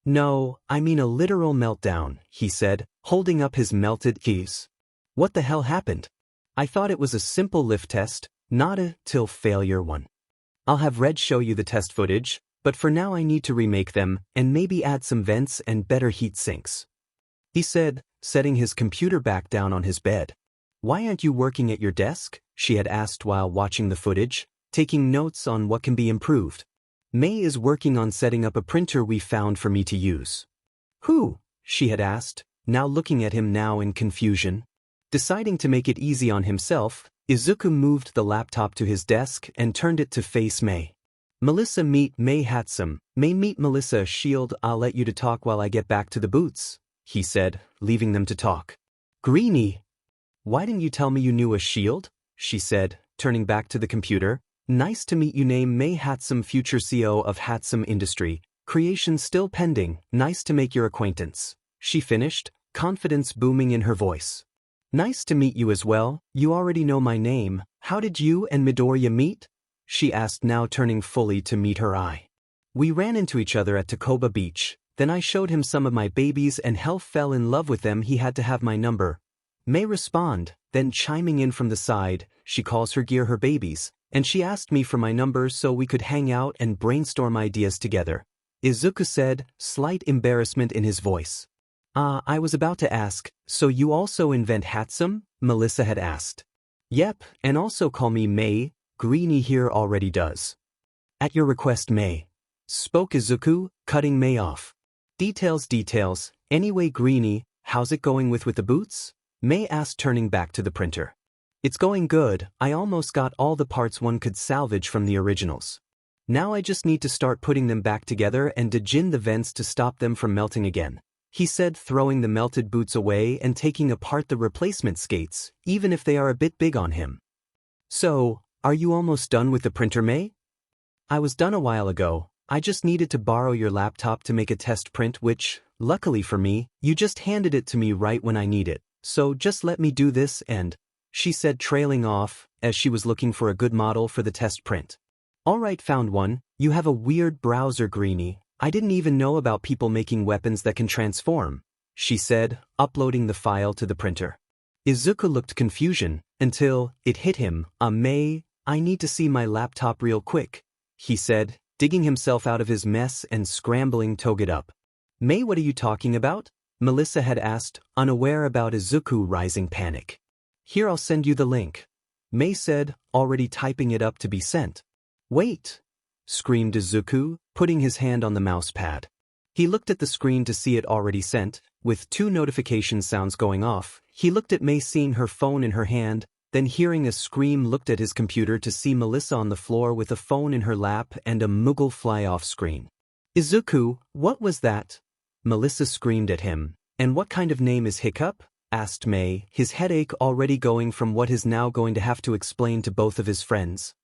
"No, I mean a literal meltdown," he said, holding up his melted keys. "What the hell happened?" "I thought it was a simple lift test, not a till failure one. I'll have Red show you the test footage, but for now I need to remake them and maybe add some vents and better heat sinks," he said, setting his computer back down on his bed. "Why aren't you working at your desk?" she had asked while watching the footage, taking notes on what can be improved. "May is working on setting up a printer we found for me to use." "Who?" she had asked, now looking at him now in confusion. Deciding to make it easy on himself, Izuku moved the laptop to his desk and turned it to face May. "Melissa meet May Hatsum, May meet Melissa Shield. I'll let you to talk while I get back to the boots," he said, leaving them to talk. "Greenie, why didn't you tell me you knew a Shield?" she said, turning back to the computer. "Nice to meet you. Name May Hatsum, future CEO of Hatsum Industry. Creation still pending. Nice to make your acquaintance," she finished, confidence booming in her voice. "Nice to meet you as well. You already know my name. How did you and Midoriya meet?" she asked, now turning fully to meet her eye. "We ran into each other at Takoba Beach. Then I showed him some of my babies and hell fell in love with them. He had to have my number." May respond, then chiming in from the side, "She calls her gear her babies, and she asked me for my number so we could hang out and brainstorm ideas together," Izuku said, slight embarrassment in his voice. I was about to ask, so you also invent Hatsum?" Melissa had asked. "Yep, and also call me May, Greenie here already does." "At your request, May," spoke Izuku, cutting May off. Details. Anyway, Greenie, how's it going with the boots?" May asked, turning back to the printer. "It's going good. I almost got all the parts one could salvage from the originals. Now I just need to start putting them back together and dejin the vents to stop them from melting again," he said, throwing the melted boots away and taking apart the replacement skates, even if they are a bit big on him. "So, are you almost done with the printer, May?" "I was done a while ago. I just needed to borrow your laptop to make a test print, which, luckily for me, you just handed it to me right when I need it. So just let me do this and," she said, trailing off, as she was looking for a good model for the test print. "All right, found one. You have a weird browser, Greenie. I didn't even know about people making weapons that can transform," she said, uploading the file to the printer. Izuku looked confusion, until it hit him. May, I need to see my laptop real quick," he said, digging himself out of his mess and scrambling to get up. "May, what are you talking about?" Melissa had asked, unaware about Izuku rising panic. "Here, I'll send you the link," May said, already typing it up to be sent. "Wait!" screamed Izuku, putting his hand on the mouse pad. He looked at the screen to see it already sent, with 2 notification sounds going off. He looked at May, seeing her phone in her hand, then hearing a scream, looked at his computer to see Melissa on the floor with a phone in her lap and a Moogle fly off screen. "Izuku, what was that?" Melissa screamed at him. "And what kind of name is Hiccup?" asked May, his headache already going from what is now going to have to explain to both of his friends.